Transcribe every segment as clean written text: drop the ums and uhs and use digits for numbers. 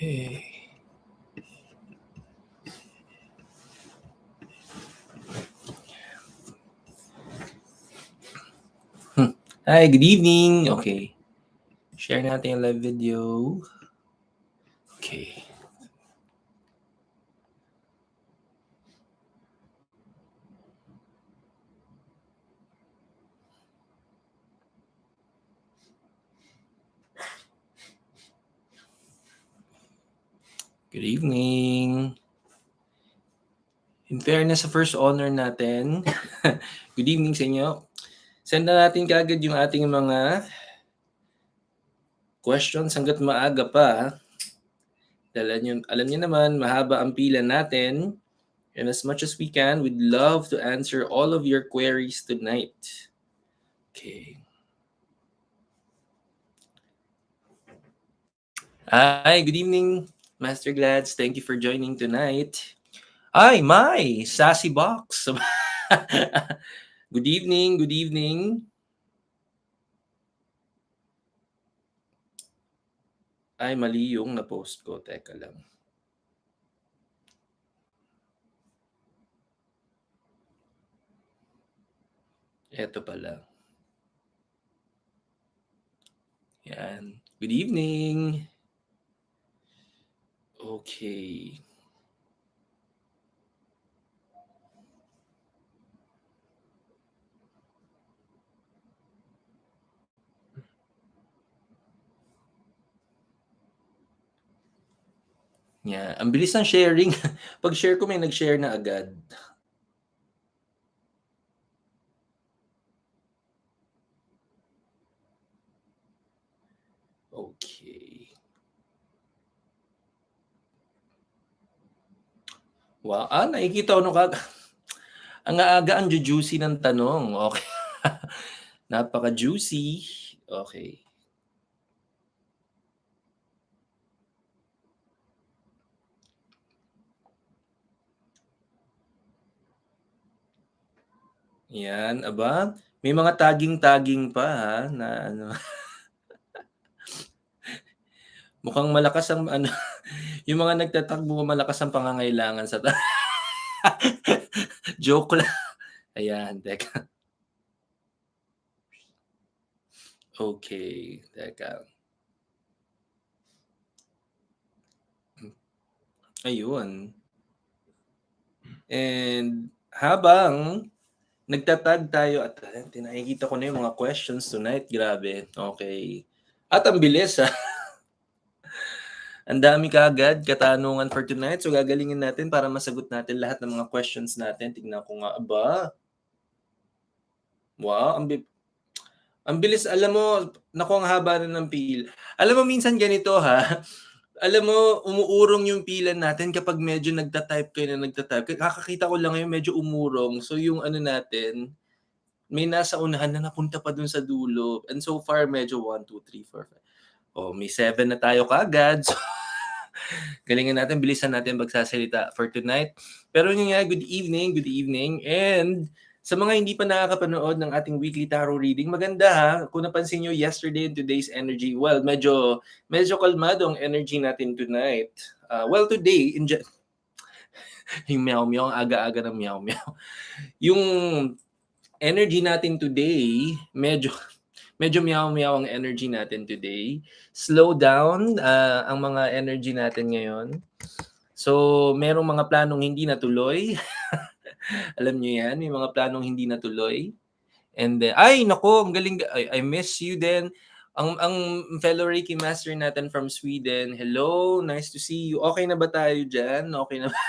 Okay. Hi, good evening. Okay. Share natin yung live video. Okay. Good evening. In fairness sa first honor natin, good evening sa inyo. Send na natin kaagad yung ating mga questions hanggat maaga pa. Dahil alam niyo naman, mahaba ang pila natin. And as much as we can, we'd love to answer all of your queries tonight. Okay. Hi, good evening, Master Glads. Thank you for joining tonight. Ay, my sassy box. Good evening, good evening. Ay, mali yung na-post ko. Teka lang. Eto pala. Yan. Good evening. Okay. Yeah, ang bilis ng sharing. Pag share ko, may nag-share na agad. Okay. Wow. Nakikita ko ang aaga, ang juicy ng tanong. Okay. Napaka-juicy. Okay. Yan, aba. May mga tagging-tagging pa ha, na ano. Mukhang malakas ang ano, yung mga nagtatag mukhang malakas ang pangangailangan sa joke lang. Ayan, teka. Okay, teka. Ayun. And habang nagtatag tayo at nakikita ko na yung mga questions tonight. Grabe. Okay. At ang bilis ha. Ang dami kaagad katanungan for tonight. So gagalingin natin para masagot natin lahat ng mga questions natin. Tignan ko nga. Aba. Wow. Ang bilis. Alam mo, naku, ang haba na ng pila. Alam mo, minsan ganito ha. Alam mo, umuurong yung pila natin kapag medyo nagta-type kayo na nagta-type. Kakakita ko lang ngayon medyo umurong. So yung ano natin, may nasa unahan na napunta pa dun sa dulo. And so far, medyo 1, 2, 3, 4, 5. Oh, may 7 na tayo kaagad. So, galingan natin, bilisan natin magsasalita for tonight. Pero yun nga, good evening, good evening. And sa mga hindi pa nakakapanood ng ating weekly tarot reading, maganda ha. Kung napansin nyo, yesterday and today's energy, well, medyo kalmado ang energy natin tonight. Well, today, yung meow-meow, aga-aga ng meow-meow. Yung energy natin today, medyo meow-meow ang energy natin today. Slow down ang mga energy natin ngayon. So, merong mga planong hindi natuloy. Alam niyo yan, may mga planong hindi natuloy. And then, ay, nako, ang galing. I miss you then. Ang fellow Reiki master natin from Sweden, hello, nice to see you. Okay na ba tayo dyan? Okay na ba?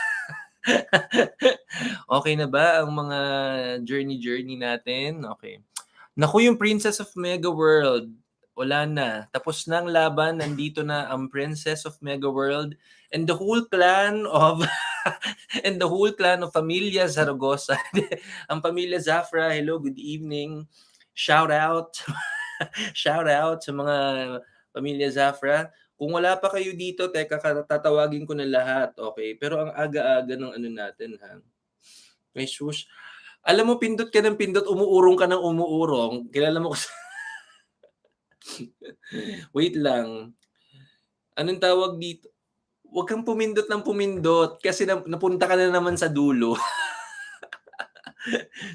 Okay na ba ang mga journey natin? Okay. Naku, yung Princess of Mega World, wala na. Tapos na ang laban, nandito na ang Princess of Mega World and the whole clan of and the whole clan of Familia Zaragoza. Ang Pamilya Zafra, hello, good evening. Shout out. Shout out sa mga Pamilya Zafra. Kung wala pa kayo dito, teka, tatawagin ko na lahat, okay? Pero ang aga-aga ng ano natin, ha? May swoosh. Alam mo, pindot ka ng pindot, umuurong ka ng umuurong. Kilala mo ko sa... Wait lang. Anong tawag dito? Huwag kang pumindot ng pumindot kasi napunta ka na naman sa dulo.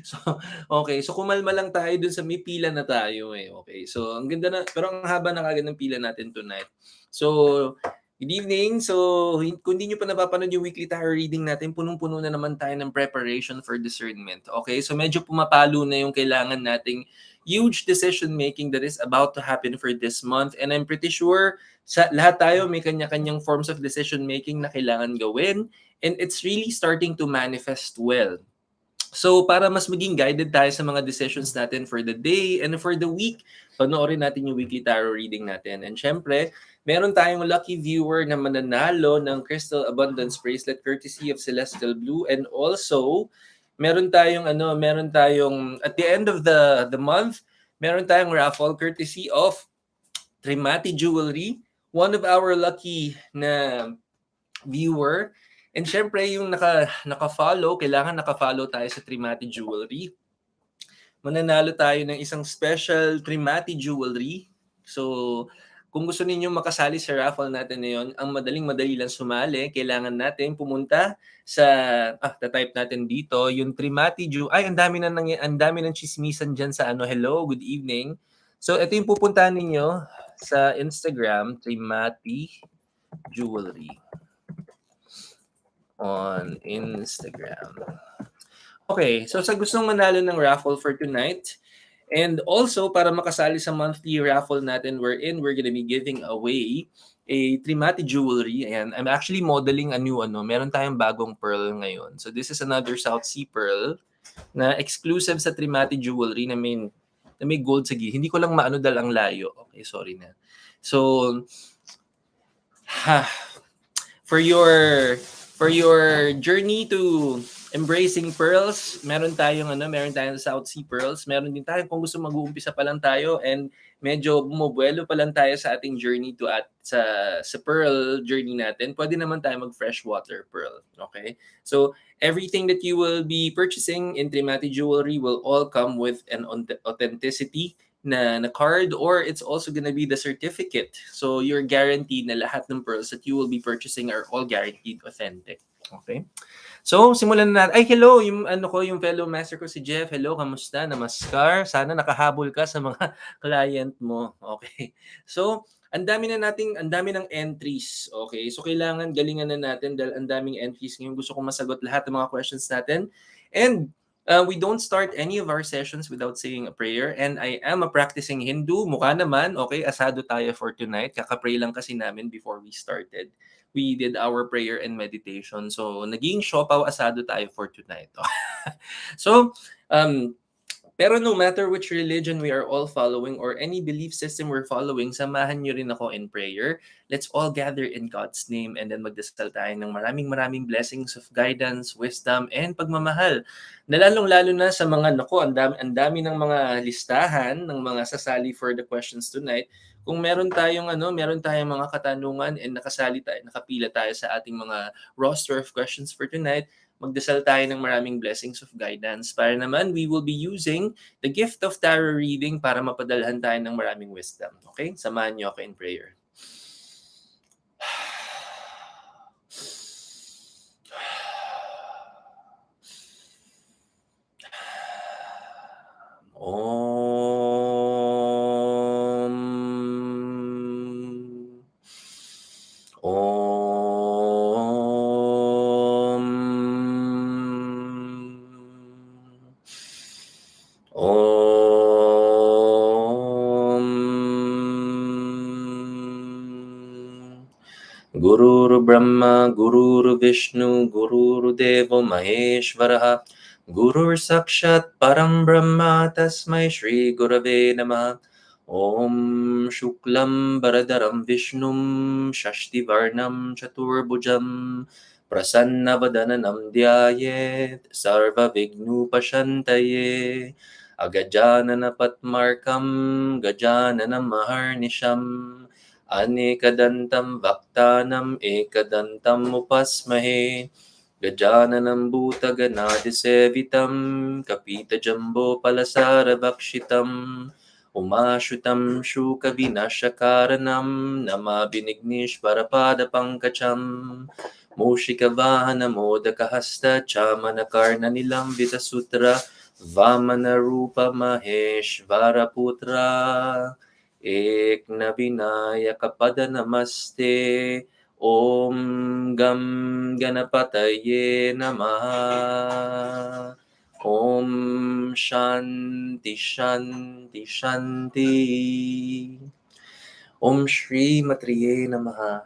So, okay. So, kumalma lang tayo dun sa may pila na tayo, eh, okay. So, ang ganda na pero ang haba na kaagad ng pila natin tonight. So, good evening. So, kung hindi niyo pa napapanood yung weekly tarot reading natin, punong-puno na naman tayo ng preparation for discernment, okay. So, medyo pumapalo na yung kailangan nating huge decision making that is about to happen for this month, and I'm pretty sure sa lahat tayo may kanya-kanyang forms of decision making na kailangan gawin, and it's really starting to manifest well. So, para mas maging guided tayo sa mga decisions natin for the day and for the week, panoorin natin yung weekly tarot reading natin. And syempre, meron tayong lucky viewer na mananalo ng Crystal Abundance Bracelet courtesy of Celestial Blue. And also, meron tayong at the end of the month, meron tayong raffle courtesy of Trimati Jewelry, one of our lucky na viewer. And syempre, yung naka-follow, kailangan naka-follow tayo sa Trimati Jewelry. Mananalo tayo ng isang special Trimati Jewelry. So, kung gusto niyo makasali sa raffle natin ngayon, ang madaling-madali lang sumali, kailangan natin pumunta sa ta-type natin dito yung Trimati Jewelry. Ay, ang dami ng chismisan diyan sa hello, good evening. So, ito yung pupuntahan ninyo sa Instagram, Trimati Jewelry on Instagram. Okay, so sa gustong manalo ng raffle for tonight, and also para makasali sa monthly raffle natin wherein we're gonna be giving away a Trimati Jewelry. Ayan, I'm actually modeling a new meron tayong bagong pearl ngayon. So this is another South Sea pearl na exclusive sa Trimati Jewelry na may gold sa gilid. Hindi ko lang maano dahil ang layo. Okay, sorry na. So, for your journey to embracing pearls, meron tayong South Sea pearls. Meron din tayo kung gusto mag-uumpisa pa lang tayo and medyo bumubuelo pa lang tayo sa ating journey sa pearl journey natin. Pwede naman tayo mag freshwater pearl, okay? So, everything that you will be purchasing in Trimati Jewelry will all come with an authenticity na card, or it's also gonna be the certificate. So you're guaranteed na lahat ng pearls that you will be purchasing are all guaranteed authentic. Okay? So, simulan na natin. Ay, hello! Yung fellow master ko si Jeff. Hello, kamusta? Namaskar. Sana nakahabol ka sa mga client mo. Okay. So, ang dami ng entries. Okay. So, kailangan galingan na natin dahil ang daming entries. Ngayon gusto kong masagot lahat ng mga questions natin. And we don't start any of our sessions without saying a prayer. And I am a practicing Hindu. Mukha naman. Okay, asado tayo for tonight. Kakapray lang kasi namin before we started. We did our prayer and meditation. So, naging siopaw asado tayo for tonight. So, pero no matter which religion we are all following or any belief system we're following, samahan niyo rin ako in prayer. Let's all gather in God's name and then magdasal tayo ng maraming blessings of guidance, wisdom, and pagmamahal. Lalong-lalo na sa mga, ang dami ng mga listahan ng mga sasali for the questions tonight. Kung meron tayong mga katanungan and nakapila tayo sa ating mga roster of questions for tonight, magdasal tayo ng maraming blessings of guidance para naman we will be using the gift of tarot reading para mapadalhan tayo ng maraming wisdom. Okay? Samahan niyo ako in prayer. Gurur Brahma, Gurur Vishnu, Gurur Devo Maheshwaraha, Gurur Sakshat Param Brahma, Tasmai Shri Gurave Namah. Om Shuklam Baradaram Vishnum Shashti Varnam Chaturbhujam Prasanna Vadananam Dhyayet Sarva Vignu Pashantaye Agajanana Patmarkam Gajananam Maharnisham Anekadantam Vaktanam Ekadantam Upasmahe Gajananam Bhuta Ganadisevitam Kapita Jambo Palasara Vakshitam Umashutam shuka vinashakaranam namabinignish parapada pankacham Moshikavahana modakahasta chamanakarna nilambita sutra Vamana rupa mahesh varaputra Ekna vinayaka pada namaste Om Gam Ganapataye Namaha Om Shanti Shanti Shanti Om Shri Matriye Namaha.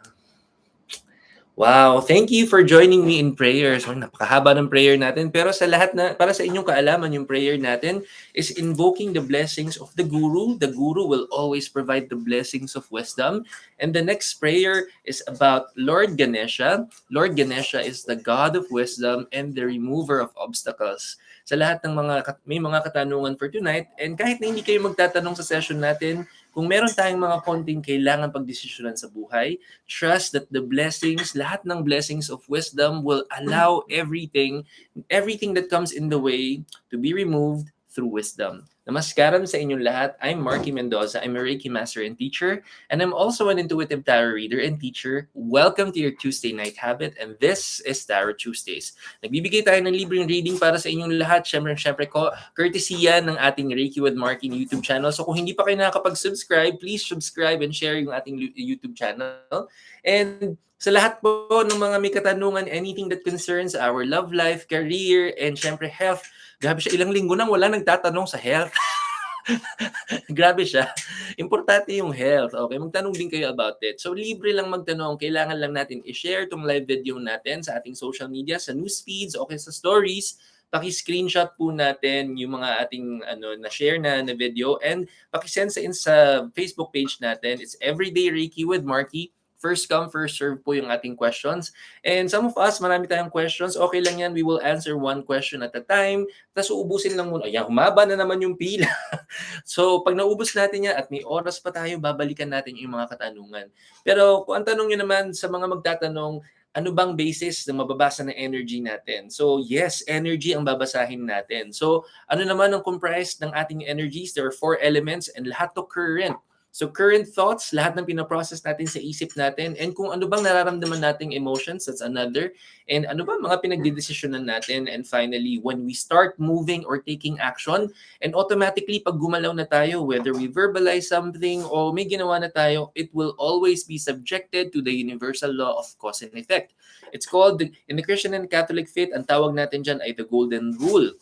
Wow, thank you for joining me in prayers. Oh, napakahaba ng prayer natin. Pero sa lahat na, para sa inyong kaalaman, yung prayer natin is invoking the blessings of the Guru. The Guru will always provide the blessings of wisdom. And the next prayer is about Lord Ganesha. Lord Ganesha is the God of wisdom and the remover of obstacles. Sa lahat ng may mga katanungan for tonight, and kahit na hindi kayo magtatanong sa session natin, kung meron tayong mga konting kailangan pagdesisyonan sa buhay, trust that the blessings, lahat ng blessings of wisdom will allow everything that comes in the way to be removed through wisdom. Namaskaram sa inyong lahat. I'm Marky Mendoza. I'm a Reiki master and teacher, and I'm also an intuitive tarot reader and teacher. Welcome to your Tuesday night habit, and this is Tarot Tuesdays. Nagbibigay tayo ng libreng reading para sa inyong lahat. Syempre, courtesy yan ng ating Reiki with Marky YouTube channel. So kung hindi pa kayo nakakapag-subscribe, please subscribe and share yung ating YouTube channel. And sa lahat po ng mga may katanungan, anything that concerns our love life, career, and syempre health, grabe siya, ilang linggo nang wala nagtatanong sa health. Grabe siya. Importante yung health. Okay, magtanong din kayo about it. So, libre lang magtanong. Kailangan lang natin i-share itong live video natin sa ating social media, sa news feeds, okay, sa stories. Paki-screenshot po natin yung mga ating na-share na video and paki-send sa Facebook page natin. It's Everyday Reiki with Marky. First come, first serve po yung ating questions. And some of us, marami tayong questions. Okay lang yan. We will answer one question at a time. Tapos uubusin lang muna. Ayan, humaba na naman yung pila. So, pag naubos natin yan at may oras pa tayo, babalikan natin yung mga katanungan. Pero kung ang tanong nyo naman sa mga magtatanong, ano bang basis ng mababasa ng energy natin? So, yes, energy ang babasahin natin. So, ano naman ang comprised ng ating energies? There are 4 elements and lahat to current. So current thoughts, lahat ng pinaprocess natin sa isip natin, and kung ano bang nararamdaman nating emotions, that's another, and ano ba mga pinagdedesisyonan natin, and finally, when we start moving or taking action, and automatically pag gumalaw na tayo, whether we verbalize something o may ginawa na tayo, it will always be subjected to the universal law of cause and effect. It's called, in the Christian and Catholic faith, ang tawag natin dyan ay the golden rule.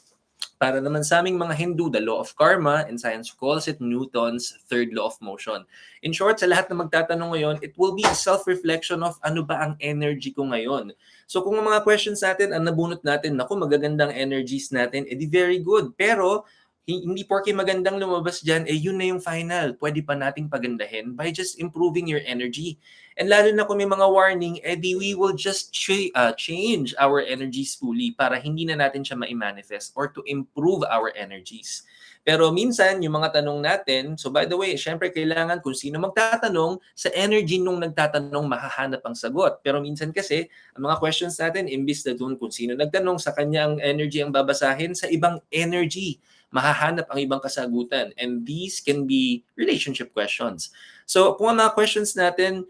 Para naman sa aming mga Hindu, the law of karma, and science calls it Newton's third law of motion. In short, sa lahat na magtatanong ngayon, it will be a self-reflection of ano ba ang energy ko ngayon. So kung mga questions natin, ang nabunot natin, naku, magagandang energies natin, edi very good. Pero hindi porke magandang lumabas dyan, yun na yung final. Pwede pa nating pagandahin by just improving your energy. And lalo na kung may mga warning, we will just change our energies fully para hindi na natin siya ma-manifest or to improve our energies. Pero minsan, yung mga tanong natin, so by the way, syempre kailangan kung sino magtatanong, sa energy nung nagtatanong, mahahanap ang sagot. Pero minsan kasi, ang mga questions natin, imbis na dun kung sino nagtanong, sa kanya ang energy ang babasahin, sa ibang energy mahahanap ang ibang kasagutan. And these can be relationship questions. So kung ang mga questions natin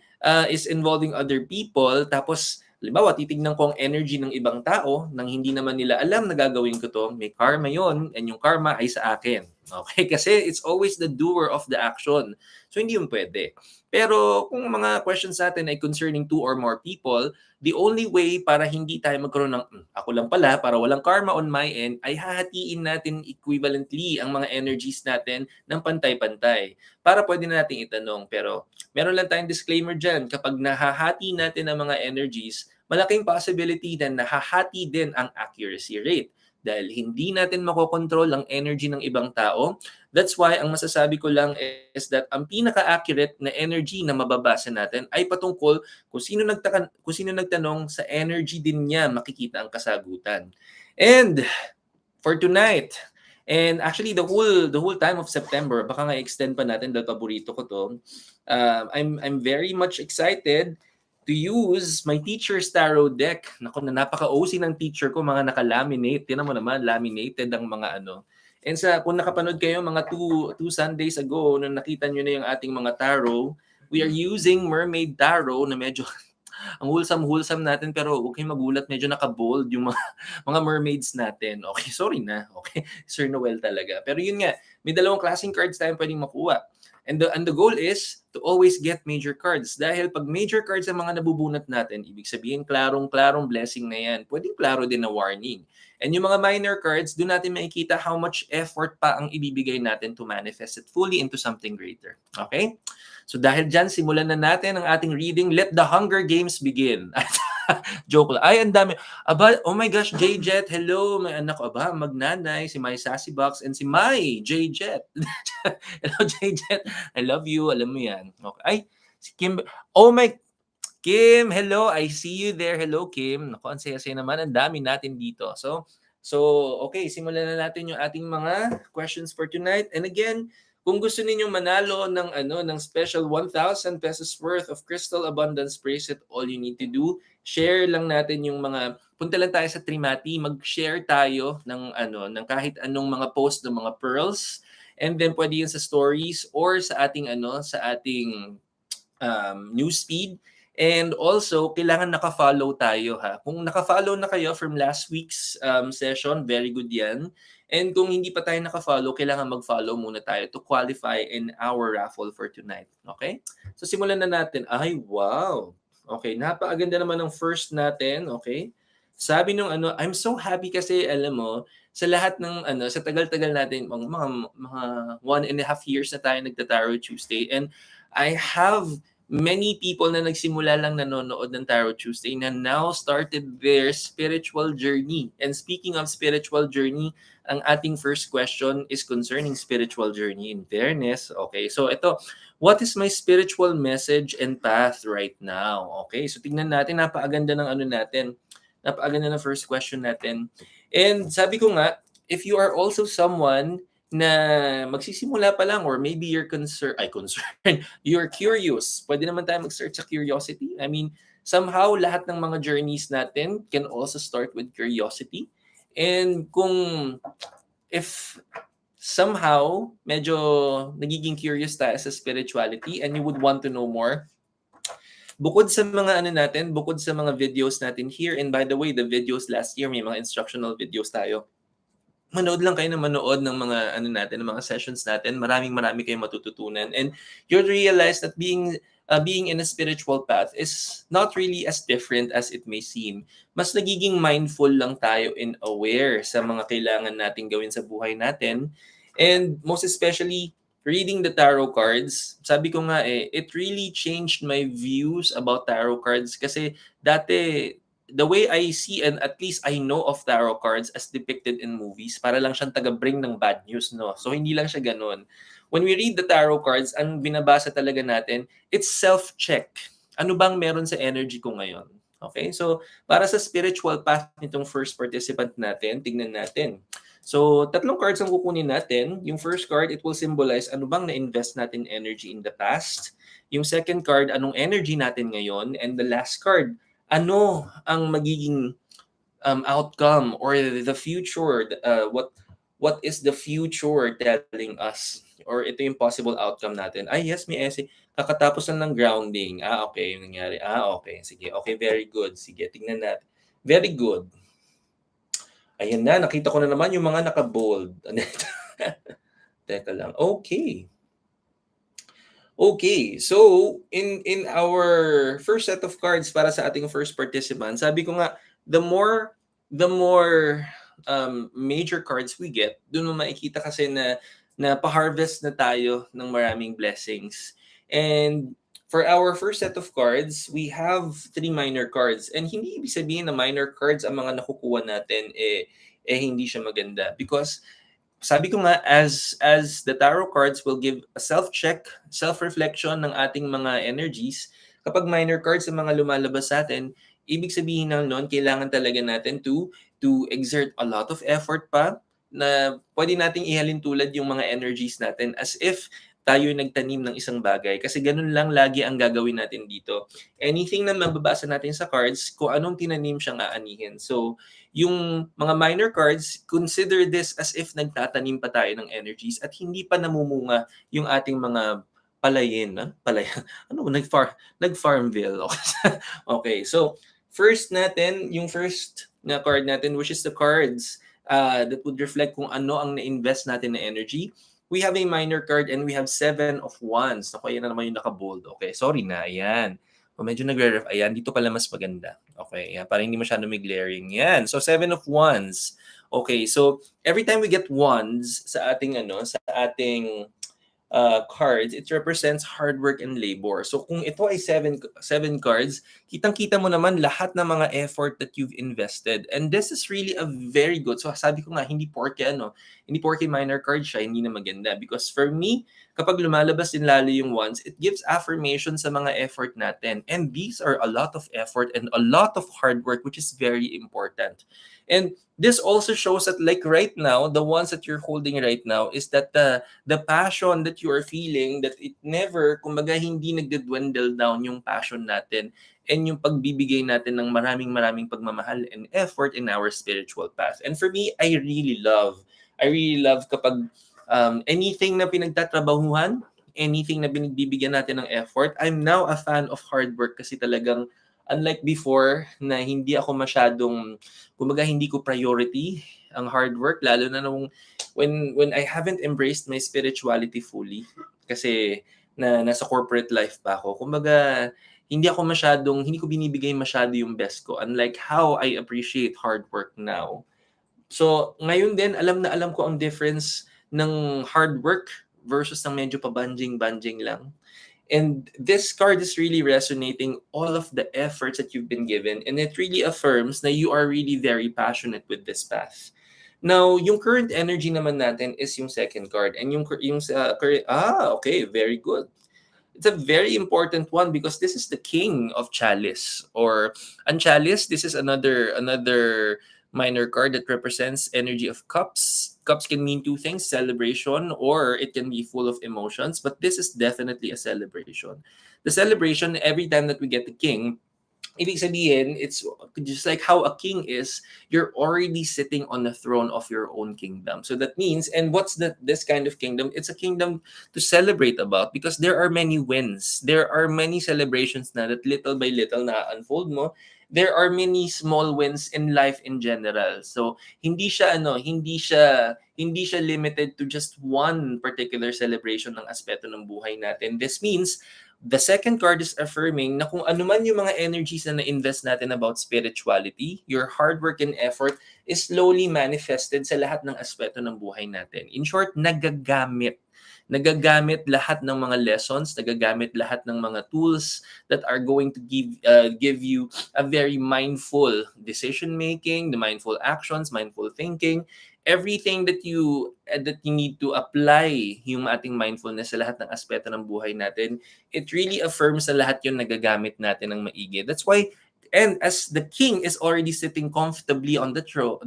is involving other people, tapos halimbawa, titignan ko ang energy ng ibang tao nang hindi naman nila alam na gagawin ko to, may karma yon, and yung karma ay sa akin. Okay? Kasi it's always the doer of the action. So hindi yun pwede. Pero kung mga questions natin ay concerning 2 or more people, the only way para hindi tayo magkaroon ng ako lang pala, para walang karma on my end, ay hahatiin natin equivalently ang mga energies natin ng pantay-pantay para pwede na natin itanong. Pero meron lang tayong disclaimer dyan, kapag nahahati natin ang mga energies, malaking possibility na nahahati din ang accuracy rate. Dahil hindi natin makokontrol ang energy ng ibang tao. That's why ang masasabi ko lang is that ang pinaka-accurate na energy na mababasa natin ay patungkol kung sino nagtanong, sa energy din niya makikita ang kasagutan. And for tonight, and actually the whole time of September, baka nga extend pa natin dahil paborito ko to. I'm very much excited to use my teacher's tarot deck. Naku, na napaka-OC ng teacher ko, mga naka-laminate. Tingnan mo naman, laminated ang mga ano. And kung nakapanood kayo mga two Sundays ago, nung nakita nyo na yung ating mga tarot, we are using mermaid tarot na medyo ang wholesome natin, pero huwag kayong magulat, medyo naka-bold yung mga, mga mermaids natin. Okay, sorry na. Okay, Sir Noel talaga. Pero yun nga, may dalawang klaseng cards tayong pwedeng makuha. And the goal is to always get major cards. Dahil pag major cards ang mga nabubunot natin, ibig sabihin klarong-klarong blessing na yan. Pwedeng klaro din na warning. And yung mga minor cards, doon natin makikita how much effort pa ang ibibigay natin to manifest it fully into something greater. Okay? So dahil dyan, simulan na natin ang ating reading. Let the Hunger Games begin. Joke lang. Ay, ang dami. Aba, oh my gosh, J-Jet, hello. May anak ko, aba, magnanay, si My Sassy Box, and si My J-Jet. Hello, J-Jet. I love you. Alam mo yan. Okay. Ay, si Kim. Oh my, Kim, hello. I see you there. Hello, Kim. Naku, ang saya-saya naman. Ang dami natin dito. So, okay, simulan na natin yung ating mga questions for tonight. And again, kung gusto ninyong manalo ng special 1,000 pesos worth of Crystal Abundance bracelet, all you need to do, share lang natin yung punta lang tayo sa Trimati, mag-share tayo ng kahit anong mga post ng mga pearls, and then pwede yun sa stories or sa ating newsfeed. And also, kailangan naka-follow tayo ha. Kung naka-follow na kayo from last week's session, very good yan. And kung hindi pa tayo naka-follow, kailangan mag-follow muna tayo to qualify in our raffle for tonight. Okay? So simulan na natin. Ay, wow! Okay, napakaganda naman ng first natin. Okay? Sabi nung I'm so happy kasi alam mo, sa lahat ng sa tagal-tagal natin, mga 1.5 years na tayo nagta-Tarot Tuesday, and I have many people na nagsimula lang nanonood ng Tarot Tuesday na now started their spiritual journey. And speaking of spiritual journey, ang ating first question is concerning spiritual journey in fairness. Okay, so ito, what is my spiritual message and path right now? Okay, so tingnan natin, napakaganda ng natin. Napakaganda ng first question natin. And sabi ko nga, if you are also someone na magsisimula pa lang or maybe you're you're curious, pwede naman tayo mag-start sa curiosity. I mean, somehow lahat ng mga journeys natin can also start with curiosity. And if somehow medyo nagiging curious tayo sa spirituality and you would want to know more, bukod sa mga bukod sa mga videos natin here, and by the way, the videos last year, may mga instructional videos tayo. Manood lang kayo ng manood ng mga ng mga sessions natin. Marami kayong matututunan, and you'll realize that being in a spiritual path is not really as different as it may seem. Mas nagiging mindful lang tayo and aware sa mga kailangan nating gawin sa buhay natin, and most especially reading the tarot cards. Sabi ko nga it really changed my views about tarot cards, kasi dati the way I see and at least I know of tarot cards as depicted in movies, para lang siyang taga-bring ng bad news, no? So hindi lang siya ganun. When we read the tarot cards, ang binabasa talaga natin, it's self-check. Ano bang meron sa energy ko ngayon? Okay? So para sa spiritual path nitong first participant natin, tignan natin. So 3 cards ang kukunin natin. Yung first card, it will symbolize ano bang na-invest natin energy in the past. Yung second card, anong energy natin ngayon. And the last card, ano ang magiging outcome or the future, what is the future telling us, or ito yung possible outcome natin. Ay yes, may essay, kakatapos lang ng grounding. Okay, yung nangyari. Okay, sige, okay, very good, sige, tingnan natin, very good. Ayan na, nakita ko na naman yung mga naka-bold. Teka lang, Okay, so in our first set of cards para sa ating first participant, sabi ko nga, the more major cards we get, doon mo makikita kasi na pa-harvest na tayo ng maraming blessings. And for our first set of cards, we have 3 minor cards. And hindi ibig sabihin na minor cards ang mga nakukuha natin hindi siya maganda, because sabi ko nga, as the tarot cards will give a self-check, self-reflection ng ating mga energies, kapag minor cards ang mga lumalabas sa atin, ibig sabihin na noon, kailangan talaga natin to exert a lot of effort pa, na pwede nating ihalin tulad yung mga energies natin as if tayo nagtanim ng isang bagay kasi ganun lang lagi ang gagawin natin dito. Anything na mababasa natin sa cards, kung anong tinanim siyang aanihin. So, yung mga minor cards, consider this as if nagtatanim pa tayo ng energies at hindi pa namumunga yung ating mga palayin. Palayan. Ano, nag-farmville. Okay, so first natin, yung first na card natin, which is the cards that would reflect kung ano ang na-invest natin na energy. We have a minor card and we have 7 of Wands. Naku, ayan na naman yung naka-bold. Okay, sorry na, ayan. O medyo nagre-ref, ayan, dito pala mas maganda. Okay, ayan, para hindi masyado may glaring. Yan, so 7 of Wands. Okay, so every time we get Wands sa ating, sa ating cards, it represents hard work and labor. So kung ito ay seven cards, kitang-kita mo naman lahat ng mga effort that you've invested. And this is really a very good. So sabi ko nga, hindi porke minor card siya, hindi na maganda. Because for me, kapag lumalabas din lalo yung ones, it gives affirmation sa mga effort natin. And these are a lot of effort and a lot of hard work, which is very important. And this also shows that like right now, the ones that you're holding right now is that the passion that you are feeling, that it never, kumbaga hindi nagdedwendle down yung passion natin and yung pagbibigay natin ng maraming pagmamahal and effort in our spiritual path. And for me, I really love kapag anything na pinagtatrabahuhan, anything na binigbibigyan natin ng effort. I'm now a fan of hard work kasi talagang unlike before na hindi ako masyadong, kumbaga hindi ko priority ang hard work, lalo na nung when I haven't embraced my spirituality fully kasi nasa corporate life pa ako. Kumbaga hindi ko binibigay masyado yung best ko, unlike how I appreciate hard work now. So, ngayon din alam na alam ko ang difference ng hard work versus ng medyo pabanjing-banjing lang. And this card is really resonating all of the efforts that you've been given, and it really affirms that you are really very passionate with this path. Now, yung current energy naman natin is yung second card, and yung sa current, okay, very good. It's a very important one because this is the king of Chalice, or Chalice. This is another minor card that represents energy of cups. Cups can mean two things: celebration, or it can be full of emotions. But this is definitely a celebration. The celebration, every time that we get the king, ibig sabihin, it's just like how a king is, you're already sitting on the throne of your own kingdom. So that means, and what's this kind of kingdom? It's a kingdom to celebrate about because there are many wins. There are many celebrations na that little by little na unfold mo. There are many small wins in life in general. So hindi siya limited to just one particular celebration ng aspeto ng buhay natin. This means the second card is affirming na kung ano man yung mga energies na na-invest natin about spirituality, your hard work and effort is slowly manifested sa lahat ng aspeto ng buhay natin. In short, nagagamit lahat ng mga lessons, nagagamit lahat ng mga tools that are going to give you a very mindful decision making, the mindful actions, mindful thinking, everything that you need to apply yung ating mindfulness sa lahat ng aspeto ng buhay natin. It really affirms na lahat yun nagagamit natin ng maigi. That's why, and as the king is already sitting comfortably on the throne,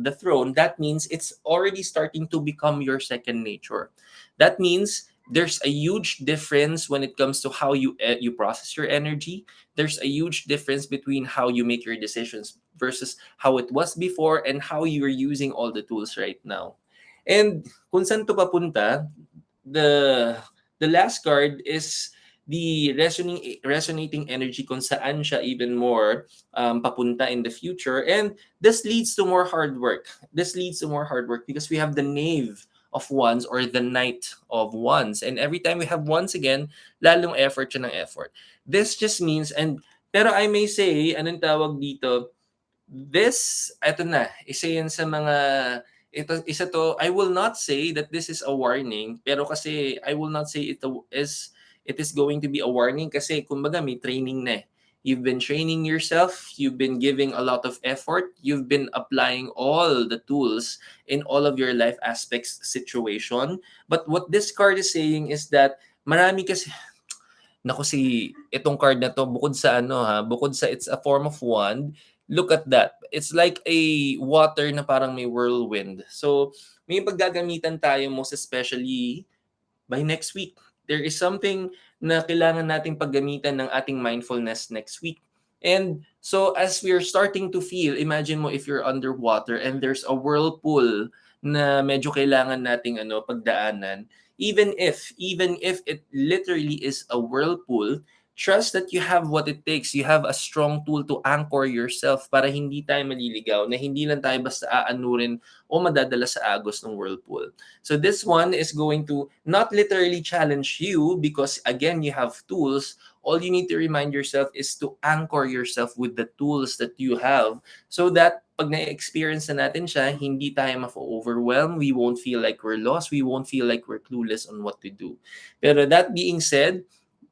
that means it's already starting to become your second nature. That means there's a huge difference when it comes to how you process your energy. There's a huge difference between how you make your decisions versus how it was before and how you're using all the tools right now. And kung saan to papunta, the last card is the resonating energy kung saan siya even more papunta in the future. And this leads to more hard work. Because we have the knave of wands or the knight of wands. And every time we have wands again, lalong effort siya ng effort. This just means, pero I may say, anong tawag dito, eto na, isa to, I will not say that this is a warning, pero kasi I will not say it is going to be a warning kasi kumbaga may training na eh. You've been training yourself, you've been giving a lot of effort, you've been applying all the tools in all of your life aspects situation. But what this card is saying is that marami kasi, itong card na to, bukod sa it's a form of wand, look at that. It's like a water na parang may whirlwind. So, may paggagamitan tayo most especially by next week. There is something na kailangan nating paggamitan ng ating mindfulness next week. And so as we're starting to feel, imagine mo if you're underwater and there's a whirlpool na medyo kailangan nating pagdaanan, even if it literally is a whirlpool, trust that you have what it takes. You have a strong tool to anchor yourself para hindi tayo maliligaw, na hindi lang tayo basta aanurin o madadala sa agos ng whirlpool. So this one is going to not literally challenge you because again, you have tools. All you need to remind yourself is to anchor yourself with the tools that you have so that pag na-experience na natin siya, hindi tayo ma-overwhelm, we won't feel like we're lost, we won't feel like we're clueless on what to do. Pero that being said,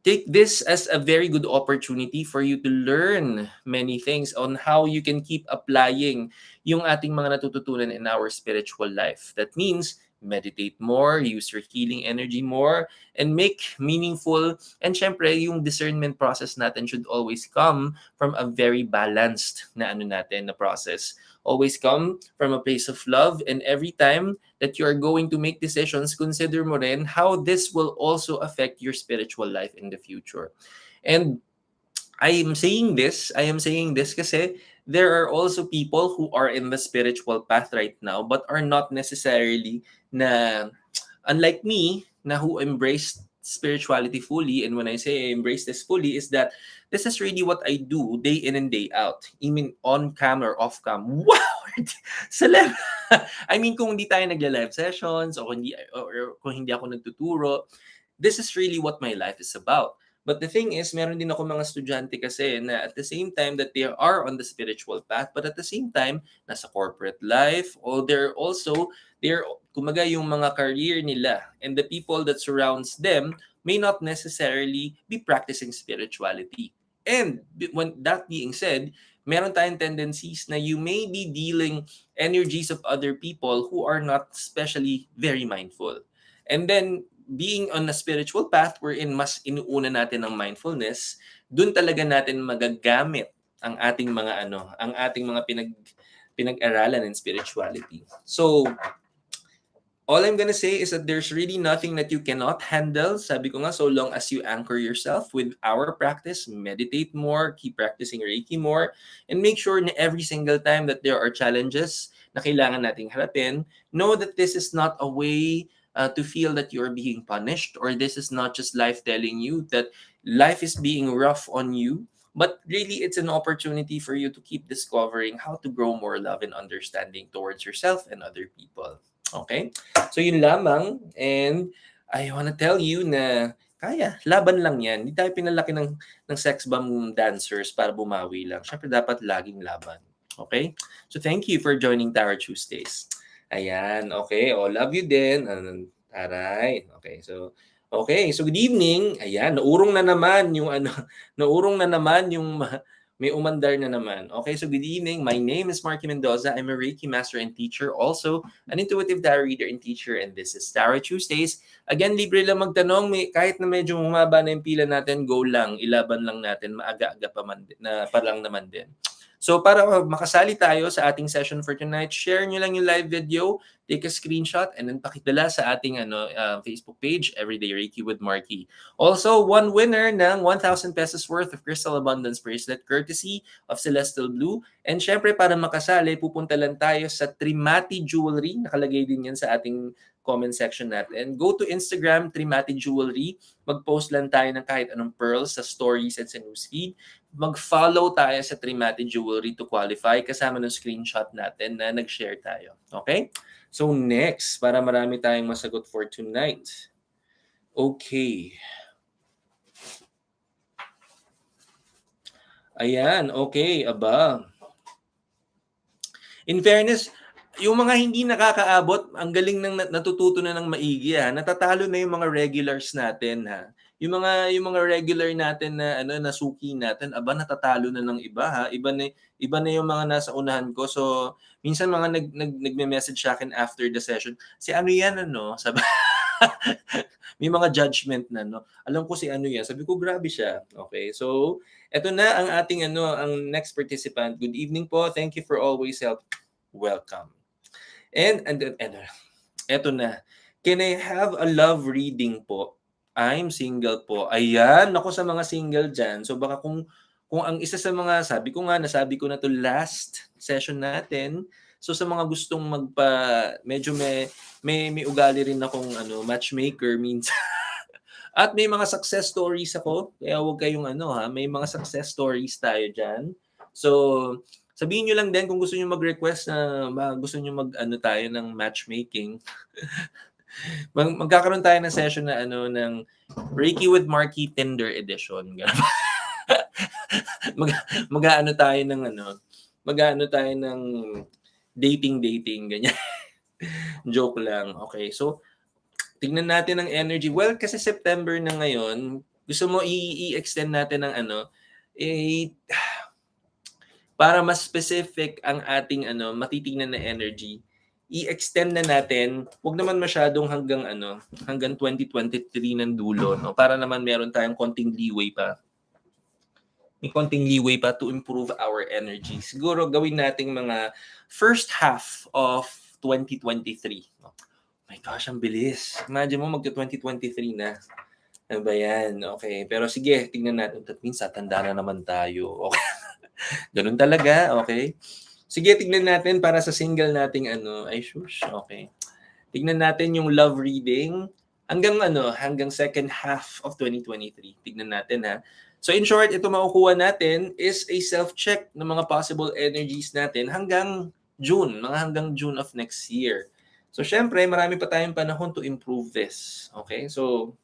take this as a very good opportunity for you to learn many things on how you can keep applying yung ating mga natututunan in our spiritual life. That means meditate more, use your healing energy more, and make meaningful. And syempre, yung discernment process natin should always come from a very balanced na process. Always come from a place of love, and every time that you are going to make decisions, consider mo rin how this will also affect your spiritual life in the future. And I am saying this kasi there are also people who are in the spiritual path right now but are not necessarily na, unlike me, na who embraced spirituality fully. And when I say I embrace this fully is that this is really what I do day in and day out. Even on cam or off cam. Wow! Celeb! I mean, kung hindi tayo nagla-live sessions or kung hindi ako nagtuturo, this is really what my life is about. But the thing is, meron din ako mga estudyante kasi na at the same time that they are on the spiritual path, but at the same time, nasa corporate life, or they're, kumaga yung mga career nila, and the people that surrounds them may not necessarily be practicing spirituality. And when that being said, meron tayong tendencies na you may be dealing energies of other people who are not especially very mindful. And then, being on a spiritual path wherein mas inuuna natin ang mindfulness, dun talaga natin magagamit ang ating mga pinag-aralan in spirituality. So, all I'm gonna say is that there's really nothing that you cannot handle. Sabi ko nga, so long as you anchor yourself with our practice, meditate more, keep practicing Reiki more, and make sure na every single time that there are challenges na kailangan nating harapin, know that this is not a way to feel that you're being punished, or this is not just life telling you that life is being rough on you, but really it's an opportunity for you to keep discovering how to grow more love and understanding towards yourself and other people. Okay? So yun lamang, and I wanna tell you na laban lang yan. Hindi tayo pinalaki ng sex bomb dancers para bumawi lang. Syempre dapat laging laban. Okay? So thank you for joining Tarot Tuesdays. Ayan, okay. Love you din. Taray. Okay, so good evening. Ayan, naurong na naman yung may umandar na naman. Okay, so good evening. My name is Marky Mendoza. I'm a Reiki master and teacher, also an intuitive tarot reader and teacher, and this is Tarot Tuesdays. Again, libre lang magtanong. Kahit na medyo humaba na yung pila natin, go lang. Ilaban lang natin. Maaga-aga pa lang naman din. So para makasali tayo sa ating session for tonight, share nyo lang yung live video, take a screenshot, and then pakidala sa ating Facebook page, Everyday Reiki with Marky. Also, one winner ng 1,000 pesos worth of Crystal Abundance Bracelet courtesy of Celestial Blue. And syempre, para makasali, pupunta lang tayo sa Trimati Jewelry. Nakalagay din yan sa ating comment section natin. Go to Instagram, Trimati Jewelry. Mag-post lang tayo ng kahit anong pearls sa stories at sa newsfeed. Mag-follow tayo sa Trimati Jewelry to qualify kasama ng screenshot natin na nag-share tayo. Okay? So next, para marami tayong masagot for tonight. Okay. Ayan, okay, aba. In fairness, yung mga hindi nakakaabot, ang galing ng natututo na ng maigi ha. Natatalo na yung mga regulars natin ha. Yung mga regular natin na nasuki natin, aba natatalo na ng iba ha. Iba na yung mga nasa unahan ko. So minsan mga nagme-message sa akin after the session, si ano yan sabi may mga judgment na alam ko si ano yan. Sabi ko grabe siya. Okay. So eto na ang ating ang next participant. Good evening po. Thank you for always help. Welcome. And eto na. Can I have a love reading po? I'm single po. Ayan, naku sa mga single diyan. So baka kung ang isa sa mga nasabi ko na 'to last session natin. So sa mga gustong medyo may ugali rin akong matchmaker minsan. At may mga success stories ako, kaya huwag kayong may mga success stories tayo diyan. So, sabihin niyo lang din kung gusto niyo mag-request gusto niyo tayo ng matchmaking. Magkakaroon tayo ng session na ng Reiki with Marky Tinder edition. mag mag-aano tayo ng mag-aano tayo ng dating ganyan. Joke lang. Okay. So, tignan natin ang energy. Well, kasi September na ngayon, gusto mo i-extend natin ng eh, para mas specific ang ating matitingnan na energy. I-extend na natin, wag naman masyadong hanggang 2023 ng dulo, no? Para naman meron tayong konting leeway pa. May konting leeway pa to improve our energy. Siguro gawin nating mga first half of 2023. Oh my gosh, ang bilis. Imagine mo magka-2023 na. Ano ba yan? Okay. Pero sige, tingnan natin. That means tatanda na naman tayo. Okay. Ganun talaga. Okay. Sige, tignan natin para sa single nating ay shush. Okay. Tignan natin yung love reading hanggang second half of 2023. Tignan natin ha. So in short, ito makukuha natin is a self-check ng mga possible energies natin hanggang June of next year. So syempre, marami pa tayong panahon to improve this. Okay? So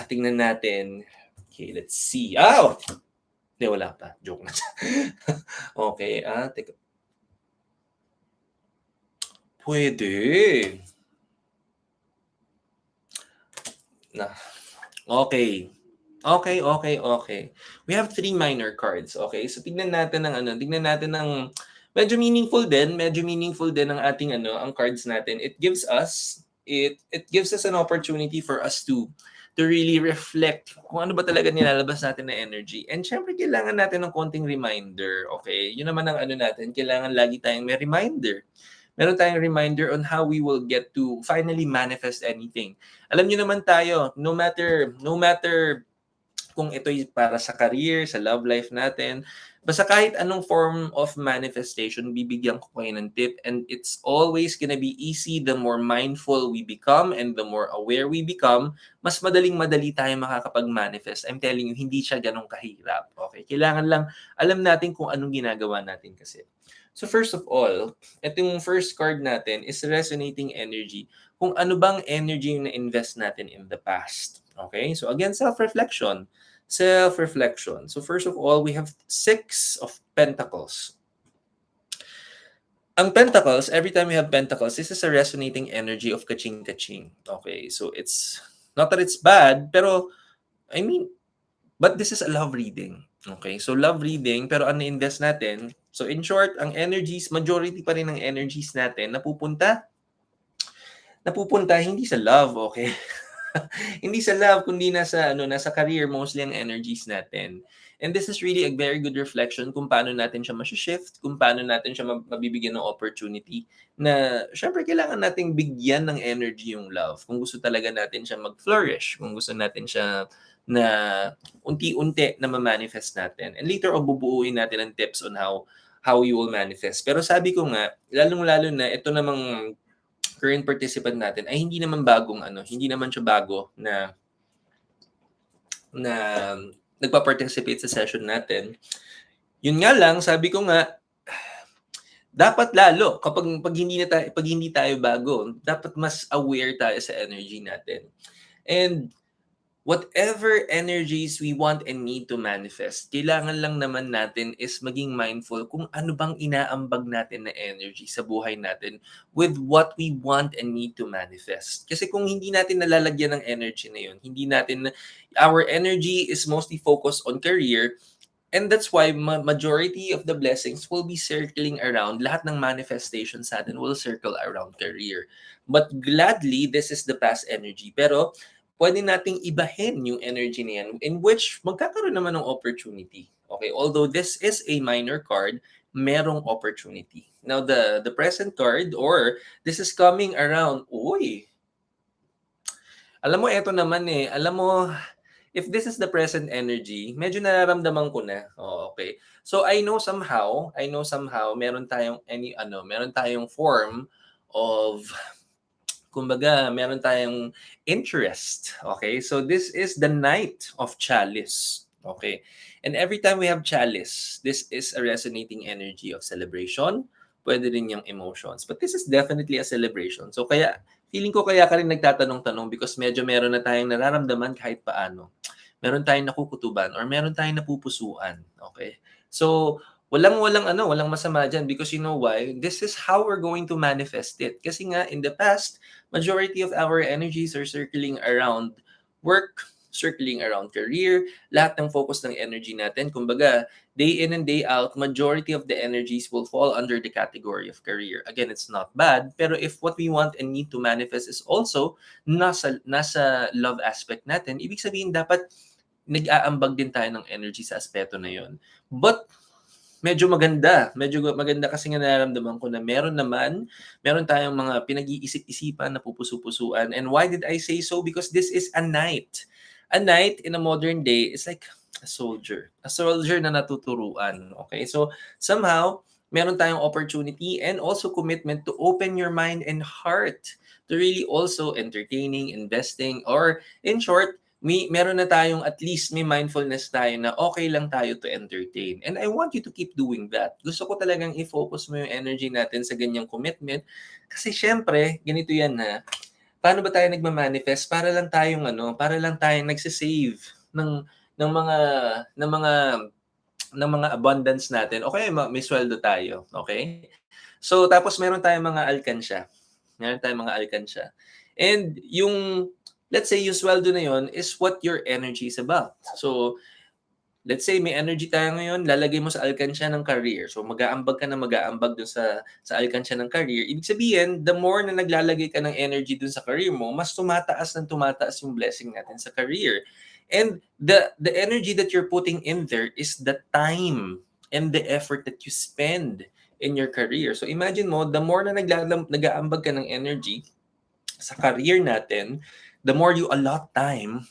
tingnan natin. Okay, let's see. Hindi, wala pa. Joke na. Okay, teka. Pwede. Okay. We have 3 minor cards. Okay, so tignan natin ng medyo meaningful din ang ating ang cards natin. It gives us an opportunity for us to really reflect kung ano ba talaga nilalabas natin na energy. And syempre, kailangan natin ng konting reminder. Okay, yun naman ang natin. Kailangan lagi tayong may reminder. Meron tayong reminder on how we will get to finally manifest anything. Alam niyo naman tayo, no matter kung ito'y para sa career, sa love life natin, basta kahit anong form of manifestation, bibigyan ko kayo ng tip, and it's always gonna be easy the more mindful we become and the more aware we become, mas madaling-madali tayo makakapag-manifest. I'm telling you, hindi siya ganun kahirap. Okay? Kailangan lang alam natin kung anong ginagawa natin kasi. So first of all, itong first card natin is resonating energy. Kung ano bang energy yung na-invest natin in the past. Okay? So again, self-reflection. So first of all, we have 6 of Pentacles. Ang Pentacles, every time we have Pentacles, this is a resonating energy of kaching-kaching. Okay? So it's, not that it's bad, pero, but this is a love reading. Okay? So love reading, pero ano invest natin? So in short, ang energies, majority pa rin ng energies natin, napupunta hindi sa love, okay? Hindi sa love, kundi nasa career mostly ang energies natin. And this is really a very good reflection kung paano natin siya ma-shift, kung paano natin siya mabibigyan ng opportunity na syempre kailangan nating bigyan ng energy yung love. Kung gusto talaga natin siya mag-flourish, kung gusto natin siya na unti-unti na ma-manifest natin. And later on, bubuuin natin ang tips on how you will manifest. Pero sabi ko nga, lalong-lalo na ito namang current participant natin ay hindi naman siya bago na nagpa-participate sa session natin. Yun nga lang, sabi ko nga, dapat lalo pag hindi tayo bago, dapat mas aware tayo sa energy natin. And whatever energies we want and need to manifest, kailangan lang naman natin is maging mindful kung ano bang inaambag natin na energy sa buhay natin with what we want and need to manifest. Kasi kung hindi natin nalalagyan ng energy na yun, our energy is mostly focused on career, and that's why majority of the blessings will be circling around, lahat ng manifestations natin will circle around career. But gladly, this is the past energy. Pero pwede nating ibahin yung energy na yan in which magkakaroon naman ng opportunity. Okay, although this is a minor card, merong opportunity. Now, the present card, or this is coming around, Alam mo eto naman, alam mo if this is the present energy, medyo nararamdaman ko na. Oo, okay. So I know somehow meron tayong form of kumbaga meron tayong interest, okay? So this is the night of Chalice, okay? And every time we have Chalice, this is a resonating energy of celebration, pwede rin yung emotions. But this is definitely a celebration. So kaya, feeling ko kaya ka rin nagtatanong-tanong because medyo meron na tayong nararamdaman kahit paano. Meron tayong nakukutuban or meron tayong napupusuan, okay? So, walang masama diyan because you know why? This is how we're going to manifest it. Kasi nga in the past, majority of our energies are circling around work, circling around career, lahat ng focus ng energy natin. Kumbaga, day in and day out, majority of the energies will fall under the category of career. Again, it's not bad, pero if what we want and need to manifest is also nasa love aspect natin, ibig sabihin dapat nag-aambag din tayo ng energy sa aspeto na yon. But medyo maganda kasi nga nararamdaman ko na meron tayong mga pinag-iisip-isipan, napupuso-pusuan. And why did I say so? Because this is a night. A knight in a modern day is like a soldier. A soldier na natuturuan. Okay? So, somehow, meron tayong opportunity and also commitment to open your mind and heart to really also entertaining, investing, or in short, meron na tayong at least may mindfulness tayo na okay lang tayo to entertain. And I want you to keep doing that. Gusto ko talagang i-focus mo yung energy natin sa ganyang commitment. Kasi syempre, ganito yan ha. Paano ba tayo nagma-manifest? Para lang tayong nagse-save ng mga ng mga ng mga abundance natin. Okay, may sweldo tayo, okay? So tapos meron tayong mga alkansya. Meron tayong mga alkansya. And yung let's say yung sweldo na yon is what your energy is about. So let's say may energy tayo ngayon, lalagay mo sa alkansya ng career. So mag-aambag ka na mag-aambag dun sa alkansya ng career. Ibig sabihin, the more na naglalagay ka ng energy dun sa career mo, mas tumataas yung blessing natin sa career. And the energy that you're putting in there is the time and the effort that you spend in your career. So imagine mo, the more na nag-aambag ka ng energy sa career natin, the more you allot time,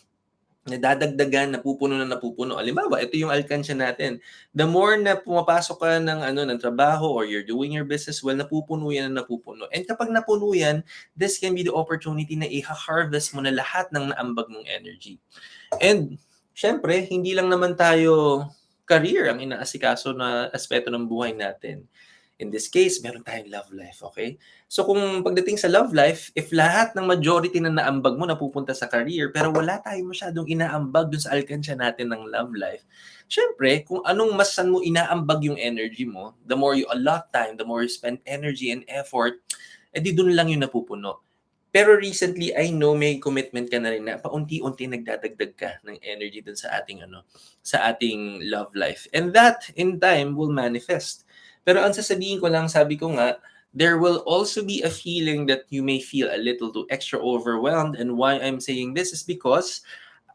nadadagdagan, napupuno na napupuno. Halimbawa, ito yung alkansya natin. The more na pumapasok ka ng trabaho or you're doing your business well, napupuno yan na napupuno. And kapag napuno yan, this can be the opportunity na i-harvest mo na lahat ng naambag mong energy. And syempre, hindi lang naman tayo career ang inaasikaso na aspeto ng buhay natin. In this case, meron tayong love life, okay? So kung pagdating sa love life, if lahat ng majority na naambag mo napupunta sa career, pero wala tayong masyadong inaambag dun sa alkansya natin ng love life, syempre, kung anong mas saan mo inaambag yung energy mo, the more you allot time, the more you spend energy and effort, edi dun lang yung napupuno. Pero recently, I know may commitment ka na rin na paunti-unti nagdadagdag ka ng energy dun sa ating love life. And that, in time, will manifest. Pero ang sasabihin ko lang, sabi ko nga, there will also be a feeling that you may feel a little too extra overwhelmed. And why I'm saying this is because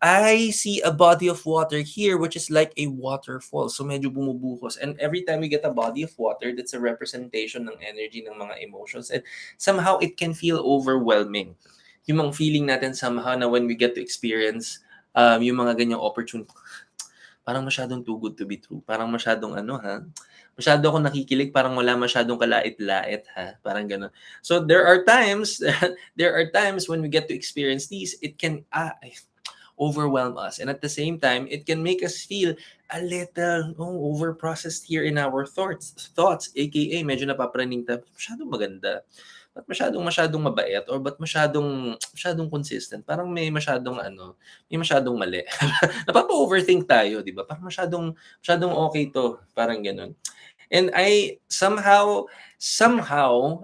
I see a body of water here which is like a waterfall. So medyo bumubuhos. And every time we get a body of water, that's a representation ng energy ng mga emotions. And somehow it can feel overwhelming. Yung mga feeling natin somehow na when we get to experience yung mga ganyang opportunity, parang masyadong too good to be true. Parang masyadong masyado akong nakikilig, parang wala masyadong kalait-lait, ha? Parang gano'n. So there are times when we get to experience these, it can overwhelm us. And at the same time, it can make us feel a little over-processed here in our thoughts, aka medyo napapraning tayo, masyadong maganda. Ba't masyadong mabait or ba't masyadong consistent? Parang may masyadong mali. Napapa-overthink tayo, 'di ba? Parang masyadong okay 'to, parang gano'n. And I somehow,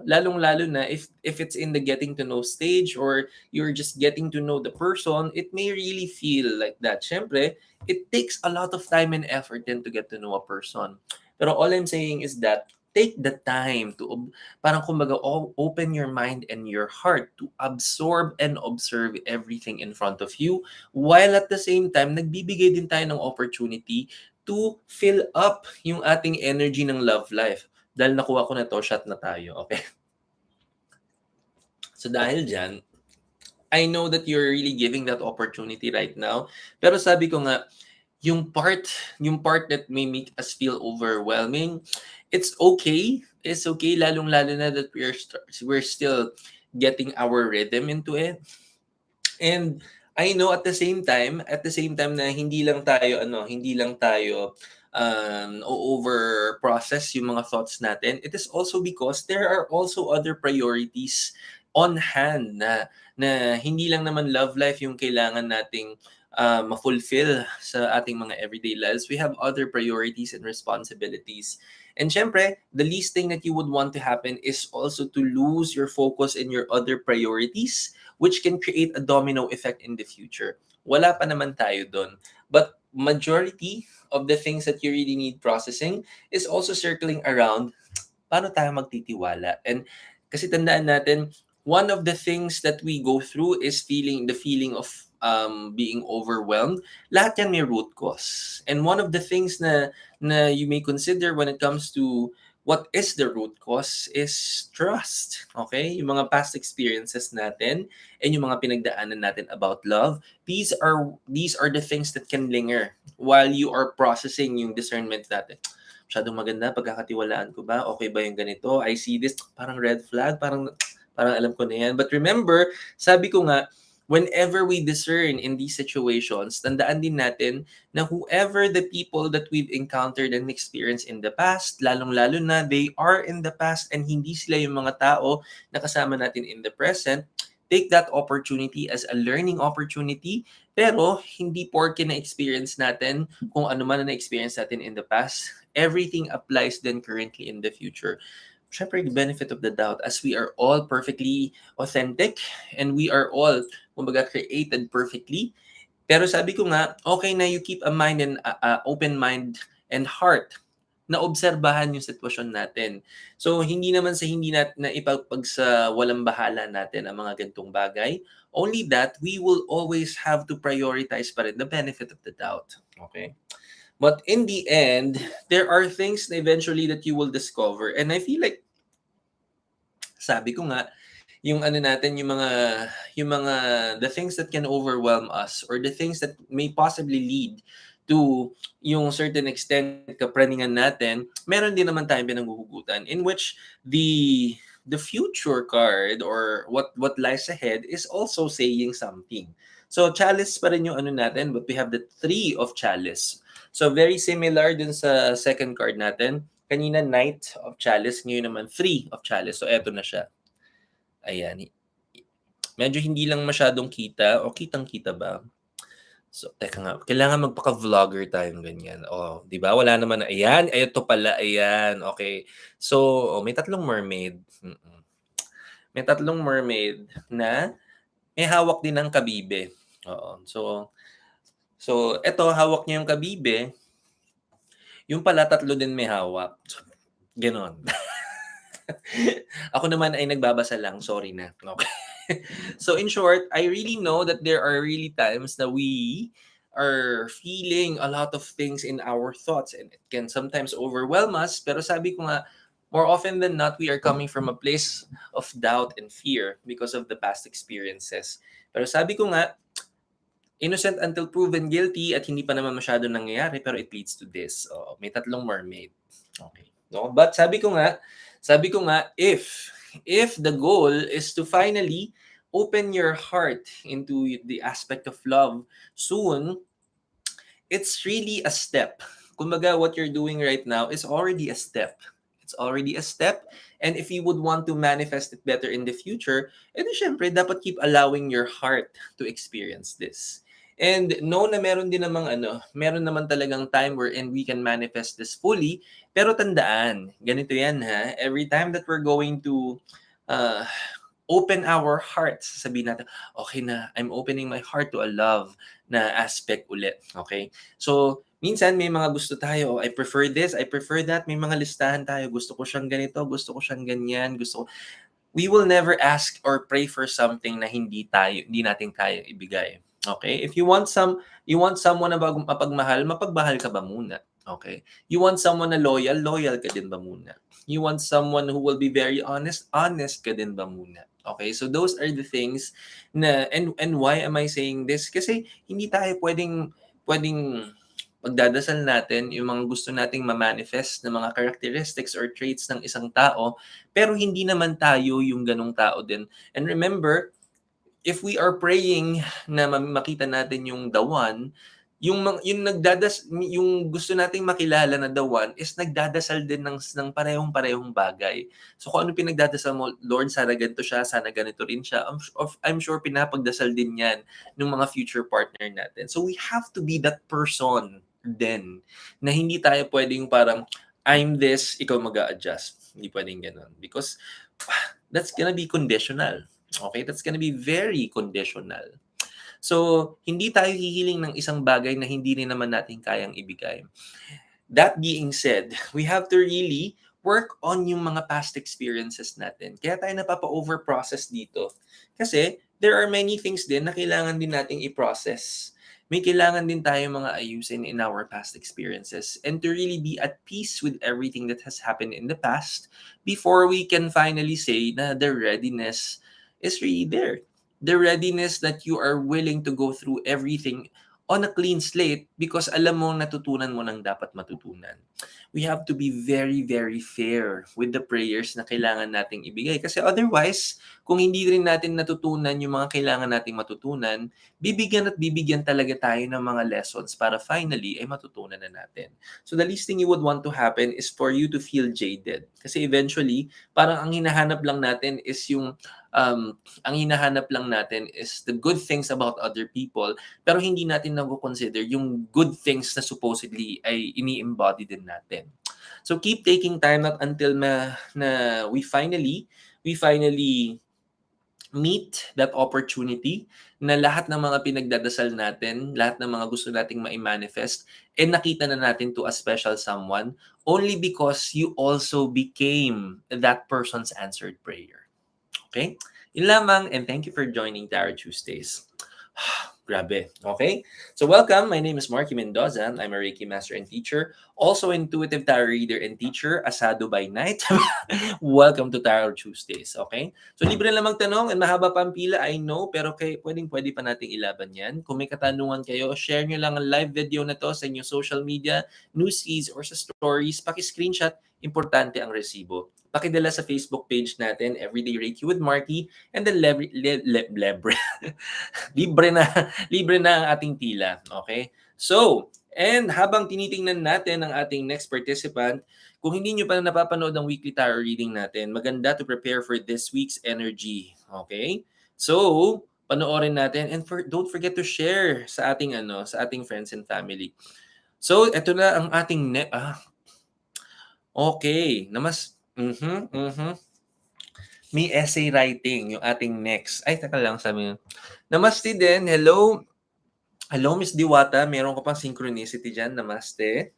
lalong-lalo na if it's in the getting to know stage or you're just getting to know the person, it may really feel like that. Siyempre, it takes a lot of time and effort then to get to know a person. Pero all I'm saying is that take the time to parang kumbaga open your mind and your heart to absorb and observe everything in front of you while at the same time nagbibigay din tayo ng opportunity to fill up yung ating energy ng love life. Dahil nakuha ko na to, shot na tayo, okay? So dahil dyan, I know that you're really giving that opportunity right now. Pero sabi ko nga, yung part, yung part that may make us feel overwhelming, it's okay. It's okay, lalong-lalo na that we're still getting our rhythm into it. And I know at the same time na hindi lang tayo over process yung mga thoughts natin. It is also because there are also other priorities on hand na hindi lang naman love life yung kailangan nating ma-fulfill sa ating mga everyday lives. We have other priorities and responsibilities. And syempre, the least thing that you would want to happen is also to lose your focus in your other priorities, which can create a domino effect in the future. Wala pa naman tayo doon. But majority of the things that you really need processing is also circling around paano tayo magtitiwala. And kasi tandaan natin, one of the things that we go through is the feeling of being overwhelmed. Lahat yan may root cause. And one of the things na you may consider when it comes to what is the root cause is trust. Okay? Yung mga past experiences natin and yung mga pinagdaanan natin about love, these are the things that can linger while you are processing yung discernment natin. Masyadong maganda, pagkakatiwalaan ko ba? Okay ba yung ganito? I see this, parang red flag, parang alam ko na yan. But remember, sabi ko nga, whenever we discern in these situations, tandaan din natin na whoever the people that we've encountered and experienced in the past, lalong-lalo na they are in the past and hindi sila yung mga tao na kasama natin in the present, take that opportunity as a learning opportunity, pero hindi porke na-experience natin kung ano man na na-experience natin in the past, everything applies then currently in the future. Syempre, the benefit of the doubt as we are all perfectly authentic and we are all, kumbaga, created perfectly. Pero sabi ko nga, okay na you keep a mind and open mind and heart na obserbahan yung sitwasyon natin. So, hindi naman sa hindi na ipagpag sa walang bahala natin ang mga gantong bagay. Only that, we will always have to prioritize pa rin the benefit of the doubt. Okay? But in the end, there are things na eventually that you will discover. And I feel like, sabi ko nga, yung ano natin, yung mga the things that can overwhelm us or the things that may possibly lead to yung certain extent kapraningan natin, meron din naman tayong pinanghuhugutan in which the future card or what lies ahead is also saying something. So Chalice pa rin yung ano natin, but we have the 3 of Chalice. So very similar dun sa second card natin. Kanina Knight of Chalice, ngayon naman 3 of Chalice. So eto na siya. Ayan. Medyo hindi lang masyadong kita o kitang-kita ba? So, teka nga, kailangan magpaka-vlogger tayong ganyan. Oh, 'di ba? Wala naman na ayan, ito pala, ayan. Okay. So, may tatlong mermaid. May tatlong mermaid na may hawak din ng kabibe. Oo. So eto hawak niya yung kabibe, yung pala tatlo din may hawak. Gano'n. Ako naman ay nagbabasa lang, sorry na. Okay. So in short, I really know that there are really times that we are feeling a lot of things in our thoughts and it can sometimes overwhelm us. Pero sabi ko nga, more often than not, we are coming from a place of doubt and fear because of the past experiences. Pero sabi ko nga, innocent until proven guilty at hindi pa naman masyado nangyayari pero it leads to this. Oh, may tatlong mermaid. Okay. No, but sabi ko nga if the goal is to finally open your heart into the aspect of love soon, it's really a step. Kumbaga, what you're doing right now is already a step. It's already a step. And if you would want to manifest it better in the future, edi syempre, dapat keep allowing your heart to experience this. And know na meron naman talagang time wherein we can manifest this fully. Pero tandaan, ganito yan ha, every time that we're going to uh, open our hearts, sabihin natin, okay na, I'm opening my heart to a love na aspect ulit. Okay? So, minsan may mga gusto tayo, I prefer this, I prefer that, may mga listahan tayo, gusto ko siyang ganito, gusto ko siyang ganyan, we will never ask or pray for something na hindi natin kaya ibigay. Okay? If you want someone na mapagmahal ka ba muna? Okay? You want someone na loyal, loyal ka din ba muna? You want someone who will be very honest, honest ka din ba muna? Okay? So those are the things na, and why am I saying this? Kasi hindi tayo pwedeng pagdadasal natin yung mga gusto nating ma-manifest na mga characteristics or traits ng isang tao, pero hindi naman tayo yung ganong tao din. And remember, if we are praying na makita natin yung the one, yung gusto nating makilala na the one is nagdadasal din ng parehong-parehong bagay. So kung ano pinagdadasal mo, Lord, sana ganito siya, sana ganito rin siya. I'm sure pinapagdasal din yan ng mga future partner natin. So we have to be that person then, na hindi tayo pwedeng parang, I'm this, ikaw mag-a-adjust. Hindi pwedeng ganun. Because that's gonna be conditional. Okay? That's gonna be very conditional. So, hindi tayo hihiling ng isang bagay na hindi rin naman natin kayang ibigay. That being said, we have to really work on yung mga past experiences natin. Kaya tayo napapa-overprocess dito. Kasi, there are many things din na kailangan din nating i-process. May kailangan din tayo mga ayusin in our past experiences and to really be at peace with everything that has happened in the past before we can finally say na the readiness is really there. The readiness that you are willing to go through everything on a clean slate because alam mo natutunan mo ng dapat matutunan. We have to be very, very fair with the prayers na kailangan nating ibigay. Kasi otherwise, kung hindi rin natin natutunan yung mga kailangan nating matutunan, bibigyan at bibigyan talaga tayo ng mga lessons para finally ay matutunan na natin. So the least thing you would want to happen is for you to feel jaded. Kasi eventually, parang ang hinahanap lang natin is ang hinahanap lang natin is the good things about other people, pero hindi natin nag-consider yung good things na supposedly ay ini-embody din natin. So keep taking time not until we finally meet that opportunity na lahat ng mga pinagdadasal natin, lahat ng mga gusto nating ma-manifest, and nakita na natin to a special someone only because you also became that person's answered prayer. Okay? Yun lamang, and thank you for joining Tarot Tuesdays. Grabe. Okay? So welcome. My name is Marky Mendoza. I'm a Reiki master and teacher. Also intuitive tarot reader and teacher, asado by night. Welcome to Tarot Tuesdays. Okay? So libre lang magtanong and mahaba pa ang pila, I know, pero pwede pa nating ilaban yan. Kung may katanungan kayo, share nyo lang ang live video na to sa inyong social media, newsfeeds, or sa stories. Paki-screenshot, importante ang resibo. Pakidala sa Facebook page natin, Everyday Reiki with Marky, and then libre na ang ating tila. Okay? So, and habang tinitingnan natin ang ating next participant, kung hindi nyo pa napapanood ang weekly tarot reading natin, maganda to prepare for this week's energy. Okay? So, panoorin natin and don't forget to share sa ating friends and family. So, eto na ang ating okay, may essay writing yung ating next. Ay, teka lang, sabi niya. Namaste din. Hello. Hello, Miss Diwata. Meron ka pang synchronicity dyan. Namaste.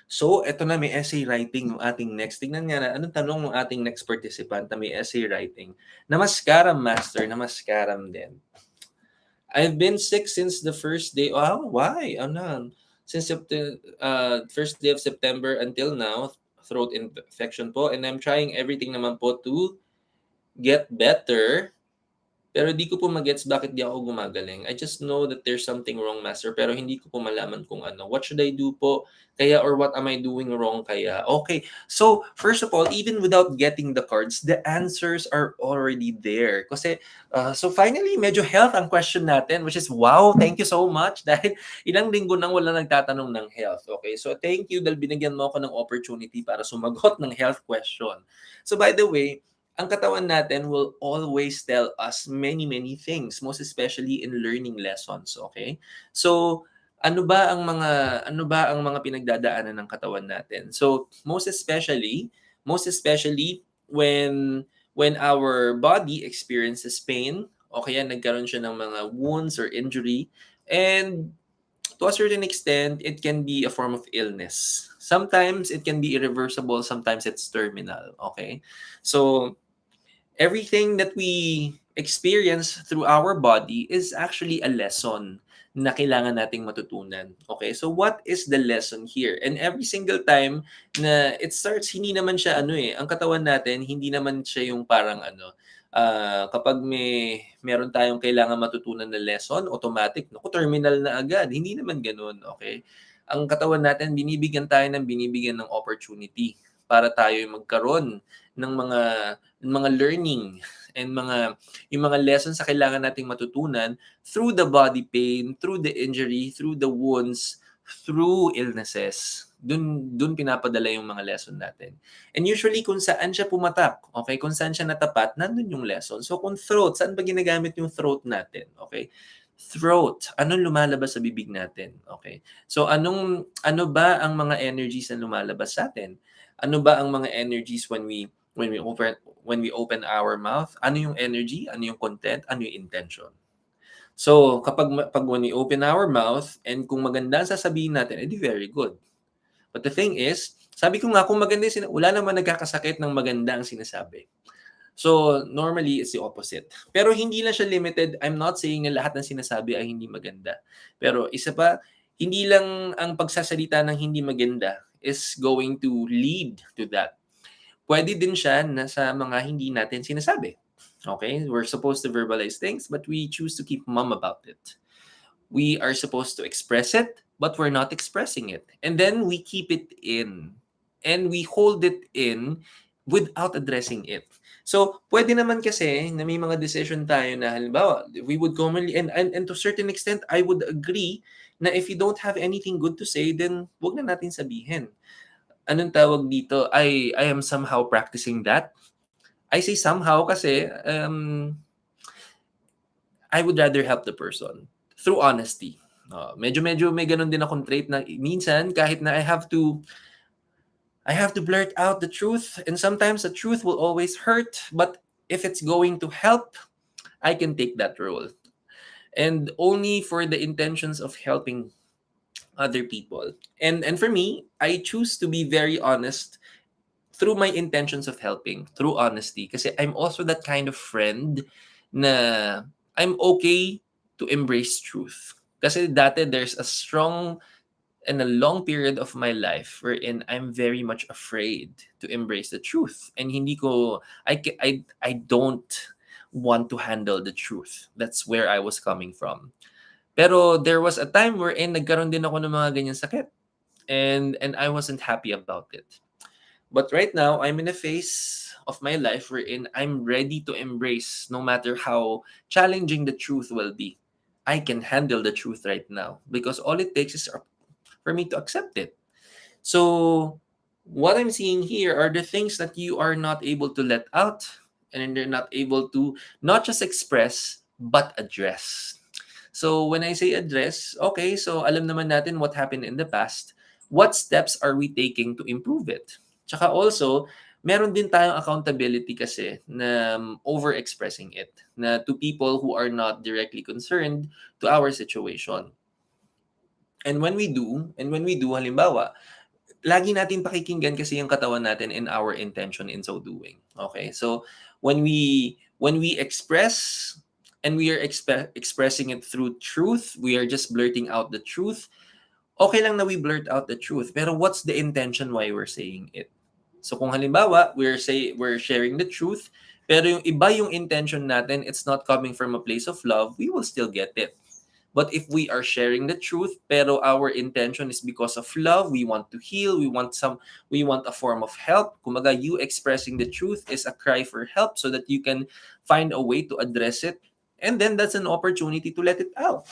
So, eto na, may essay writing yung ating next. Tingnan nga na, anong tanong ng ating next participant na may essay writing? Namaskaram, Master. Namaskaram din. I've been sick since the first day. Oh, why? Since the first day of September until now, throat infection po, and I'm trying everything naman po to get better, pero di ko po magets bakit di ako gumagaling. I just know that there's something wrong, Master, pero hindi ko po malaman kung ano. What should I do po? Kaya, or what am I doing wrong kaya? Okay, so first of all, even without getting the cards, the answers are already there. Kasi, so finally, medyo health ang question natin, which is, wow, thank you so much. Dahil ilang linggo nang wala nagtatanong ng health. Okay, so thank you dahil binigyan mo ako ng opportunity para sumagot ng health question. So by the way, ang katawan natin will always tell us many, many things, most especially in learning lessons, okay? So, ano ba ang mga pinagdadaanan ng katawan natin? So, most especially when our body experiences pain o kaya nagkaroon siya ng mga wounds or injury, and to a certain extent, it can be a form of illness. Sometimes it can be irreversible, sometimes it's terminal, okay? So, everything that we experience through our body is actually a lesson na kailangan nating matutunan. Okay? So what is the lesson here? And every single time na it starts, hindi naman siya ang katawan natin, hindi naman siya yung parang kapag meron tayong kailangan matutunan na lesson, automatic, naku, terminal na agad. Hindi naman gano'n, okay? Ang katawan natin, binibigyan tayo ng binibigyan ng opportunity para tayo magkaroon ng mga learning and yung mga lessons na kailangan nating matutunan through the body pain, through the injury, through the wounds, through illnesses. Dun pinapadala yung mga lesson natin. And usually kung saan siya pumatak, okay? Kung saan siya natapat, nandun yung lesson. So kung throat, saan ba ginagamit yung throat natin? Okay? Throat, anong lumalabas sa bibig natin? Okay? So ano ba ang mga energies na lumalabas sa atin? Ano ba ang mga energies when we open our mouth? Ano yung energy? Ano yung content? Ano yung intention? So, pag when we open our mouth and kung maganda ang sasabihin natin, edi very good. But the thing is, sabi ko nga, kung maganda wala naman nagkakasakit ng maganda ang sinasabi. So, normally, it's the opposite. Pero hindi lang siya limited. I'm not saying na lahat ng sinasabi ay hindi maganda. Pero isa pa, hindi lang ang pagsasalita ng hindi maganda is going to lead to that. Pwede din siya na sa mga hindi natin sinasabi. Okay? We're supposed to verbalize things, but we choose to keep mum about it. We are supposed to express it, but we're not expressing it. And then we keep it in. And we hold it in without addressing it. So, pwede naman kasi na may mga decision tayo na halimbawa, we would commonly, and to a certain extent, I would agree na if you don't have anything good to say, then wag na natin sabihin. Anong tawag dito? I am somehow practicing that. I say somehow kasi I would rather help the person through honesty. Medyo may ganun din akong trait na minsan kahit na I have to blurt out the truth, and sometimes the truth will always hurt, but if it's going to help, I can take that role. And only for the intentions of helping other people. And for me, I choose to be very honest through my intentions of helping, through honesty. Kasi I'm also that kind of friend na I'm okay to embrace truth. Kasi dati there's a strong and a long period of my life wherein I'm very much afraid to embrace the truth. And I don't want to handle the truth. That's where I was coming from. Pero there was a time wherein nagkaroon din ako ng mga ganyang sakit. And I wasn't happy about it. But right now, I'm in a phase of my life wherein I'm ready to embrace no matter how challenging the truth will be. I can handle the truth right now because all it takes is for me to accept it. So, what I'm seeing here are the things that you are not able to let out and you're not able to not just express, but address. So, when I say address, okay, so alam naman natin what happened in the past. What steps are we taking to improve it? Tsaka also, meron din tayong accountability kasi na over-expressing it na to people who are not directly concerned to our situation. And when we do, halimbawa, lagi natin pakikinggan kasi yung katawan natin in our intention in so doing. Okay? So, when we express and we are expressing it through truth, we are just blurting out the truth, okay lang na we blurt out the truth, pero what's the intention why we're saying it? So kung halimbawa, we're sharing the truth, pero yung iba yung intention natin, it's not coming from a place of love, we will still get it. But if we are sharing the truth, pero our intention is because of love, we want to heal, we want a form of help. Kumaga, you expressing the truth is a cry for help so that you can find a way to address it, and then that's an opportunity to let it out.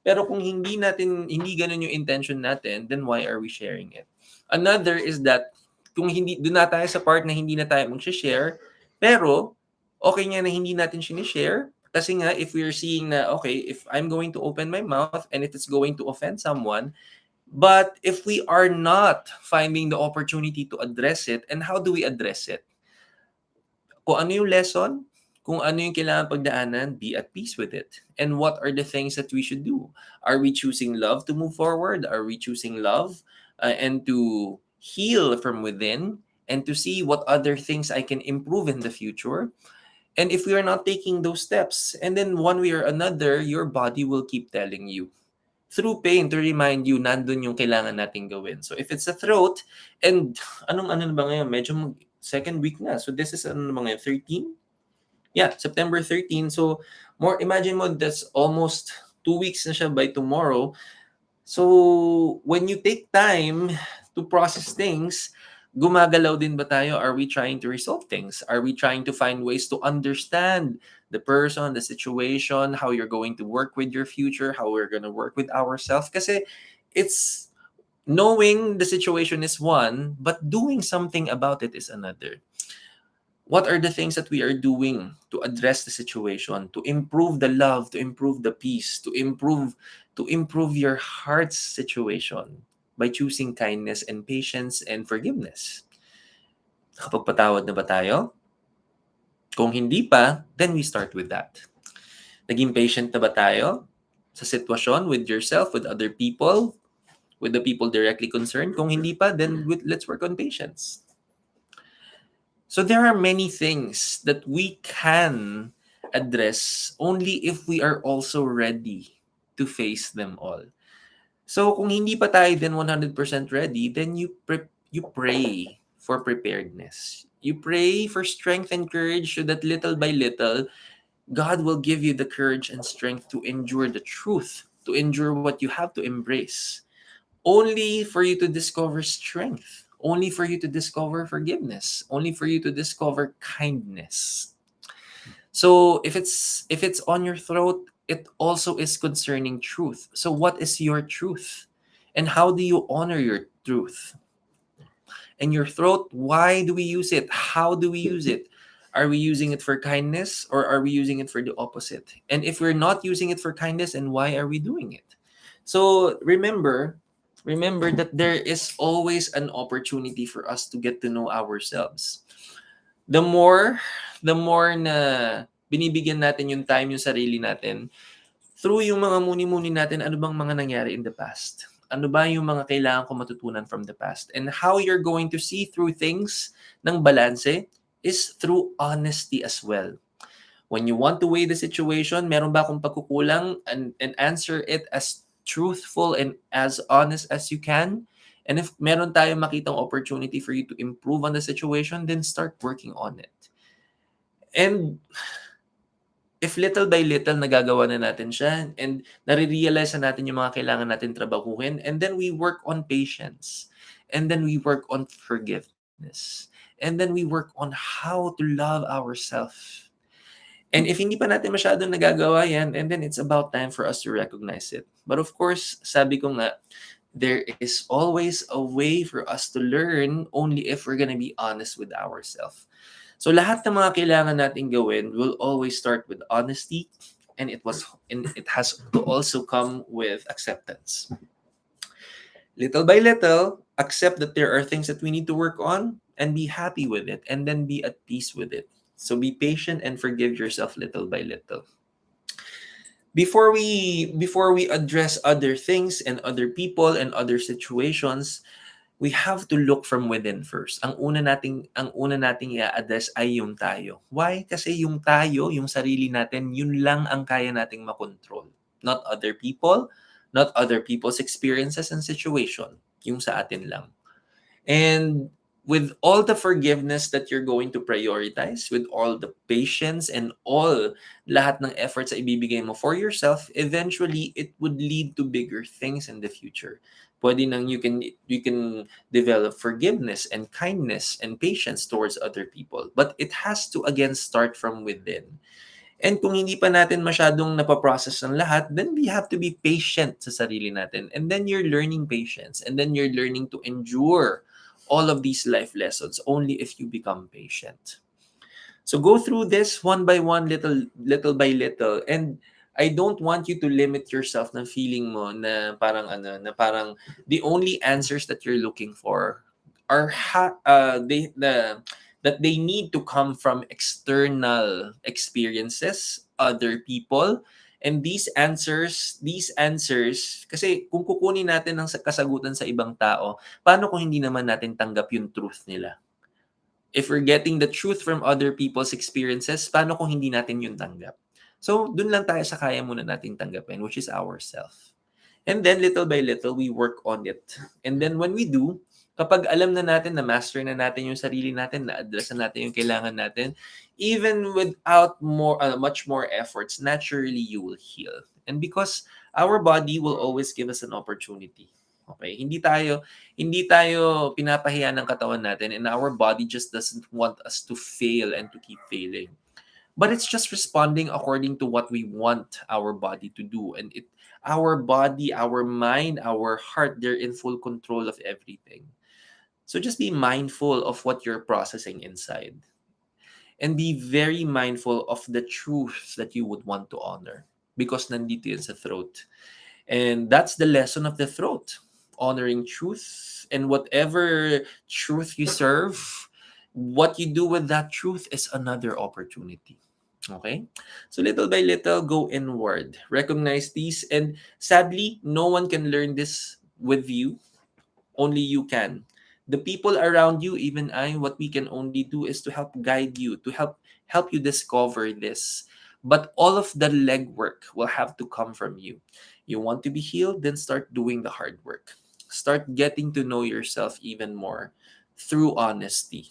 Pero kung hindi ganun yung intention natin, then why are we sharing it? Another is that kung doon na tayo sa part na hindi na tayo mag-share, pero okay nga na hindi natin sinishare, kasi nga if we're seeing na, okay, if I'm going to open my mouth and if it's going to offend someone, but if we are not finding the opportunity to address it, and how do we address it? Kung ano yung lesson, kung ano yung kailangan pagdaanan, be at peace with it. And what are the things that we should do? Are we choosing love to move forward? Are we choosing love and to heal from within and to see what other things I can improve in the future? And if we are not taking those steps, and then one way or another, your body will keep telling you, through pain to remind you nandun yung kailangan nating gawin. So if it's a throat, and ano na ba ngayon? Medyo second week na. So this is ano na ba ngayon? 13? Yeah, September 13. So imagine mo, that's almost 2 weeks na siya by tomorrow. So when you take time to process things, gumagalaw din ba tayo? Are we trying to resolve things? Are we trying to find ways to understand the person, the situation, how you're going to work with your future, how we're going to work with ourselves? Kasi it's knowing the situation is one, but doing something about it is another. What are the things that we are doing to address the situation, to improve the love, to improve the peace, to improve your heart's situation by choosing kindness and patience and forgiveness? Nakapagpatawad na ba tayo? Kung hindi pa, then we start with that. Naging patient na ba tayo sa sitwasyon, with yourself, with other people, with the people directly concerned? Kung hindi pa, then let's work on patience. So there are many things that we can address only if we are also ready to face them all. So kung hindi pa tayo then 100% ready, then you pray for preparedness. You pray for strength and courage so that little by little, God will give you the courage and strength to endure the truth, to endure what you have to embrace, only for you to discover strength, only for you to discover forgiveness, only for you to discover kindness. So if it's on your throat, it also is concerning truth. So what is your truth? And how do you honor your truth? And your throat, why do we use it? How do we use it? Are we using it for kindness, or are we using it for the opposite? And if we're not using it for kindness, and why are we doing it? So remember that there is always an opportunity for us to get to know ourselves. The more na binibigyan natin yung time yung sarili natin, through yung mga muni-muni natin, ano bang mga nangyari in the past? Ano ba yung mga kailangan ko matutunan from the past? And how you're going to see through things ng balanse is through honesty as well. When you want to weigh the situation, meron ba akong pagkukulang, and answer it as truthful and as honest as you can. And if meron tayong makitang opportunity for you to improve on the situation, then start working on it. And if little by little nagagawa na natin siya, and nare-realize na natin yung mga kailangan natin trabahuhin, and then we work on patience, and then we work on forgiveness, and then we work on how to love ourselves. And if hindi pa natin masyadong nagagawa yan, and then it's about time for us to recognize it. But of course, sabi ko nga, there is always a way for us to learn only if we're gonna be honest with ourselves. So lahat ng mga kailangan natin gawin will always start with honesty, and it has to also come with acceptance. Little by little, accept that there are things that we need to work on, and be happy with it, and then be at peace with it. So be patient and forgive yourself little by little. Before we address other things and other people and other situations, we have to look from within first. Ang una nating i-address ay yung tayo. Why? Kasi yung tayo, yung sarili natin, yun lang ang kaya nating makontrol. Not other people, not other people's experiences and situation. Yung sa atin lang. And with all the forgiveness that you're going to prioritize, with all the patience and all lahat ng efforts na ibibigay mo for yourself, eventually it would lead to bigger things in the future. Pwede nang you can develop forgiveness and kindness and patience towards other people. But it has to again start from within. And kung hindi pa natin masyadong napaprocess ng lahat, then we have to be patient sa sarili natin. And then you're learning patience. And then you're learning to endure all of these life lessons only if you become patient. So go through this one by one, little by little. And I don't want you to limit yourself na feeling mo na parang the only answers that you're looking for are that they need to come from external experiences, other people. And these answers, kasi kung kukunin natin ng kasagutan sa ibang tao, paano kung hindi naman natin tanggap yung truth nila? If we're getting the truth from other people's experiences, paano kung hindi natin yun tanggap? So, dun lang tayo sa kaya muna natin tanggapin, which is ourself. And then little by little, we work on it. And then when we do, kapag alam na natin, na master na natin yung sarili natin, na address na natin yung kailangan natin, even without much more efforts, naturally you will heal. And because our body will always give us an opportunity. Okay? Hindi tayo pinapahiya ng katawan natin, and our body just doesn't want us to fail and to keep failing. But it's just responding according to what we want our body to do. And our body, our mind, our heart, they're in full control of everything. So just be mindful of what you're processing inside. And be very mindful of the truths that you would want to honor. Because nandito yun sa throat. And that's the lesson of the throat. Honoring truth. And whatever truth you serve, what you do with that truth is another opportunity. Okay? So little by little, go inward. Recognize these. And sadly, no one can learn this with you. Only you can. The people around you, even I, what we can only do is to help guide you, to help you discover this. But all of the legwork will have to come from you. You want to be healed, then start doing the hard work. Start getting to know yourself even more through honesty.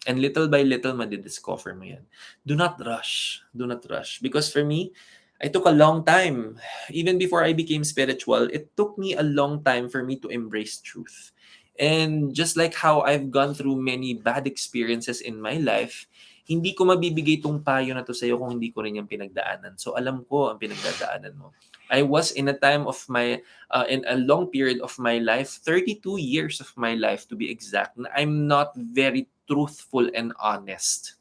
And little by little, madidiscover mo yan. Do not rush. Do not rush. Because for me, I took a long time. Even before I became spiritual, it took me a long time for me to embrace truth. And just like how I've gone through many bad experiences in my life, hindi ko mabibigay tong payo na to sa'yo kung hindi ko rin yung pinagdaanan. So alam ko ang pinagdadaanan mo. I was in a time of in a long period of my life, 32 years of my life to be exact, na I'm not very truthful and honest.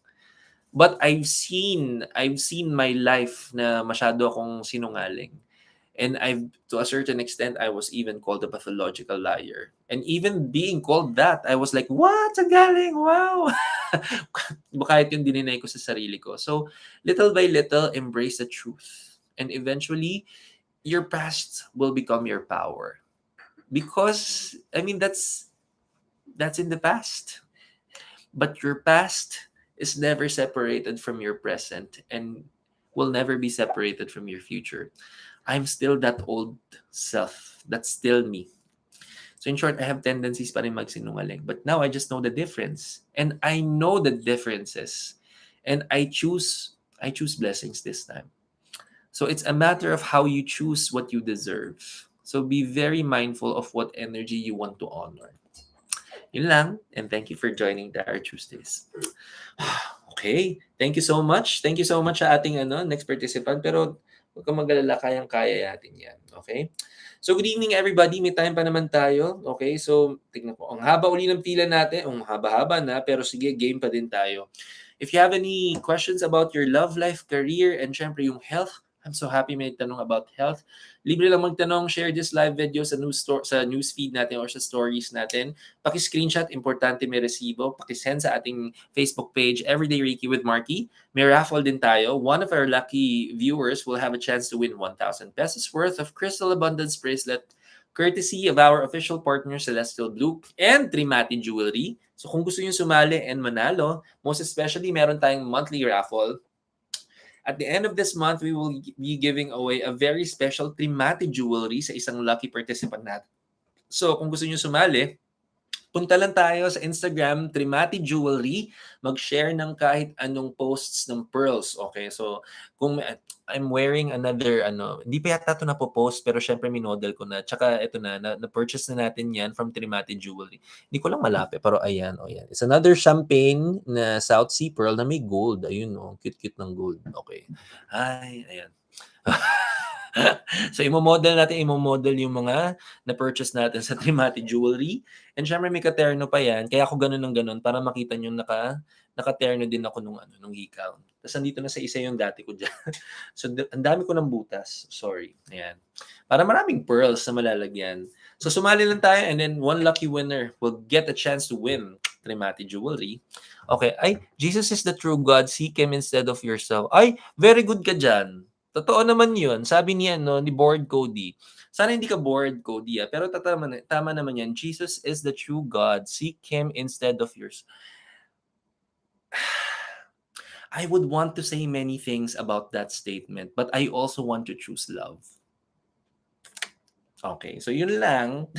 But I've seen my life na masyado akong sinungaling. And to a certain extent, I was even called a pathological liar. And even being called that, I was like, what? Ang galing, wow! Kahit yung dininay ko sa sarili ko. So, little by little, embrace the truth. And eventually, your past will become your power. Because, I mean, that's in the past. But your past is never separated from your present and will never be separated from your future. I'm still that old self. That's still me. So in short, I have tendencies pa rin magsinungaling. But now I just know the difference. And I know the differences. And I choose blessings this time. So it's a matter of how you choose what you deserve. So be very mindful of what energy you want to honor. Yun lang. And thank you for joining the Our Tuesdays. Okay. Thank you so much. Thank you so much sa ating next participant. Pero huwag kang mag-alala, kayang-kaya natin yan. Okay? So, good evening everybody. May time pa naman tayo. Okay? So, tignan ko. Ang haba uli ng pila natin. Ang haba-haba na. Pero sige, game pa din tayo. If you have any questions about your love life, career, and syempre yung health, I'm so happy may tanong about health. Libre lang magtanong, share this live video sa news feed natin or sa stories natin. Paki-screenshot, importante may resibo. Paki-send sa ating Facebook page, Everyday Reiki with Marky. May raffle din tayo. One of our lucky viewers will have a chance to win 1,000 pesos worth of Crystal Abundance bracelet courtesy of our official partner, Celestial Blue, and Trimati Jewelry. So kung gusto nyo sumali and manalo, most especially meron tayong monthly raffle. At the end of this month, we will be giving away a very special Trimati Jewelry sa isang lucky participant natin. So kung gusto nyo sumali, punta lang tayo sa Instagram, Trimati Jewelry, mag-share ng kahit anong posts ng pearls. Okay, so kung I'm wearing another, hindi pa yata ito napopost, pero syempre minodel ko na. Tsaka ito na-purchase na natin yan from Trimati Jewelry. Hindi ko lang malapit, pero ayan, yan. It's another champagne na South Sea Pearl na may gold. Ayun, cute-cute ng gold. Okay. Ay, ayan. So, imomodel yung mga na-purchase natin sa Trimati Jewelry. And syempre, may katerno pa yan. Kaya ako ganun ng ganun para makita nyo nakaterno din ako nung hikaw. Tapos, nandito na sa isa yung dati ko dyan. So, ang dami ko ng butas. Sorry. Ayan. Para maraming pearls na malalagyan. So, sumali lang tayo and then one lucky winner will get a chance to win Trimati Jewelry. Okay. Ay, Jesus is the true God. Seek Him instead of yourself. Ay, very good ka dyan. Totoo naman yun. Sabi niya, ni Board Cody. Sana hindi ka bored, Cody. Pero tama naman yan. Jesus is the true God. Seek Him instead of yours. I would want to say many things about that statement, but I also want to choose love. Okay, so yun lang.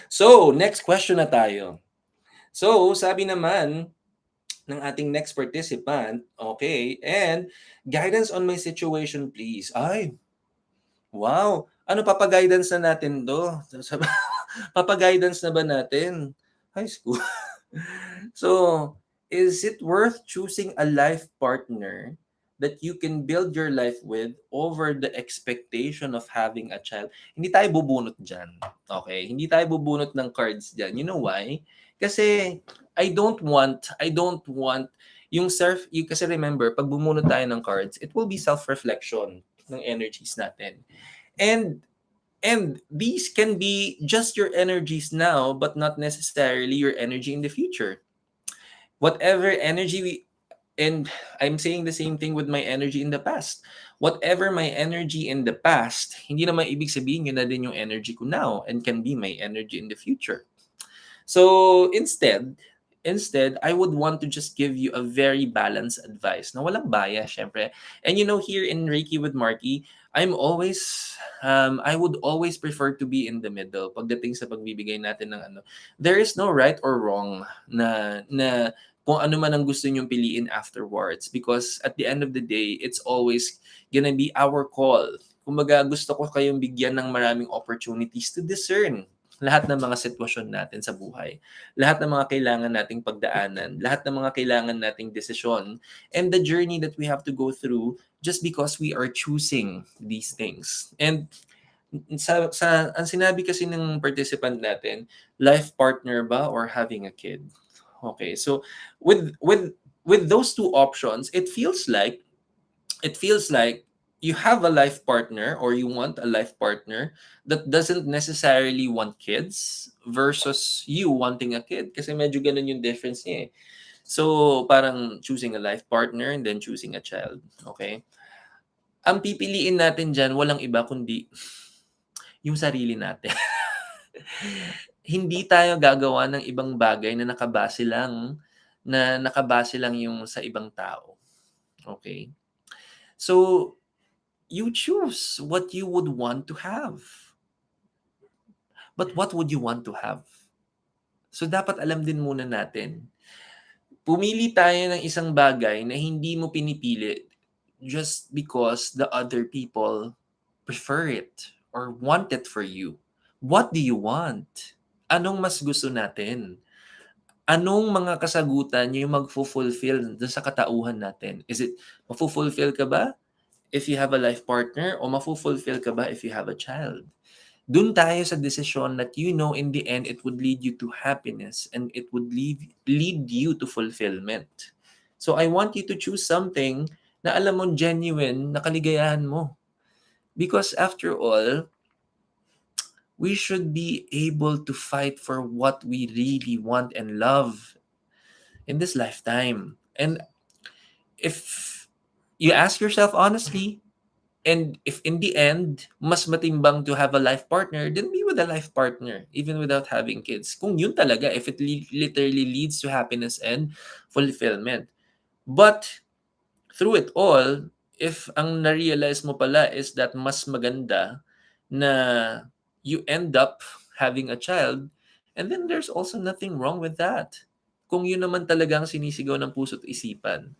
So, next question na tayo. So, sabi naman ng ating next participant, okay, and guidance on my situation please. Ay, wow! Ano, papa-guidance na natin 'to? Papa-guidance na ba natin? High school. So, is it worth choosing a life partner that you can build your life with over the expectation of having a child? Hindi tayo bubunot diyan, okay? Hindi tayo bubunot ng cards diyan. You know why? Kasi I don't want yung kasi remember, pag bumunot tayo ng cards, it will be self-reflection ng energies natin. And these can be just your energies now, but not necessarily your energy in the future. Whatever energy and I'm saying the same thing with my energy in the past. Whatever my energy in the past, hindi naman ibig sabihin yun na din yung energy ko now and can be my energy in the future. So instead, I would want to just give you a very balanced advice na walang bias, syempre. And here in Reiki with Marky, I would always prefer to be in the middle pagdating sa pagbibigay natin ng ano. There is no right or wrong na kung ano man ang gusto nyong piliin afterwards, because at the end of the day, it's always gonna be our call. Kumbaga, gusto ko kayong bigyan ng maraming opportunities to discern lahat ng mga sitwasyon natin sa buhay, lahat ng mga kailangan nating pagdaanan, lahat ng mga kailangan nating desisyon, and the journey that we have to go through just because we are choosing these things. And ang sinabi kasi ng participant natin, life partner ba or having a kid? Okay, so with those two options, it feels like you have a life partner or you want a life partner that doesn't necessarily want kids versus you wanting a kid. Kasi medyo ganun yung difference niya eh. So, parang choosing a life partner and then choosing a child. Okay? Ang pipiliin natin dyan, walang iba kundi yung sarili natin. Hindi tayo gagawa ng ibang bagay na nakabase lang yung sa ibang tao. Okay? So, you choose what you would want to have. But what would you want to have? So dapat alam din muna natin. Pumili tayo ng isang bagay na hindi mo pinipili just because the other people prefer it or want it for you. What do you want? Anong mas gusto natin? Anong mga kasagutan yung magfulfill dun sa katauhan natin? Is it, mafulfill ka ba if you have a life partner o mafulfill ka ba if you have a child? Dun tayo sa desisyon that in the end, it would lead you to happiness and it would lead you to fulfillment. So I want you to choose something na alam mo genuine na kaligayahan mo. Because after all, we should be able to fight for what we really want and love in this lifetime. And if you ask yourself honestly, and if in the end, mas matimbang to have a life partner, then be with a life partner, even without having kids. Kung yun talaga, if it literally leads to happiness and fulfillment. But through it all, if ang na-realize mo pala is that mas maganda na you end up having a child, and then there's also nothing wrong with that. Kung yun naman talagang sinisigaw ng puso't isipan.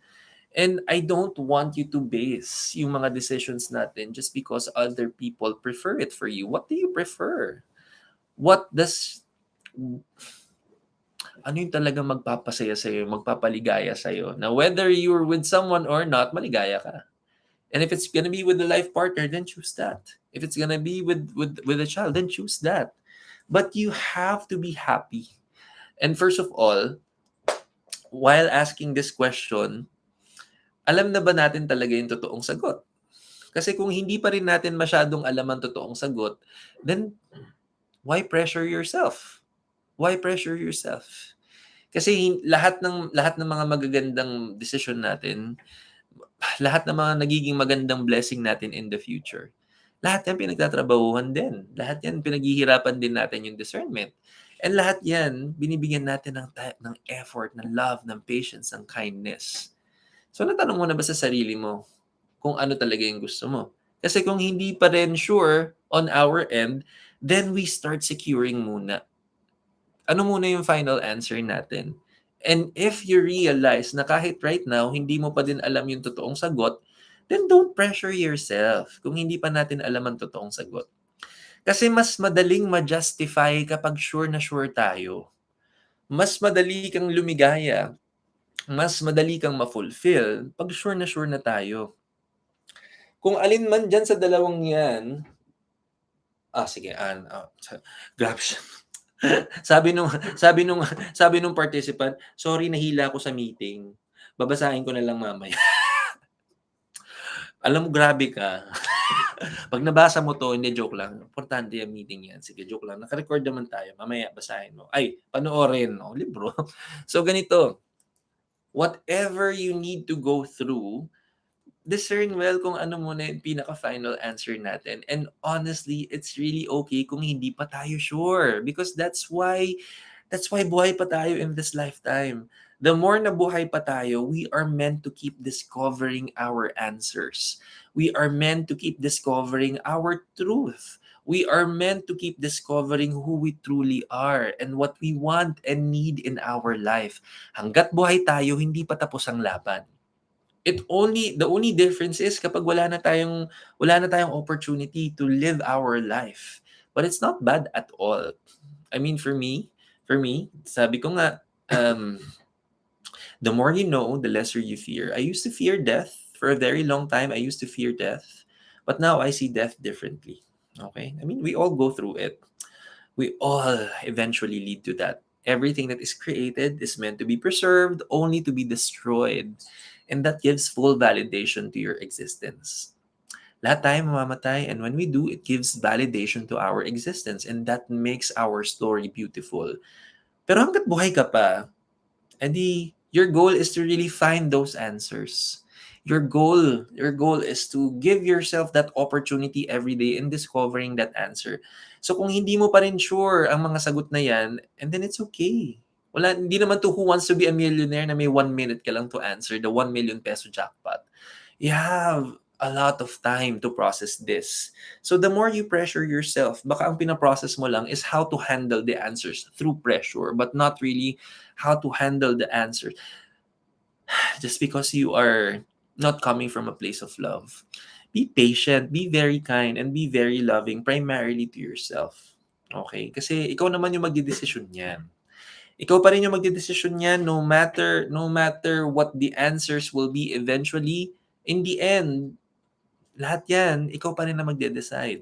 And I don't want you to base yung mga decisions natin just because other people prefer it for you. What do you prefer? Ano yung talagang magpapasaya sa'yo, magpapaligaya sa'yo, na whether you're with someone or not, maligaya ka. And if it's gonna be with a life partner, then choose that. If it's gonna be with a child, then choose that. But you have to be happy. And first of all, while asking this question, alam na ba natin talaga yung totoong sagot? Kasi kung hindi pa rin natin masyadong alam ang totoong sagot, then why pressure yourself? Why pressure yourself? Kasi lahat ng mga magagandang decision natin, lahat ng mga nagiging magandang blessing natin in the future, lahat yan pinagtatrabahuhan din. Lahat yan pinaghihirapan din natin yung discernment. And lahat yan, binibigyan natin ng effort, ng love, ng patience, ng kindness. So natanong mo na ba sa sarili mo kung ano talaga yung gusto mo? Kasi kung hindi pa rin sure on our end, then we start securing muna. Ano muna yung final answer natin? And if you realize na kahit right now, hindi mo pa din alam yung totoong sagot, then don't pressure yourself kung hindi pa natin alam ang totoong sagot. Kasi mas madaling ma-justify kapag sure na sure tayo. Mas madali kang lumigaya, mas madali kang ma-fulfill pag sure na tayo. Kung alin man dyan sa dalawang yan, sige, grab siya. sabi nung participant, sorry nahila ako sa meeting. Babasahin ko na lang mamaya. Alam mo, grabe ka. Pag nabasa mo to, hindi, joke lang. Importante yung meeting yan. Sige, joke lang. Naka-record naman tayo. Mamaya, basahin mo. Ay, panoorin. No? Libro. So, ganito. Whatever you need to go through, discern well kung ano muna yung pinaka-final answer natin. And honestly, it's really okay kung hindi pa tayo sure. Because that's why buhay pa tayo in this lifetime. The more na buhay pa tayo, we are meant to keep discovering our answers. We are meant to keep discovering our truth. We are meant to keep discovering who we truly are and what we want and need in our life. Hanggat buhay tayo, hindi pa tapos ang laban. The only difference is kapag wala na tayong opportunity to live our life. But it's not bad at all. I mean, for me, sabi ko nga, the more you know, the lesser you fear. I used to fear death. For a very long time, I used to fear death. But now I see death differently. Okay? I mean, we all go through it. We all eventually lead to that. Everything that is created is meant to be preserved, only to be destroyed. And that gives full validation to your existence. Lahat tayo mamamatay, and when we do, it gives validation to our existence, and that makes our story beautiful. Pero hanggat buhay ka pa, edi your goal is to really find those answers. Your goal is to give yourself that opportunity every day in discovering that answer. So kung hindi mo pa rin sure ang mga sagot na yan, and then it's okay. Hindi naman to Who Wants to Be a Millionaire na may 1 minute ka lang to answer the 1 million peso jackpot. You have a lot of time to process this. So the more you pressure yourself, baka ang pinaprocess mo lang is how to handle the answers through pressure, but not really how to handle the answers. Just because you are not coming from a place of love. Be patient, be very kind, and be very loving primarily to yourself. Okay? Kasi ikaw naman yung magdidesisyon yan. Ikaw pa rin yung magdidesisyon yan no matter what the answers will be eventually. In the end, lahat yan, ikaw pa rin na magde-decide.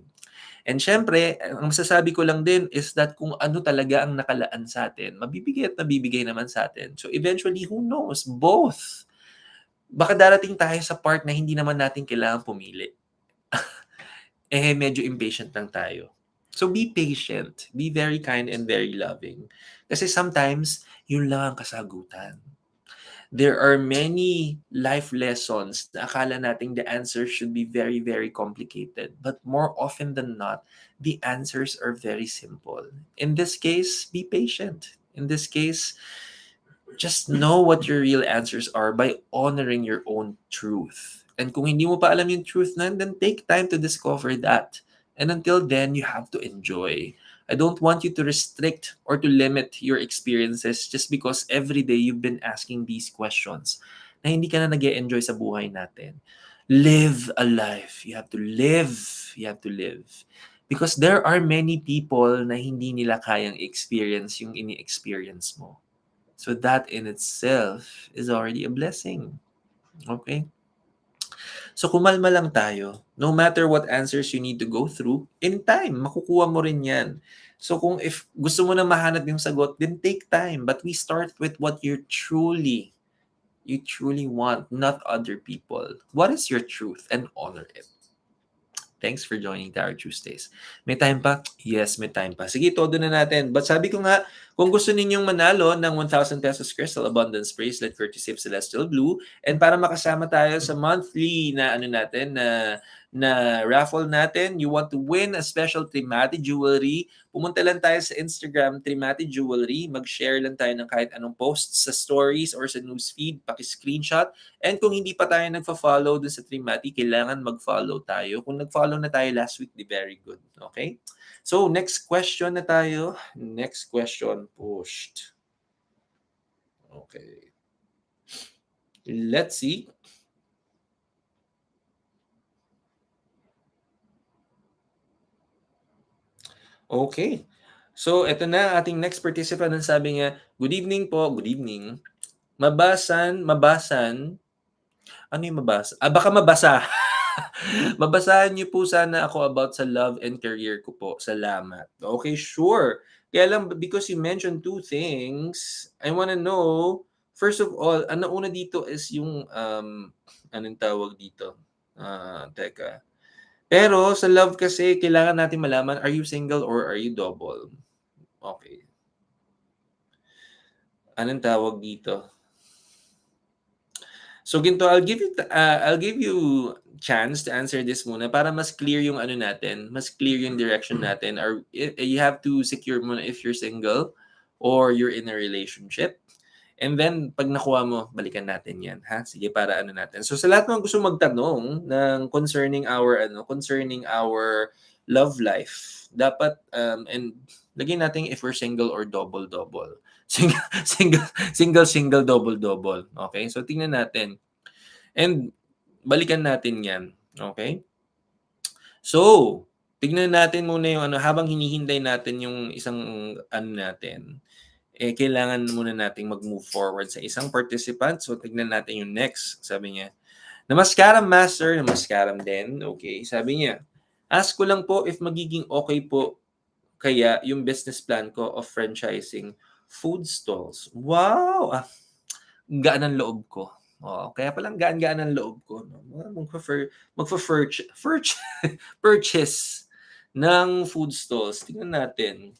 And syempre, ang masasabi ko lang din is that kung ano talaga ang nakalaan sa atin, mabibigay at nabibigay naman sa atin. So eventually, who knows? Both. Baka darating tayo sa part na hindi naman natin kailangan pumili. Medyo impatient lang tayo. So be patient. Be very kind and very loving. Kasi sometimes, yun lang ang kasagutan. There are many life lessons na akala nating the answers should be very, very complicated. But more often than not, the answers are very simple. In this case, be patient. In this case, just know what your real answers are by honoring your own truth. And kung hindi mo pa alam yung truth na, then take time to discover that. And until then, you have to enjoy. I don't want you to restrict or to limit your experiences just because every day you've been asking these questions na hindi ka na nag-e-enjoy sa buhay natin. Live a life. You have to live. You have to live. Because there are many people na hindi nila kayang experience yung ini-experience mo. So that in itself is already a blessing. Okay? So kumalma lang tayo. No matter what answers you need to go through, in time, makukuha mo rin yan. So kung if gusto mo na mahanap yung sagot, then take time. But we start with what you truly want, not other people. What is your truth? And honor it. Thanks for joining Tarot Tuesdays. May time pa? Yes, may time pa. Sige, todo na natin. But sabi ko nga, kung gusto ninyong manalo ng 1,000 pesos Crystal Abundance Bracelet courtesy of Celestial Blue, and para makasama tayo sa monthly na na raffle natin. You want to win a special Trimati jewelry, pumunta lang tayo sa Instagram, Trimati Jewelry. Mag-share lang tayo ng kahit anong posts sa stories or sa newsfeed, paki-screenshot. And kung hindi pa tayo nagfa-follow dun sa Trimati, kailangan mag-follow tayo. Kung nag-follow na tayo last week, di very good. Okay? So, next question na tayo. Next question pushed. Okay. Let's see. Okay. So, ito na ating next participant. Ang sabi niya, good evening po. Good evening. Mabasan. Ano yung mabasa? Baka mabasa. Mabasahan niyo po sana ako about sa love and career ko po. Salamat. Okay, sure. Kaya lang, because you mentioned two things, I wanna know, first of all, ano una dito is yung, anong tawag dito? Teka. Pero sa love kasi, kailangan natin malaman, are you single or are you double? Okay. Anong tawag dito? So ginto, I'll give you chance to answer this muna para mas clear yung ano natin, mas clear yung direction natin. Or you have to secure muna if you're single or you're in a relationship. And then pag nakuha mo, balikan natin 'yan, ha? Sige, para ano natin. So sa lahat ng gusto magtanong ng concerning our love life, dapat and lagyan natin if we're single or double. Single, single, double. Okay? So tingnan natin. And balikan natin 'yan. Okay? So, tignan natin muna yung habang hinihintay natin yung isang natin, kailangan muna nating mag-move forward sa isang participant. So, tignan natin yung next. Sabi niya, Namaskaram Master, namaskaram din. Okay, sabi niya, ask ko lang po if magiging okay po kaya yung business plan ko of franchising food stalls. Wow! Gaan ang loob ko. Oo, kaya palang gaan-gaan ang loob ko. No? Purchase ng food stalls. Tingnan natin.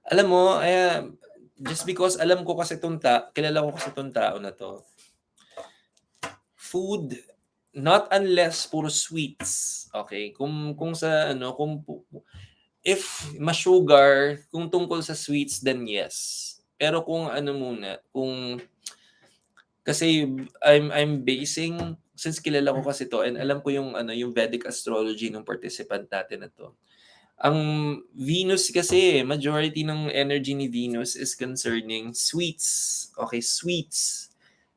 Alam mo, just because alam ko kasi kilala ko kasi itong tao na to, food, not unless puro sweets. Okay? Kung sa if ma-sugar, kung tungkol sa sweets, then yes. Pero kung kasi I'm basing, since kilala ko kasi to and alam ko yung Vedic astrology ng participant natin na to. Ang Venus kasi, majority ng energy ni Venus is concerning sweets. Okay, sweets.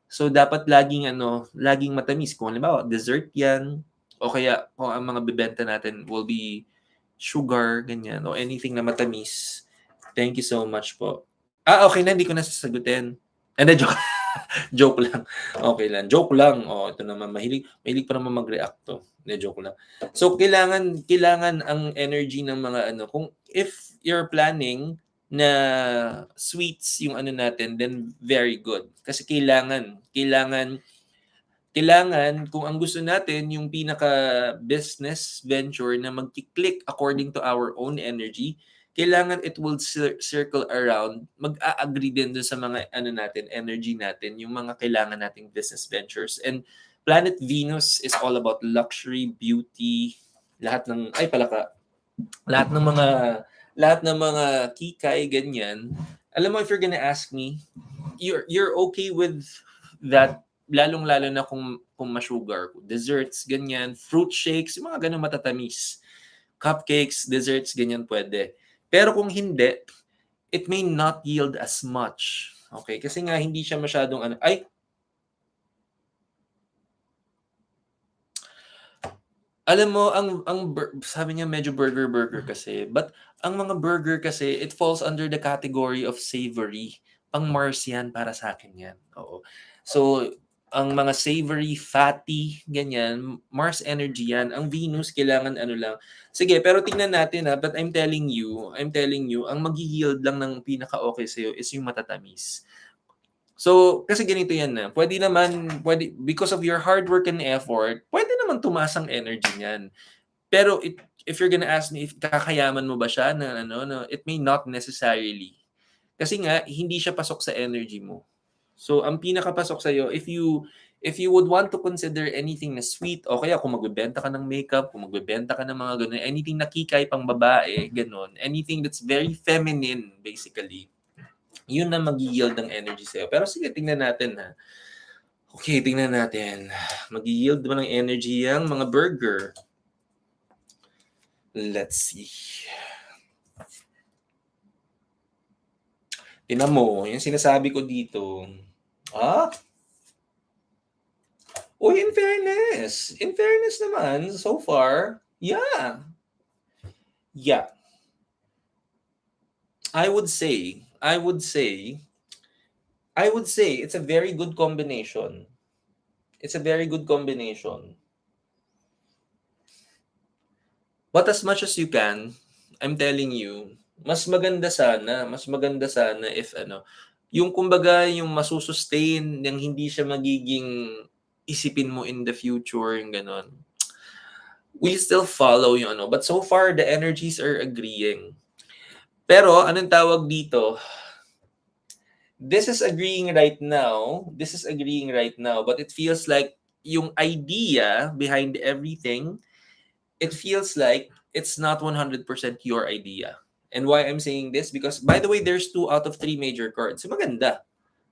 So dapat laging matamis. Kung halimbawa, dessert 'yan o kaya kung ang mga bebenta natin will be sugar, ganyan, o anything na matamis. Thank you so much po. Okay na, hindi ko na sasagutin. Hindi, joke. Joke lang. Okay lang. Joke lang. Ito naman, mahilig pa naman mag-react to. Hindi, joke lang. So, kailangan ang energy ng mga kung if you're planning na sweets yung natin, then very good. Kasi kailangan kung ang gusto natin yung pinaka-business venture na magki-click according to our own energy, kailangan it will circle around, mag-a-agree din dun sa mga natin, energy natin, yung mga kailangan nating business ventures. And Planet Venus is all about luxury, beauty, lahat ng lahat ng mga kikay, ganyan. Alam mo, if you're gonna ask me, you're okay with that, lalong-lalo na kung ma-sugar, desserts, ganyan, fruit shakes, yung mga ganun matatamis, cupcakes, desserts, ganyan pwede. Pero kung hindi, it may not yield as much. Okay? Kasi nga, hindi siya masyadong alam mo, sabi niya medyo burger kasi. But ang mga burger kasi, it falls under the category of savory. Pang Mars yan para sa akin yan. Oo. So, ang mga savory, fatty, ganyan, Mars energy yan. Ang Venus, kailangan lang. Sige, pero tingnan natin but I'm telling you, ang mag-yield lang ng pinaka-okay sa'yo is yung matatamis. So, kasi ganito yan na. Pwede, because of your hard work and effort, pwede naman tumaas ang energy niyan. Pero if you're gonna ask me if kakayaman mo ba siya it may not necessarily. Kasi nga, hindi siya pasok sa energy mo. So, ang pinakapasok sa'yo, if you would want to consider anything na sweet o kaya kung magbebenta ka ng makeup, kung magbebenta ka ng mga gano'n, anything na kikay pang babae, gano'n, anything that's very feminine basically, yun na mag-yield ng energy sa'yo. Pero sige, tingnan natin ha. Okay, tingnan natin. Mag-yield ba ng energy yang mga burger? Let's see. Tingnan mo, yung sinasabi ko dito. Ah? Uy, in fairness naman, so far, yeah. Yeah. I would say it's a very good combination. It's a very good combination. But as much as you can, I'm telling you, mas maganda sana if yung kumbaga yung masusustain, yung hindi siya magiging isipin mo in the future, yung gano'n. We still follow yung but so far the energies are agreeing. Pero anong tawag dito? This is agreeing right now, but it feels like yung idea behind everything, it feels like it's not 100% your idea. And why I'm saying this, because by the way, there's 2 out of 3 major cards. So maganda.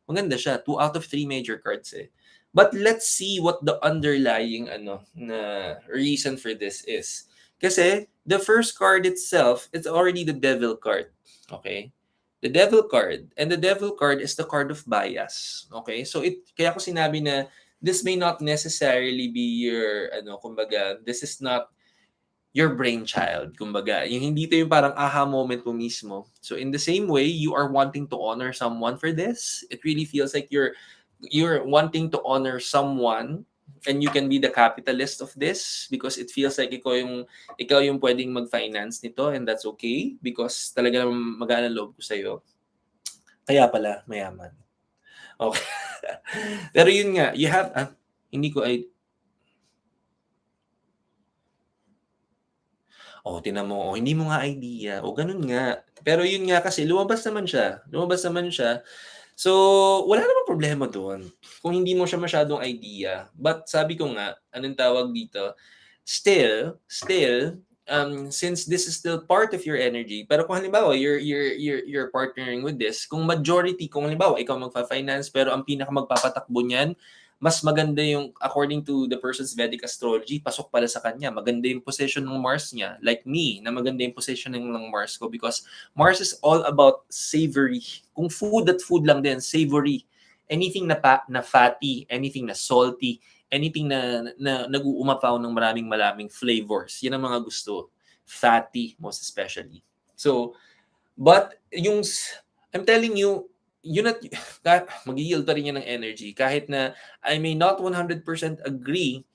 Maganda siya, 2 out of 3 major cards eh. But let's see what the underlying na reason for this is. Kasi the first card itself, it's already the devil card. Okay? The devil card. And the devil card is the card of bias. Okay? So kaya ko sinabi na this may not necessarily be your kumbaga, this is not your brainchild, kumbaga. Yung hindi ito yung parang aha moment mo mismo. So in the same way, you are wanting to honor someone for this. It really feels like you're wanting to honor someone, and you can be the capitalist of this because it feels like ikaw yung pwedeng mag-finance nito, and that's okay because talaga magaan ang loob ko sa'yo. Kaya pala mayaman. Okay. Pero yun nga, you have hindi ko tingnan mo, hindi mo nga idea, ganun nga. Pero yun nga kasi lumabas naman siya. So, wala namang problema doon kung hindi mo siya masyadong idea. But sabi ko nga, anong tawag dito, since this is still part of your energy, pero kung halimbawa you're partnering with this, kung halimbawa ikaw magfa-finance pero ang pinaka magpapatakbo niyan, mas maganda yung according to the person's Vedic astrology, pasok pala sa kanya. Maganda yung position ng Mars niya. Like me, na maganda yung positioning ng Mars ko because Mars is all about savory. Kung food at food lang din, savory. Anything na fatty, anything na salty, anything na nag-uumapaw ng maraming flavors. Yan ang mga gusto. Fatty, most especially. So, but I'm telling you, yun at mag-yield pa rin yan ng energy kahit na I may not 100% agree,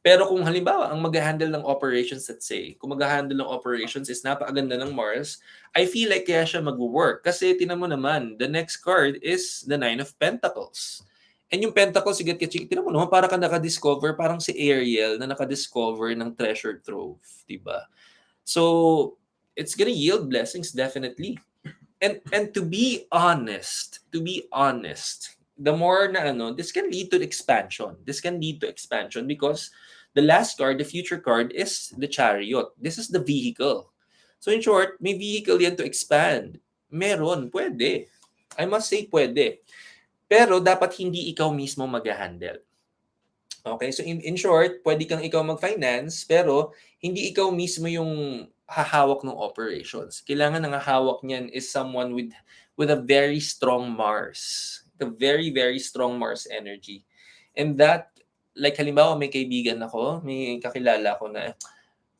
pero kung halimbawa ang mag-handle ng operations, let's say, kung mag-handle ng operations is napakaganda ng Mars, I feel like kaya siya mag-work kasi tinan mo naman, the next card is the 9 of Pentacles. And yung Pentacles, tinan mo naman, para ka naka-discover, parang si Ariel na naka-discover ng treasure trove, diba? So, it's gonna yield blessings definitely. And to be honest, the more na this can lead to expansion. Because the last card, the future card, is the Chariot. This is the vehicle. So in short, may vehicle yan to expand. Meron, pwede. I must say pwede. Pero dapat hindi ikaw mismo mag-handle. Okay, so in short, pwede kang ikaw mag-finance, pero hindi ikaw mismo yung hahawak ng operations. Kailangan ang hahawak niyan is someone with a very strong Mars. The very, very strong Mars energy. And that, like halimbawa may kaibigan ako, may kakilala ko na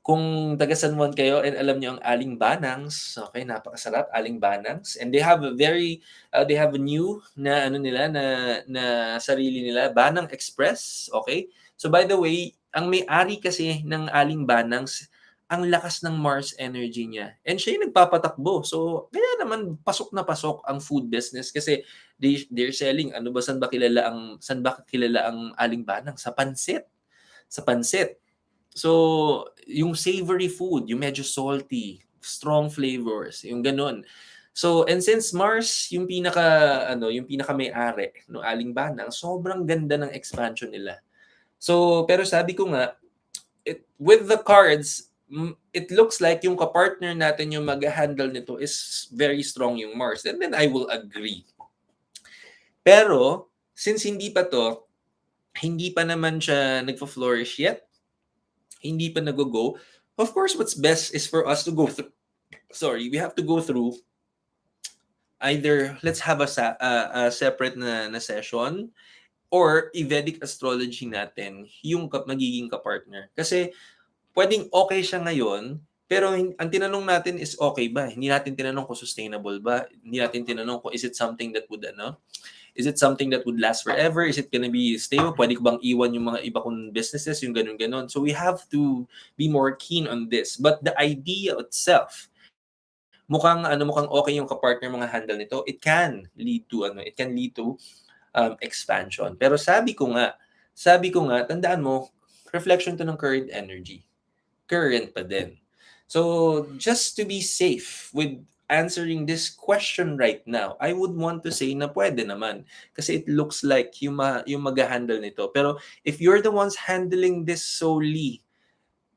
kung taga San Juan kayo and alam niyo ang aling banangs, okay, napakasarap, aling banangs. And they have they have a new na na sarili nila, Banang Express, okay? So by the way, ang may-ari kasi ng aling banangs, ang lakas ng Mars energy niya. And siya yung nagpapatakbo. So kaya naman pasok na pasok ang food business kasi they're selling saan ba kilala ang aling banang? Sa pansit. So, yung savory food, yung medyo salty, strong flavors, yung ganun. So, and since Mars yung yung pinaka may-ari no Aling Banang, sobrang ganda ng expansion nila. So, pero sabi ko nga, with the cards, it looks like yung kapartner natin yung mag-handle nito is very strong yung Mars. And then I will agree. Pero, since hindi pa naman siya nagfo-flourish yet, hindi pa nag-go, of course, what's best is for us to go through, we have to go through either let's have a separate na session or i-Vedic astrology natin yung magiging kapartner. Kasi pwedeng okay siya ngayon, pero ang tinanong natin is okay ba? Hindi natin tinanong kung sustainable ba? Hindi natin tinanong kung is it something that would is it something that would last forever? Is it gonna be stable? Pwede ko bang iwan yung mga iba kong businesses, yung ganun-ganon. So we have to be more keen on this. But the idea itself, mukhang okay yung kapartner mga handle nito. It can lead to expansion. Pero sabi ko nga, tandaan mo, reflection to ng current energy. Current pa din. So, just to be safe with answering this question right now, I would want to say na pwede naman. Kasi it looks like yung mag-handle nito. Pero if you're the ones handling this solely,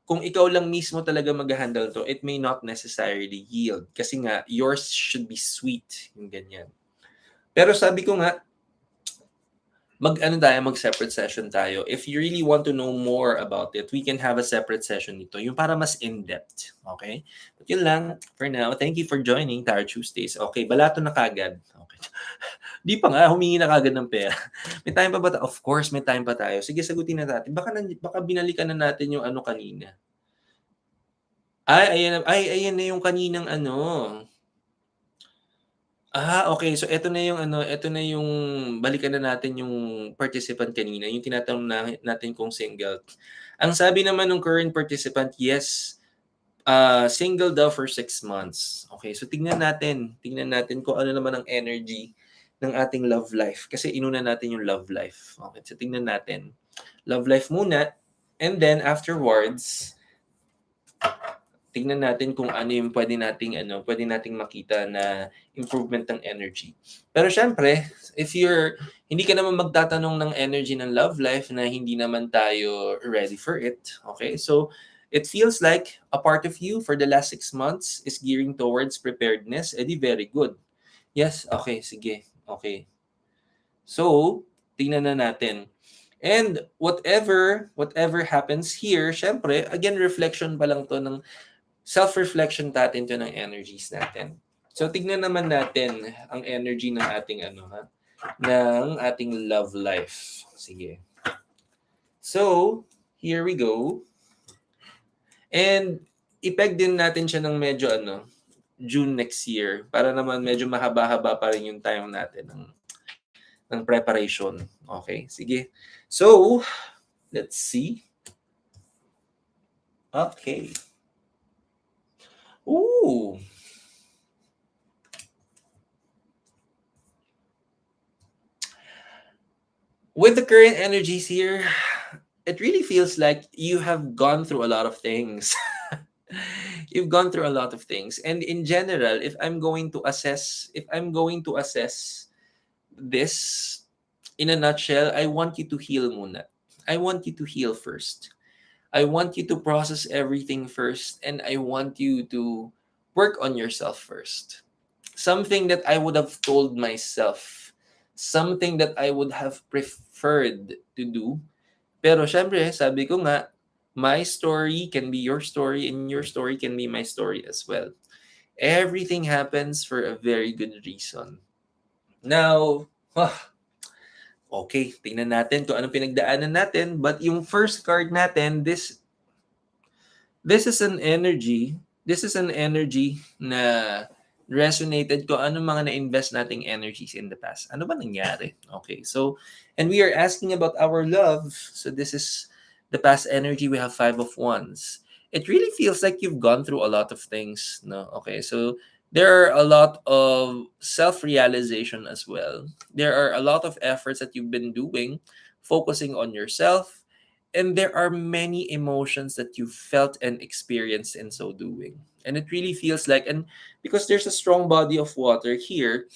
kung ikaw lang mismo talaga mag-handle to, it may not necessarily yield. Kasi nga, yours should be sweet. Yung ganyan. Pero sabi ko nga, mag-separate session tayo. If you really want to know more about it, we can have a separate session nito, yung para mas in-depth. Okay? But yun lang for now. Thank you for joining Tarot Tuesdays. Okay, balato na kagad. Okay. Di pa nga, humingi na kagad ng pera. May time pa ba tayo? Of course, may time pa tayo. Sige, sagutin na natin. Baka binalikan na natin yung kanina. Ayan na yung kaninang okay. So ito na yung balikan na natin yung participant kanina, yung tinatanong natin kung single. Ang sabi naman ng current participant, yes, single daw for 6 months. Okay, so tingnan natin kung ano naman ang energy ng ating love life. Kasi inuna natin yung love life. Okay, so tingnan natin. Love life muna, and then afterwards, tingnan natin kung ano yung pwede nating makita na improvement ng energy. Pero syempre, if hindi ka naman magtatanong ng energy ng love life na hindi naman tayo ready for it, okay? So, it feels like a part of you for the last 6 months is gearing towards preparedness. Very good. Yes, okay, sige. Okay. So, tingnan na natin. And whatever happens here, syempre, again, reflection pa lang to ng self-reflection natin to ng energies natin. So, tignan naman natin ang energy ng ating ng ating love life. Sige. So, here we go. And ipeg din natin siya ng medyo June next year para naman medyo mahaba-haba pa rin yung time natin ng preparation. Okay, sige. So, let's see. Okay. Ooh. With the current energies here, it really feels like you have gone through a lot of things. You've gone through a lot of things. And in general, if I'm going to assess this in a nutshell, I want you to heal muna. I want you to heal first. I want you to process everything first, and I want you to work on yourself first. Something that I would have told myself, something that I would have preferred to do. Pero syempre, sabi ko nga, my story can be your story and your story can be my story as well. Everything happens for a very good reason. Now, okay, tingnan natin kung anong pinagdaanan natin. But yung first card natin, this is an energy na resonated ko anong mga na-invest nating energies in the past. Ano ba nangyari? Okay, so, and we are asking about our love. So this is the past energy. We have 5 of Wands. It really feels like you've gone through a lot of things, no? Okay, so there are a lot of self-realization as well. There are a lot of efforts that you've been doing, focusing on yourself, and there are many emotions that you felt and experienced in so doing. And it really feels like, and because there's a strong body of water here,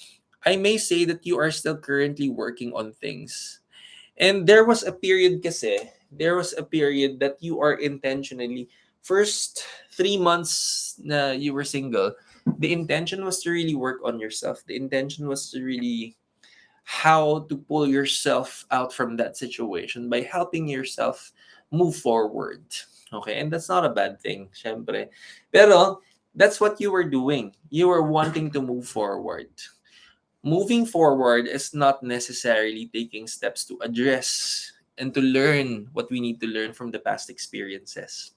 I may say that you are still currently working on things. And there was a period that you are intentionally, first 3 months na you were single, the intention was to really work on yourself. The intention was to really how to pull yourself out from that situation by helping yourself move forward. Okay, and that's not a bad thing, syempre. Pero that's what you were doing. You were wanting to move forward. Moving forward is not necessarily taking steps to address and to learn what we need to learn from the past experiences.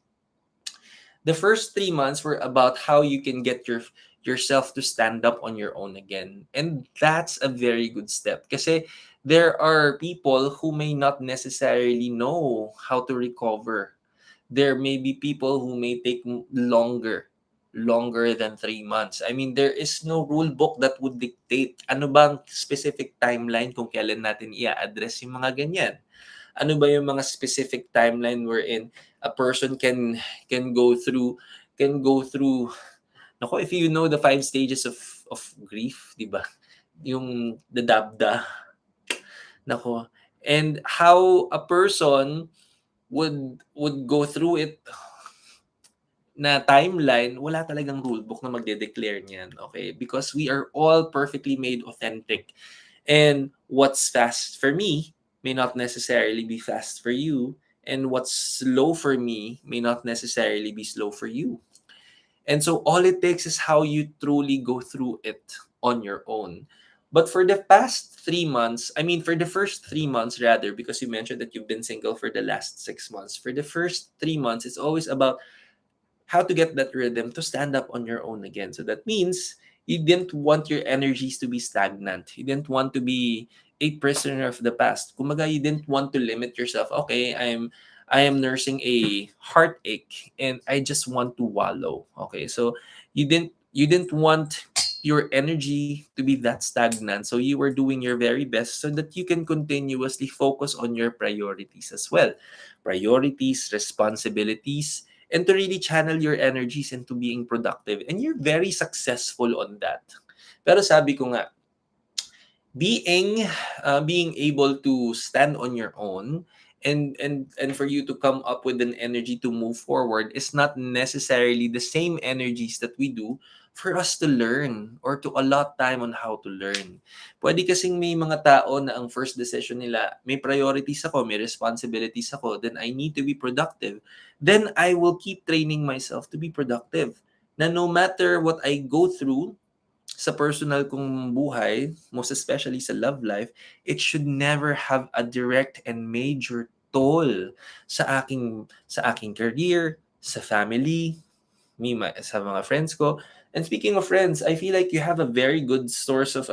The first 3 months were about how you can get yourself to stand up on your own again. And that's a very good step. Kasi there are people who may not necessarily know how to recover. There may be people who may take longer than 3 months. I mean, there is no rule book that would dictate ano bang specific timeline kung kailan natin i-address yung mga ganyan. Ano ba yung mga specific timeline wherein a person can go through nako, if you know the 5 stages of grief, di ba? Yung the dabda, nako. And how a person would go through it na timeline, wala talagang rule book na magde-declare niyan, okay? Because we are all perfectly made authentic. And what's fast for me may not necessarily be fast for you, and what's slow for me may not necessarily be slow for you. And so all it takes is how you truly go through it on your own. But for the past 3 months, I mean, for the first 3 months rather, because you mentioned that you've been single for the last 6 months, for the first 3 months, it's always about how to get that rhythm to stand up on your own again. So that means you didn't want your energies to be stagnant. You didn't want to be a prisoner of the past. Kumaga, you didn't want to limit yourself. Okay, I am nursing a heartache and I just want to wallow. Okay, so you didn't want your energy to be that stagnant. So you were doing your very best so that you can continuously focus on your priorities as well. Priorities, responsibilities, and to really channel your energies into being productive. And you're very successful on that. Pero sabi ko nga, being able to stand on your own and for you to come up with an energy to move forward is not necessarily the same energies that we do for us to learn or to allot time on how to learn. Pwede kasing may mga tao na ang first decision nila, may priorities ako, may responsibilities ako, then I need to be productive. Then I will keep training myself to be productive. Na no matter what I go through, sa personal kong buhay, most especially sa love life, it should never have a direct and major toll sa aking career, sa family, sa mga friends ko. And speaking of friends, I feel like you have a very good source of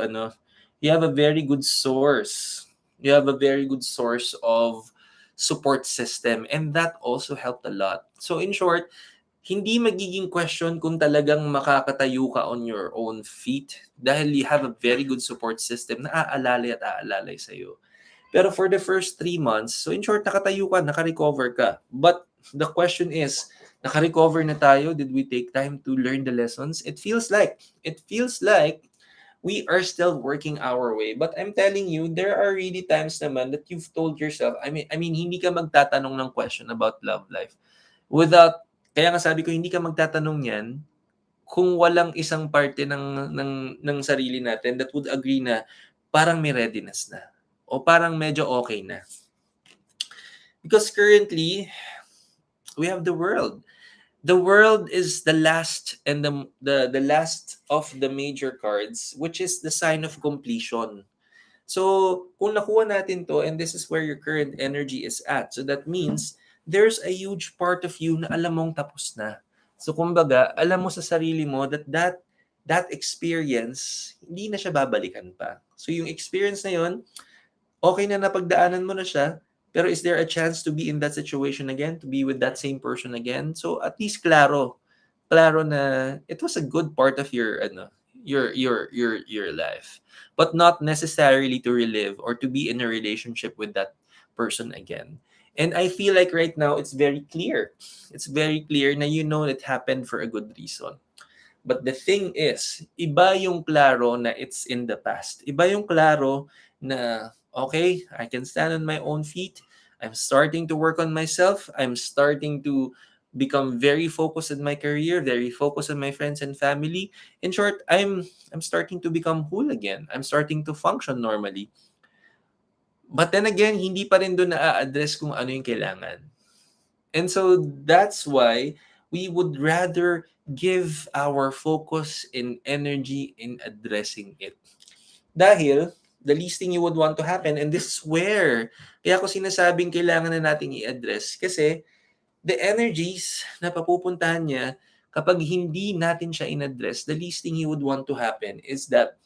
you have a very good source. You have a very good source of support system, and that also helped a lot. So in short, hindi magiging question kung talagang makakatayo ka on your own feet dahil you have a very good support system na aalalay at aalalay sa'yo. Pero for the first 3 months, so in short, nakatayo ka, nakarecover ka. But the question is, nakarecover na tayo? Did we take time to learn the lessons? It feels like we are still working our way. But I'm telling you, there are really times naman that you've told yourself, I mean, hindi ka magtatanong ng question about love life without, kaya nga sabi ko, hindi ka magtatanong yan kung walang isang parte ng sarili natin that would agree na parang may readiness na o parang medyo okay na. Because currently, we have the world. The world is the last and the last of the major cards, which is the sign of completion. So, kung nakuha natin to, and this is where your current energy is at, so that means there's a huge part of you na alam mong tapos na. So, kumbaga, alam mo sa sarili mo that experience, hindi na siya babalikan pa. So, yung experience na yon, okay na napagdaanan mo na siya, pero is there a chance to be in that situation again, to be with that same person again? So, at least klaro na it was a good part of your life, but not necessarily to relive or to be in a relationship with that person again. And I feel like right now it's very clear. It's very clear na you know it happened for a good reason. But the thing is, iba yung klaro na it's in the past. Iba yung klaro na, okay, I can stand on my own feet. I'm starting to work on myself. I'm starting to become very focused in my career, very focused on my friends and family. In short, I'm starting to become whole again. I'm starting to function normally. But then again, hindi pa rin doon na-address kung ano yung kailangan. And so that's why we would rather give our focus and energy in addressing it. Dahil, the least thing you would want to happen, and this is where, kaya ko sinasabing kailangan na nating i-address, kasi the energies na papupuntahan niya, kapag hindi natin siya in-address, the least thing you would want to happen is that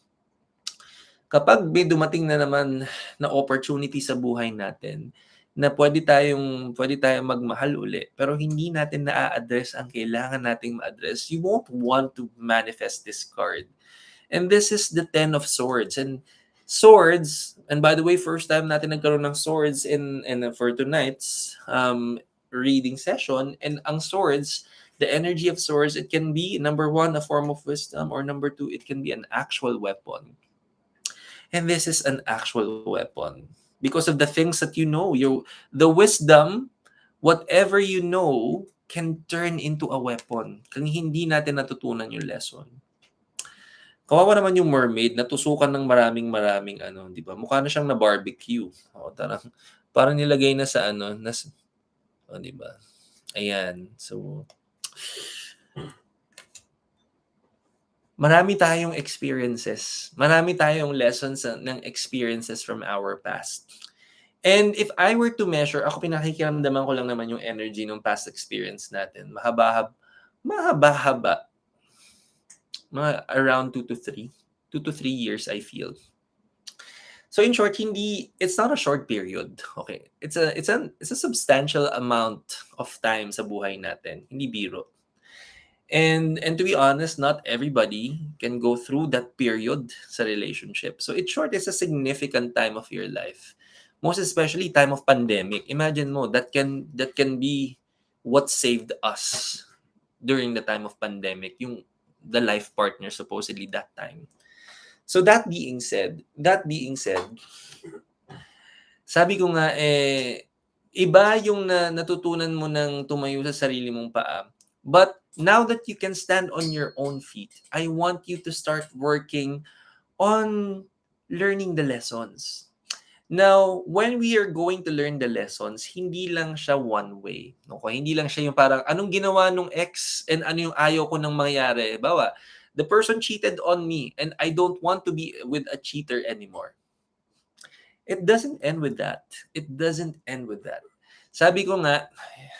kapag may dumating na naman na opportunity sa buhay natin, na pwede tayong magmahal uli, pero hindi natin naa-address ang kailangan nating ma-address, you won't want to manifest this card. And this is the Ten of Swords. And swords, and by the way, first time natin nagkaroon ng swords in for tonight's reading session. And ang swords, the energy of swords, it can be, number one, a form of wisdom, or number two, it can be an actual weapon. And this is an actual weapon because of the things that you know. The wisdom, whatever you know, can turn into a weapon kung hindi natin natutunan yung lesson. Kawawa naman yung mermaid, natusukan ng maraming ano, 'di ba? Mukha na siyang na-barbecue. O, parang nilagay na sa ano, o, 'di ba? Ayan. So, marami tayong experiences. Marami tayong lessons ng experiences from our past. And if I were to measure, ako pinakikiramdaman ko lang naman yung energy ng past experience natin. Mahaba-haba. Mga around 2 to 3 years, I feel. So in short, it's not a short period. Okay. It's a substantial amount of time sa buhay natin. Hindi biro. And to be honest, not everybody can go through that period sa relationship. So in short, it's a significant time of your life. Most especially time of pandemic. Imagine mo, that can be what saved us during the time of pandemic, the life partner supposedly that time. So that being said, sabi ko nga, iba yung natutunan mo ng tumayo sa sarili mong paa. But now that you can stand on your own feet, I want you to start working on learning the lessons. Now, when we are going to learn the lessons, hindi lang siya one way. Okay? Hindi lang siya yung parang, anong ginawa nung ex and ano yung ayaw ko nang mangyari. Bawa, the person cheated on me and I don't want to be with a cheater anymore. It doesn't end with that. Sabi ko nga,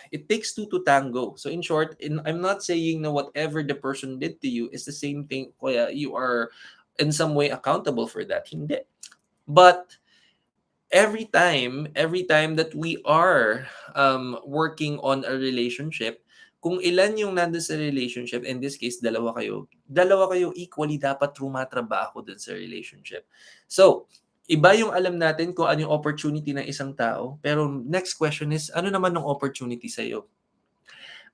it takes two to tango. So in short, I'm not saying na whatever the person did to you is the same thing, kaya you are in some way accountable for that. Hindi. But every time that we are working on a relationship, kung ilan yung nandun sa relationship, in this case, dalawa kayo equally dapat trumatrabaho dun sa relationship. So, iba yung alam natin kung ano yung opportunity ng isang tao, pero next question is, ano naman yung opportunity sa'yo?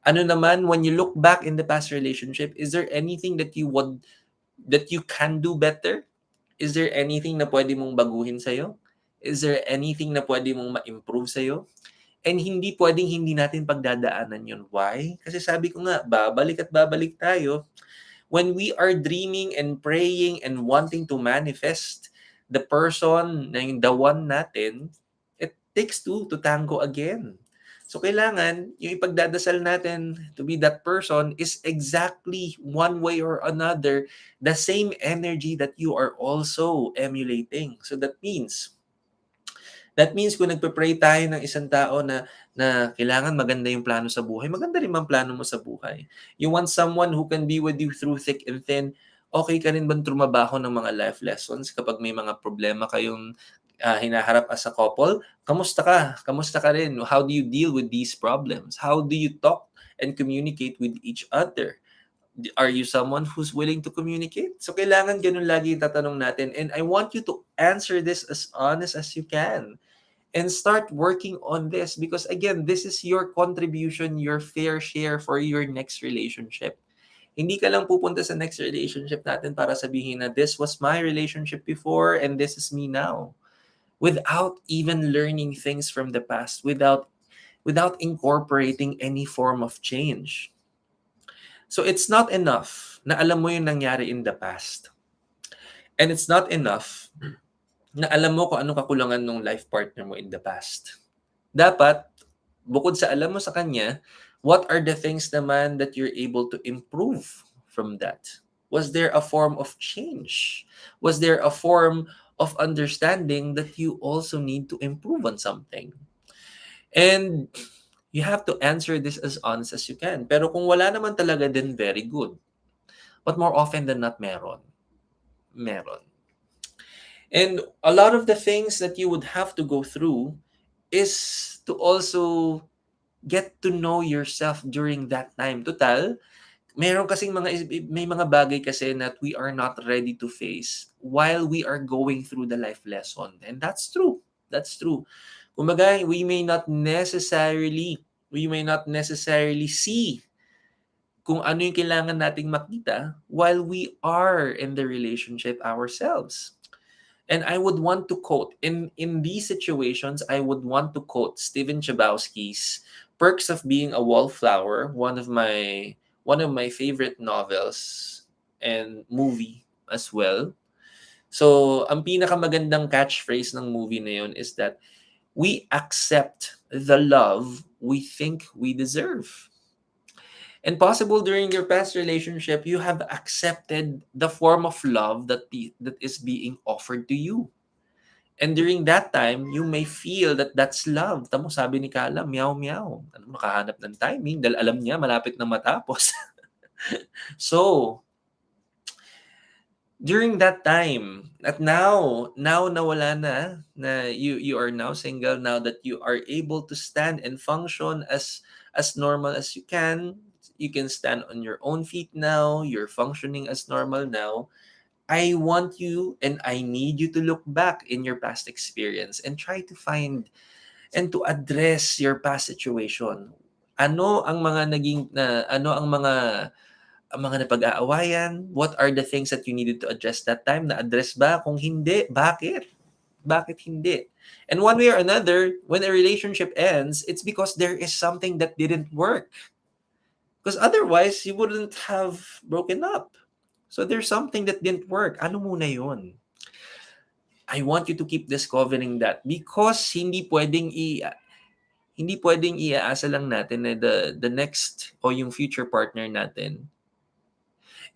Ano naman, when you look back in the past relationship, is there anything that you can do better? Is there anything na pwede mong baguhin sa'yo? Is there anything na pwede mong ma-improve sa'yo? And hindi pwedeng hindi natin pagdadaanan yun. Why? Kasi sabi ko nga, babalik at babalik tayo. When we are dreaming and praying and wanting to manifest the person na yung the one natin, it takes two to tango again. So kailangan, yung ipagdadasal natin to be that person is exactly one way or another, the same energy that you are also emulating. So that means kung nagpe-pray tayo ng isang tao na kailangan maganda yung plano sa buhay, maganda rin ang plano mo sa buhay. You want someone who can be with you through thick and thin, okay ka rin bang trumabaho ng mga life lessons kapag may mga problema kayong hinaharap as a couple? Kamusta ka? Kamusta ka rin? How do you deal with these problems? How do you talk and communicate with each other? Are you someone who's willing to communicate? So kailangan ganun lagi tatanong natin. And I want you to answer this as honest as you can. And start working on this because again, this is your contribution, your fair share for your next relationship. Hindi ka lang pupunta sa next relationship natin para sabihin na this was my relationship before and this is me now. Without even learning things from the past, without incorporating any form of change. So it's not enough na alam mo yung nangyari in the past. And it's not enough na alam mo kung anong kakulangan ng life partner mo in the past. Dapat, bukod sa alam mo sa kanya, what are the things naman that you're able to improve from that? Was there a form of change? Was there a form of understanding that you also need to improve on something? And you have to answer this as honest as you can. Pero kung wala naman talaga, then very good. But more often than not, meron. Meron. And a lot of the things that you would have to go through is to also get to know yourself during that time. Total, meron kasing may mga bagay kasi that we are not ready to face while we are going through the life lesson. And that's true. That's true. Kumbaga, we may not necessarily see kung ano yung kailangan nating makita while we are in the relationship ourselves. And I would want to quote, in these situations, I would want to quote Stephen Chbosky's Perks of Being a Wallflower, one of my favorite novels and movie as well. So, ang pinakamagandang catchphrase ng movie na yun is that we accept the love we think we deserve. And possible during your past relationship, you have accepted the form of love that is being offered to you. And during that time, you may feel that that's love. Tamo sabi ni Kala, meow meow. Ano, nakahanap ng timing dahil alam niya malapit na matapos. So, during that time, at now na wala na you are now single, now that you are able to stand and function as normal as you can stand on your own feet now, you're functioning as normal now. I want you and I need you to look back in your past experience and try to find and to address your past situation. Ano ang mga napag-aawayan? What are the things that you needed to address that time? Na-address ba? Kung hindi, bakit? Bakit hindi? And one way or another, when a relationship ends, it's because there is something that didn't work. Because otherwise, you wouldn't have broken up. So there's something that didn't work. Ano muna yun? I want you to keep discovering that because hindi pwedeng iaasa lang natin na the next o yung future partner natin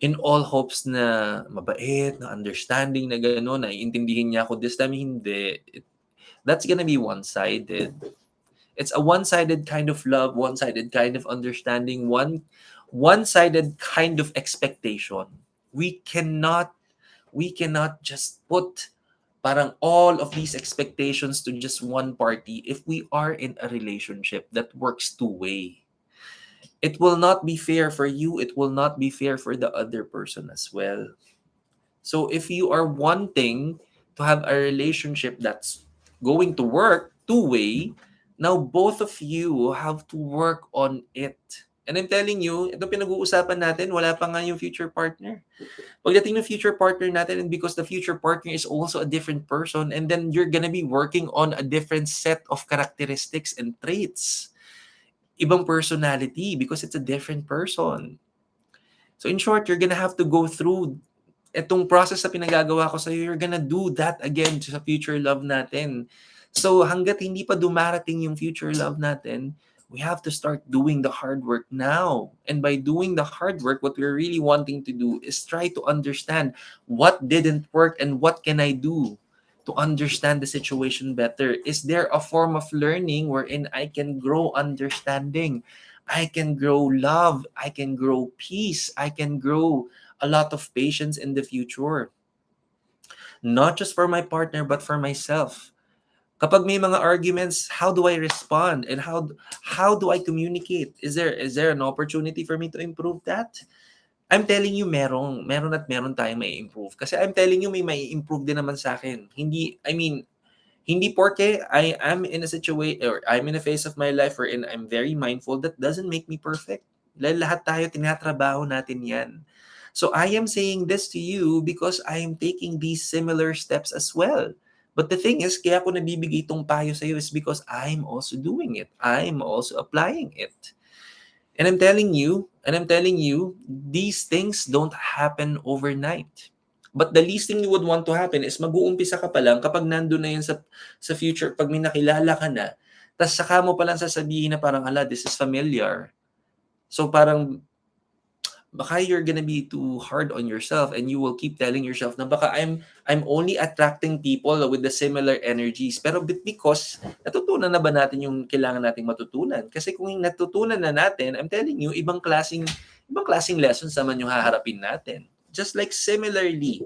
in all hopes na mabait, na understanding, na gano'n, na iintindihin niya ako this time. Hindi. That's gonna be one-sided. It's a one-sided kind of love, one-sided kind of understanding, one-sided kind of expectation. We cannot just put parang all of these expectations to just one party if we are in a relationship that works two-way. It will not be fair for you. It will not be fair for the other person as well. So if you are wanting to have a relationship that's going to work two-way, now both of you have to work on it. And I'm telling you, ito pinag-uusapan natin, wala pa nga yung future partner. Pagdating ng future partner natin, and because the future partner is also a different person, and then you're gonna be working on a different set of characteristics and traits. Ibang personality because it's a different person. So in short, you're gonna have to go through itong process na pinagagawa ko sa'yo, you're gonna do that again sa future love natin. So hanggat hindi pa dumarating yung future love natin, we have to start doing the hard work now. And by doing the hard work, what we're really wanting to do is try to understand what didn't work and what can I do to understand the situation better. Is there a form of learning wherein I can grow understanding? I can grow love. I can grow peace. I can grow a lot of patience in the future. Not just for my partner, but for myself. Kapag may mga arguments, how do I respond? And how do I communicate? Is there an opportunity for me to improve that? I'm telling you, meron at meron tayong may improve. Kasi I'm telling you, may improve din naman sa akin. Hindi porke I am in a situation or I'm in a phase of my life wherein I'm very mindful, that doesn't make me perfect. Dahil lahat tayo tinatrabaho natin yan. So I am saying this to you because I am taking these similar steps as well. But the thing is, kaya ako nabibigay itong payo sa iyo is because I'm also doing it. I'm also applying it. And I'm telling you, these things don't happen overnight. But the least thing you would want to happen is mag-uumpisa ka pa lang kapag nandun na yun sa future, pag may nakilala ka na, tas saka mo pa lang sasabihin na parang, ala, this is familiar. So parang, baka you're gonna be too hard on yourself and you will keep telling yourself na baka I'm only attracting people with the similar energies. Pero because natutunan na ba natin yung kailangan nating matutunan? Kasi kung natutunan na natin, I'm telling you, ibang klaseng lessons naman yung haharapin natin. Just like similarly,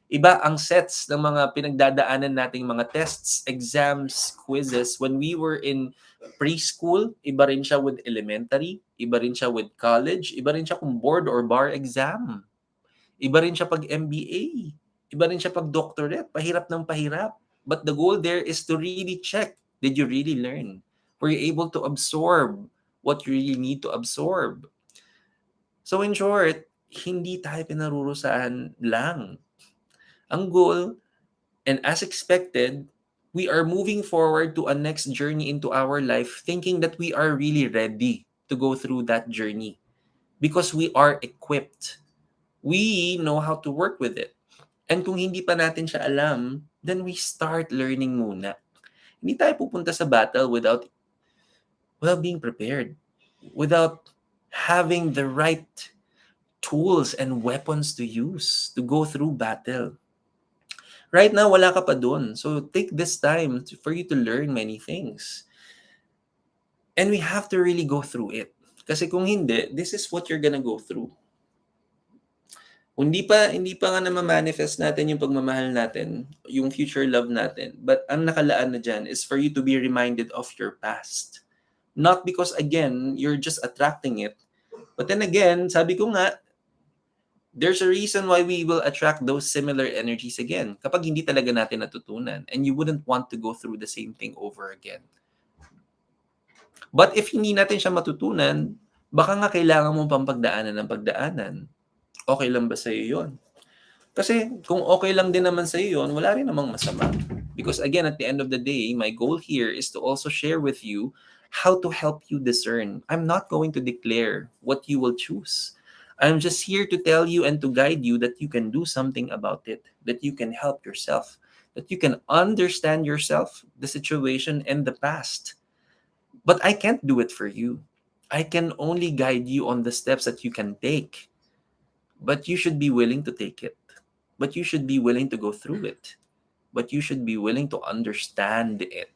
iba ang sets ng mga pinagdadaanan nating mga tests, exams, quizzes. When we were in preschool, iba rin siya with elementary, iba rin siya with college, iba rin siya kung board or bar exam. Iba rin siya pag MBA, iba rin siya pag doctorate, pahirap ng pahirap. But the goal there is to really check, did you really learn? Were you able to absorb what you really need to absorb? So in short, hindi tayo pinarurusahan lang. Ang goal, and as expected, we are moving forward to a next journey into our life thinking that we are really ready to go through that journey because we are equipped. We know how to work with it. And kung hindi pa natin siya alam, then we start learning muna. Hindi tayo pupunta sa battle without being prepared, without having the right tools and weapons to use to go through battle. Right now, wala ka pa dun. So take this time for you to learn many things. And we have to really go through it. Kasi kung hindi, this is what you're gonna go through. Hindi pa nga na-manifest natin yung pagmamahal natin, yung future love natin. But ang nakalaan na dyan is for you to be reminded of your past. Not because, again, you're just attracting it. But then again, sabi ko nga, there's a reason why we will attract those similar energies again kapag hindi talaga natin natutunan and you wouldn't want to go through the same thing over again. But if hindi natin siya matutunan, baka nga kailangan mo pang pagdaanan. Okay lang ba sa'yo yun? Kasi kung okay lang din naman sa'yo yun, wala rin namang masama. Because again, at the end of the day, my goal here is to also share with you how to help you discern. I'm not going to declare what you will choose. I'm just here to tell you and to guide you that you can do something about it, that you can help yourself, that you can understand yourself, the situation, and the past. But I can't do it for you. I can only guide you on the steps that you can take. But you should be willing to take it. But you should be willing to go through it. But you should be willing to understand it.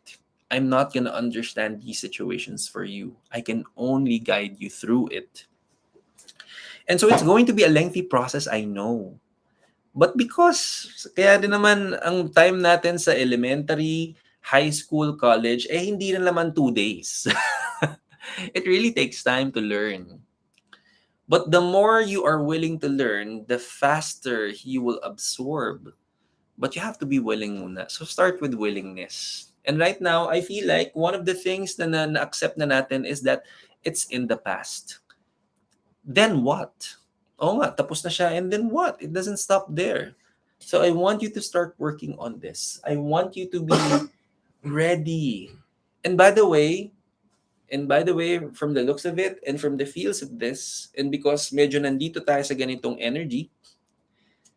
I'm not going to understand these situations for you. I can only guide you through it. And so it's going to be a lengthy process, I know. But because, kaya din naman ang time natin sa elementary, high school, college, hindi rin naman 2 days. It really takes time to learn. But the more you are willing to learn, the faster you will absorb. But you have to be willing muna. So start with willingness. And right now, I feel like one of the things na na-accept na natin is that it's in the past. Then what? Oo nga, tapos na siya. And then what? It doesn't stop there. So I want you to start working on this. I want you to be ready. And by the way, from the looks of it and from the feels of this, and because medyo nandito tayo sa ganitong energy,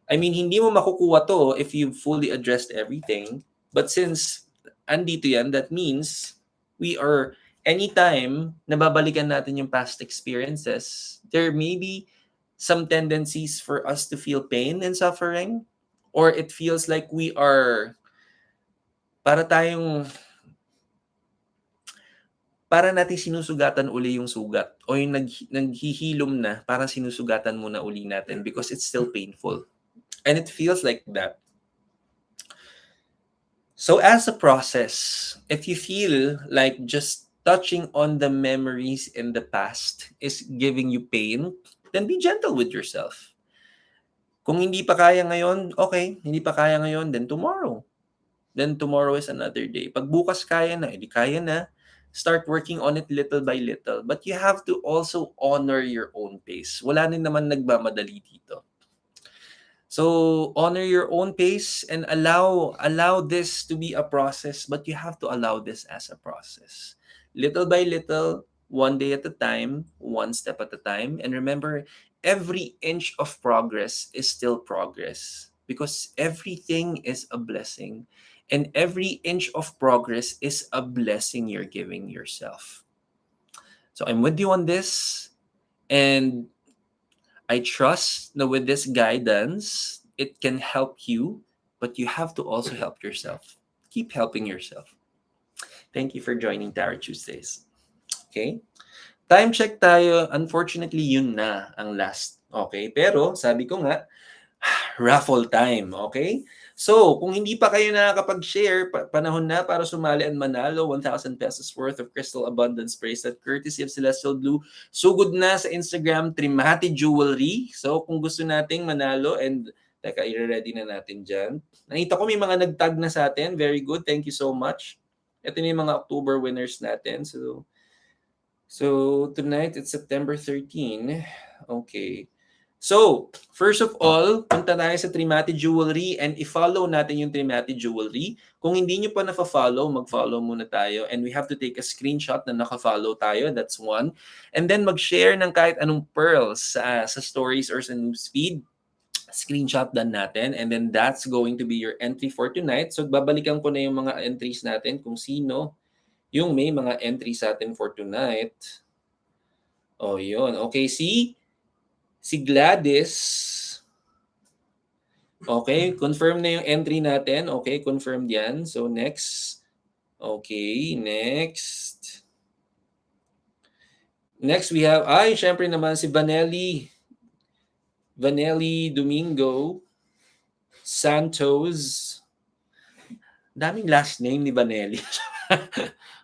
I mean, hindi mo makukuha to if you've fully addressed everything. But since andito yan, that means we are, anytime nababalikan natin yung past experiences, there may be some tendencies for us to feel pain and suffering, or it feels like we are, para natin sinusugatan uli yung sugat, o yung naghihilom na, para sinusugatan muna uli natin because it's still painful. And it feels like that. So as a process, if you feel like just touching on the memories in the past is giving you pain, then be gentle with yourself. Kung hindi pa kaya ngayon, okay. Hindi pa kaya ngayon, then tomorrow. Then tomorrow is another day. Pag bukas kaya na, edi kaya na. start working on it little by little. But you have to also honor your own pace. Wala rin naman nagmamadali dito. So honor your own pace and allow this to be a process, but you have to allow this as a process. Little by little, one day at a time, one step at a time. And remember, every inch of progress is still progress because everything is a blessing. And every inch of progress is a blessing you're giving yourself. So I'm with you on this. And I trust that with this guidance, it can help you, but you have to also help yourself. Keep helping yourself. Thank you for joining Tarot Tuesdays. Okay? Time check tayo. Unfortunately, yun na ang last. Okay? Pero, sabi ko nga, raffle time. Okay? So, kung hindi pa kayo nakakapag-share, panahon na para sumali at manalo 1,000 pesos worth of Crystal Abundance bracelet courtesy of Celestial Blue. Sugod na sa Instagram, Trimati Jewelry. So, kung gusto nating manalo and teka, i-ready na natin dyan. Nakita ko may mga nag-tag na sa atin. Very good. Thank you so much. Ito na yung mga October winners natin. So tonight, it's September 13. Okay. So, first of all, punta tayo sa Trimati Jewelry and i-follow natin yung Trimati Jewelry. Kung hindi nyo pa na-follow, mag-follow muna tayo. And we have to take a screenshot na naka-follow tayo. That's one. And then mag-share ng kahit anong pearls sa stories or sa newsfeed. Screenshot dan natin. And then that's going to be your entry for tonight. So, babalikan ko na yung mga entries natin kung sino yung may mga entries sa atin for tonight. Oh, yun. Okay, si Gladys. Okay, confirm na yung entry natin. Okay, confirmed yan. So, next. Okay, next. Next, we have, syempre naman si Vanelli Domingo Santos. Daming last name ni Vanelli.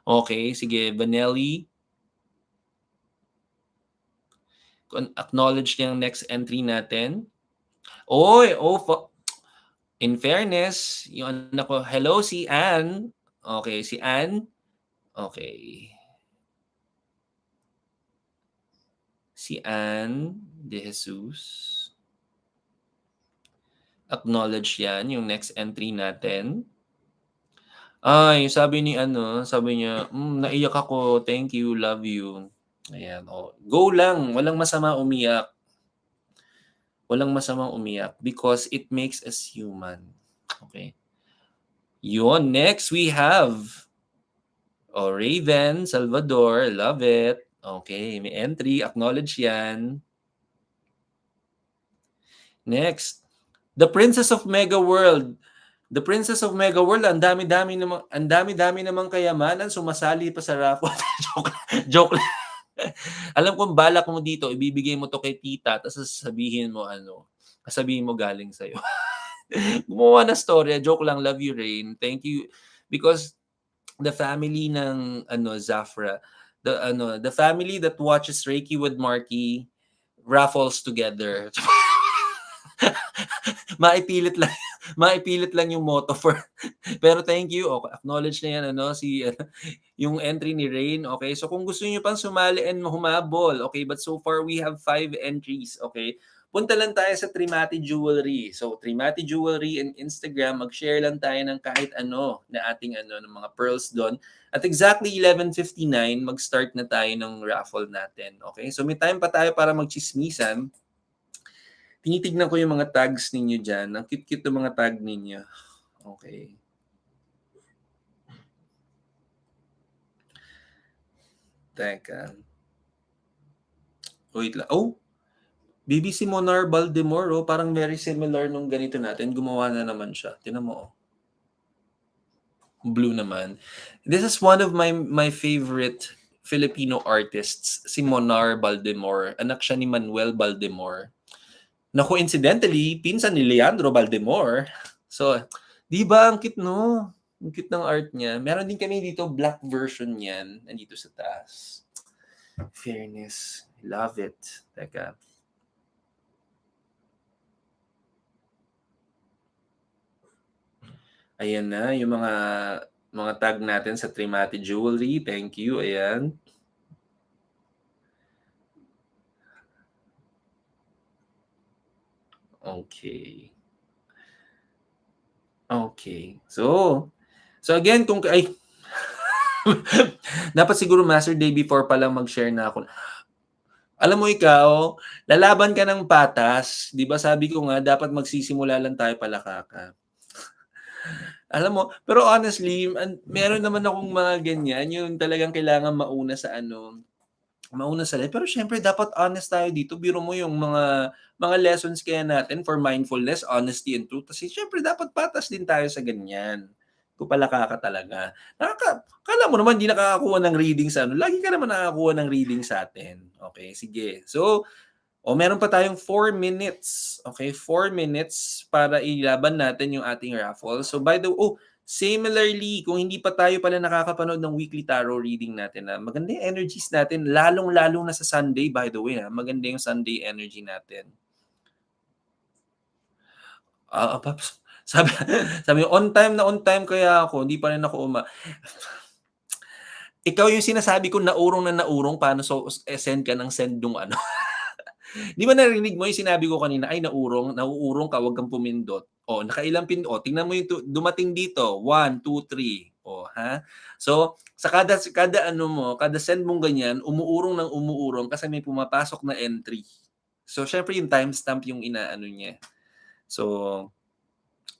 Okay, sige, Vanelli. Acknowledge niya ang next entry natin. In fairness, yung anak ko, hello, si Ann. Okay, si Ann. Okay. Si Ann de Jesus. Acknowledge yan, yung next entry natin. Yung sabi niya, naiyak ako, thank you, love you. Ayan, go lang, walang masama umiyak. Walang masamang umiyak because it makes us human. Okay. Yun, next we have Raven Salvador, love it. Okay, may entry, acknowledge yan. Next, the Princess of Mega World. The Princess of Mega World, ang dami-dami namang kayamanan, sumasali pa sa raffle. Joke lang. Alam kong balak mo dito, ibibigay mo to kay tita, tapos sasabihin mo galing sa'yo. Gumawa na story, joke lang, love you, Rain. Thank you. Because the family ng Zafra, the family that watches Reiki with Marky raffles together. maipilit lang yung motto for pero thank you. Okay, acknowledge na yan yung entry ni Rain. Okay, so kung gusto niyo pang sumali and humabol, okay, but so far we have 5 entries. Okay, punta lang tayo sa Trimati Jewelry. So Trimati Jewelry in Instagram, mag-share lang tayo ng kahit ano na ating ng mga pearls doon. At exactly 11:59 mag-start na tayo ng raffle natin. Okay, so may time pa tayo para magchismisan. Tinitignan ko yung mga tags ninyo dyan. Ang cute-cute ng mga tag ninyo. Okay. Teka. Wait lang. BBC Monar Baltimore. Parang very similar nung ganito natin. Gumawa na naman siya. Tingnan mo. Blue naman. This is one of my favorite Filipino artists. Si Monar Baltimore. Anak siya ni Manuel Baltimore. Na coincidentally, pinsan ni Leandro Baltimore. So, di ba ang cute, no? Ang cute ng art niya. Meron din kami dito, black version niyan. Nandito sa taas. Fairness. Love it. Teka. Ayan na, yung mga Mga tag natin sa Trimati Jewelry. Thank you. Ayan. Okay. Okay. So again, kung ay dapat siguro Master Day before pa lang mag-share na ako. Alam mo ikaw, lalaban ka ng patas, 'di ba sabi ko nga dapat magsisimula lang tayo palakaka. Alam mo, pero honestly, meron naman akong mga ganyan, yung talagang kailangan mauna sa life. Pero siyempre dapat honest tayo dito. Biro mo yung mga lessons kaya natin for mindfulness, honesty and truth. Kasi siyempre dapat patas din tayo sa ganyan. Kung palaka ka talaga. Kala mo naman hindi nakakakuha ng reading sa ano. Lagi ka naman nakakakuha ng reading sa atin. Okay, sige. So, meron pa tayong 4 minutes. Okay, 4 minutes para ilaban natin yung ating raffle. So by the similarly, kung hindi pa tayo pala nakakapanood ng weekly tarot reading natin, maganda yung energies natin, lalong-lalo na sa Sunday, by the way, maganda yung Sunday energy natin. Sabi, sabi on time kaya ako, hindi pa rin ako Ikaw yung sinasabi ko naurong na naurong, paano send ka ng send nung ano. Di ba narinig mo yung sinabi ko kanina, ay nauurong ka, wag kang pumindot. Nakailang tingnan mo yung dumating dito, 1, 2, 3. Ha? So, sa kada ano mo, kada send mong ganyan, umuurong ng umuurong kasi may pumapasok na entry. So, syempre yung timestamp yung inaano niya. So,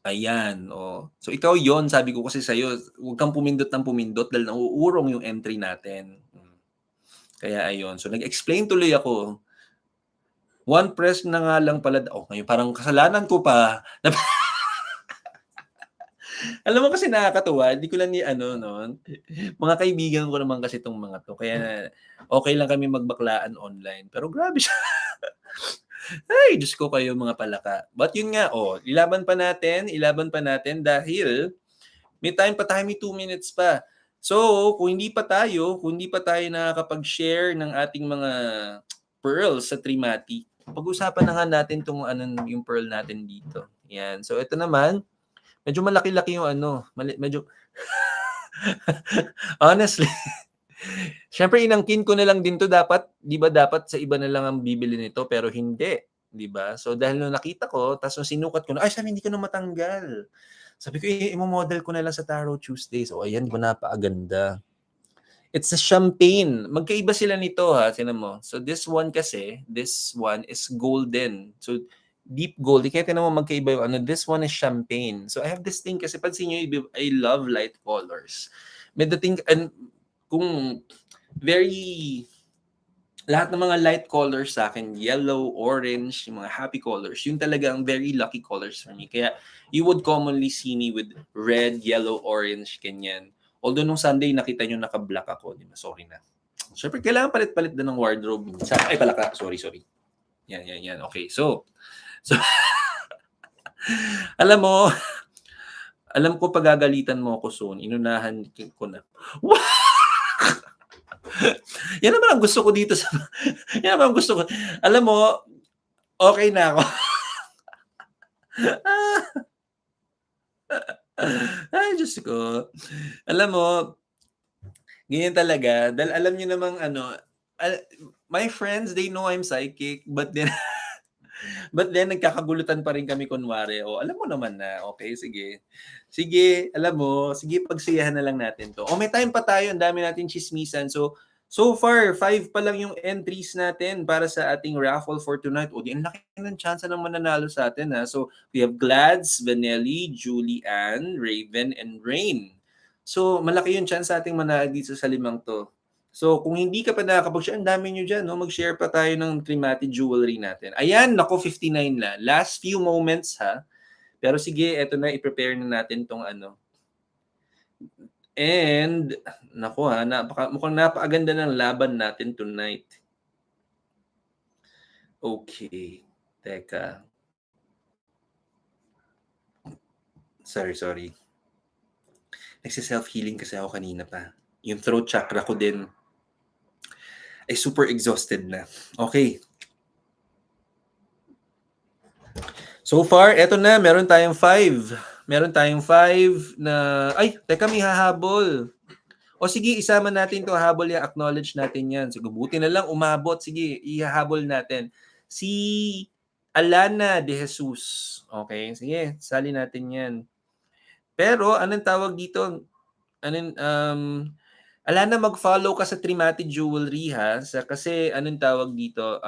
ayan. So, ikaw yon sabi ko kasi sa'yo, wag kang pumindot ng pumindot dahil nauurong yung entry natin. Kaya ayun. So, nag-explain tuloy ako. One press na nga lang pala. Ngayon parang kasalanan ko pa. Alam mo kasi nakakatuwa, hindi ko lang mga kaibigan ko naman kasi itong mga 'to. Kaya okay lang kami magbaklaan online. Pero grabe siya. Ay, Diyos ko kayo mga palaka. But yun nga, ilaban pa natin dahil may time pa tayo, may 2 minutes pa. So, kung hindi pa tayo nakakapag-share ng ating mga pearls sa Trimati, pag-usapan na nga natin yung pearl natin dito. Yan. So, ito naman, medyo malaki-laki yung medyo honestly, syempre inangkin ko na lang din 'to dapat, 'di ba dapat sa iba na lang ang bibili nito pero hindi, 'di ba? So dahil nung nakita ko tapos nung sinukat ko na, ay sabi hindi ko na matanggal. Sabi ko imo-model ko na lang sa Tarot Tuesdays. Ayan, 'di ba napakaganda. It's a champagne. Magkaiba sila nito tingnan mo. So this one is golden. So deep gold. Kaya tingnan mo magkaiba yung this one is champagne. So I have this thing kasi pansin niyo, I love light colors. May dating kung very lahat ng mga light colors sa akin, yellow, orange, yung mga happy colors, yun talaga ang very lucky colors for me. Kaya you would commonly see me with red, yellow, orange, ganyan. Although nung Sunday nakita nyo naka-black ako, di ba? Sorry na. Siyempre, kailangan palit-palit din ng wardrobe. Ay, palaka. Sorry. Yan. Okay, so alam ko pagagalitan mo ako soon. Inunahan ko na. Yan naman ang gusto ko dito yan naman ang gusto ko. Alam mo, okay na ako. Ay, Diyos ko. Alam mo, ganyan talaga. Dahil alam niyo namang my friends, they know I'm psychic, but then nagkakagulutan pa rin kami kunwari. Alam mo naman na. Okay, sige. Sige, alam mo, sige pagsiyahan na lang natin to. May time pa tayo, ang dami natin chismisan. So far, 5 pa lang yung entries natin para sa ating raffle for tonight. Di ang laki ng chance ng mananalo sa atin So we have Glads, Vanelli, Julie Ann, Raven, and Rain. So malaki yung chance sa ating manalo dito sa 5 to. So, kung hindi ka pa nakakapag-share, ang dami nyo dyan, mag-share pa tayo ng Trimati Jewelry natin. Ayan, 59 na. Last few moments, ha? Pero sige, eto na, i-prepare na natin tong And, mukhang napakaganda ng laban natin tonight. Okay. Teka. Sorry. Nagsi-self-healing kasi ako kanina pa. Yung throat chakra ko din ay super exhausted na. Okay. So far, eto na, meron tayong 5. Meron tayong 5 na, ay, teka, may hahabol. O sige, isama natin 'to, habol yan, acknowledge natin yan. Sige, buti na lang umabot. Sige, ihahabol natin. Si Alana de Jesus. Okay, sige, sali natin yan. Pero, anong tawag dito? Anong, Alana, mag-follow ka sa Trimati Jewelry, ha? Kasi, anong tawag dito?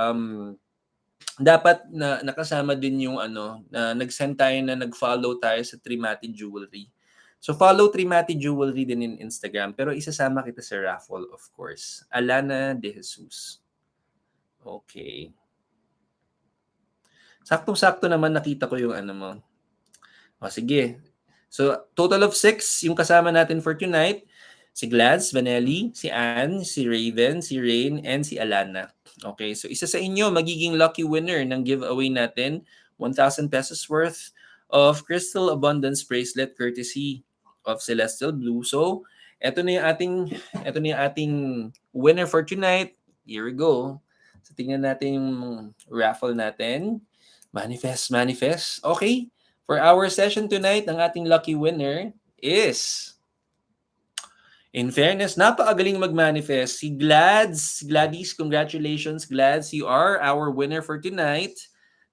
Dapat na nakasama din yung ano, na nag-send tayo na nag-follow tayo sa Trimati Jewelry. So follow Trimati Jewelry din in Instagram, pero isasama kita sa raffle, of course. Alana de Jesus. Okay. Saktong-sakto naman nakita ko yung ano mo. O sige. So total of 6 yung kasama natin for tonight. Si Glads, Vanelli, si Anne, si Raven, si Rain, and si Alana. Okay, so isa sa inyo magiging lucky winner ng giveaway natin, 1,000 pesos worth of Crystal Abundance Bracelet courtesy of Celestial Blue. So, eto na yung ating winner for tonight. Here we go. So, tingnan natin yung raffle natin. Manifest, manifest. Okay, for our session tonight, ang ating lucky winner is, in fairness, napakagaling mag-manifest. Si Gladys, congratulations, Glads. You are our winner for tonight.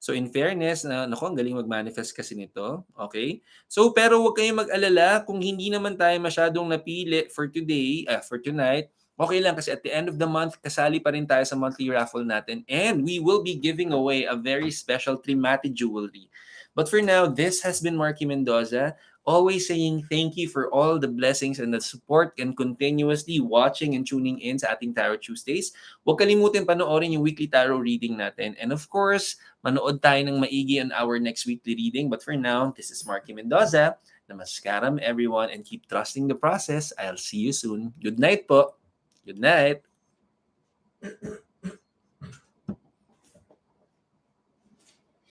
So in fairness, naku, ang galing mag-manifest kasi nito. Okay? So pero huwag kayong mag-alala kung hindi naman tayo masyadong napili for tonight. Okay lang kasi at the end of the month, kasali pa rin tayo sa monthly raffle natin. And we will be giving away a very special Trimati jewelry. But for now, this has been Marky Mendoza, always saying thank you for all the blessings and the support and continuously watching and tuning in sa ating Tarot Tuesdays. Huwag kalimutin panoorin yung weekly tarot reading natin. And of course, manood tayo ng maigi on our next weekly reading. But for now, this is Marky Mendoza. Namaskaram everyone and keep trusting the process. I'll see you soon. Good night po. Good night.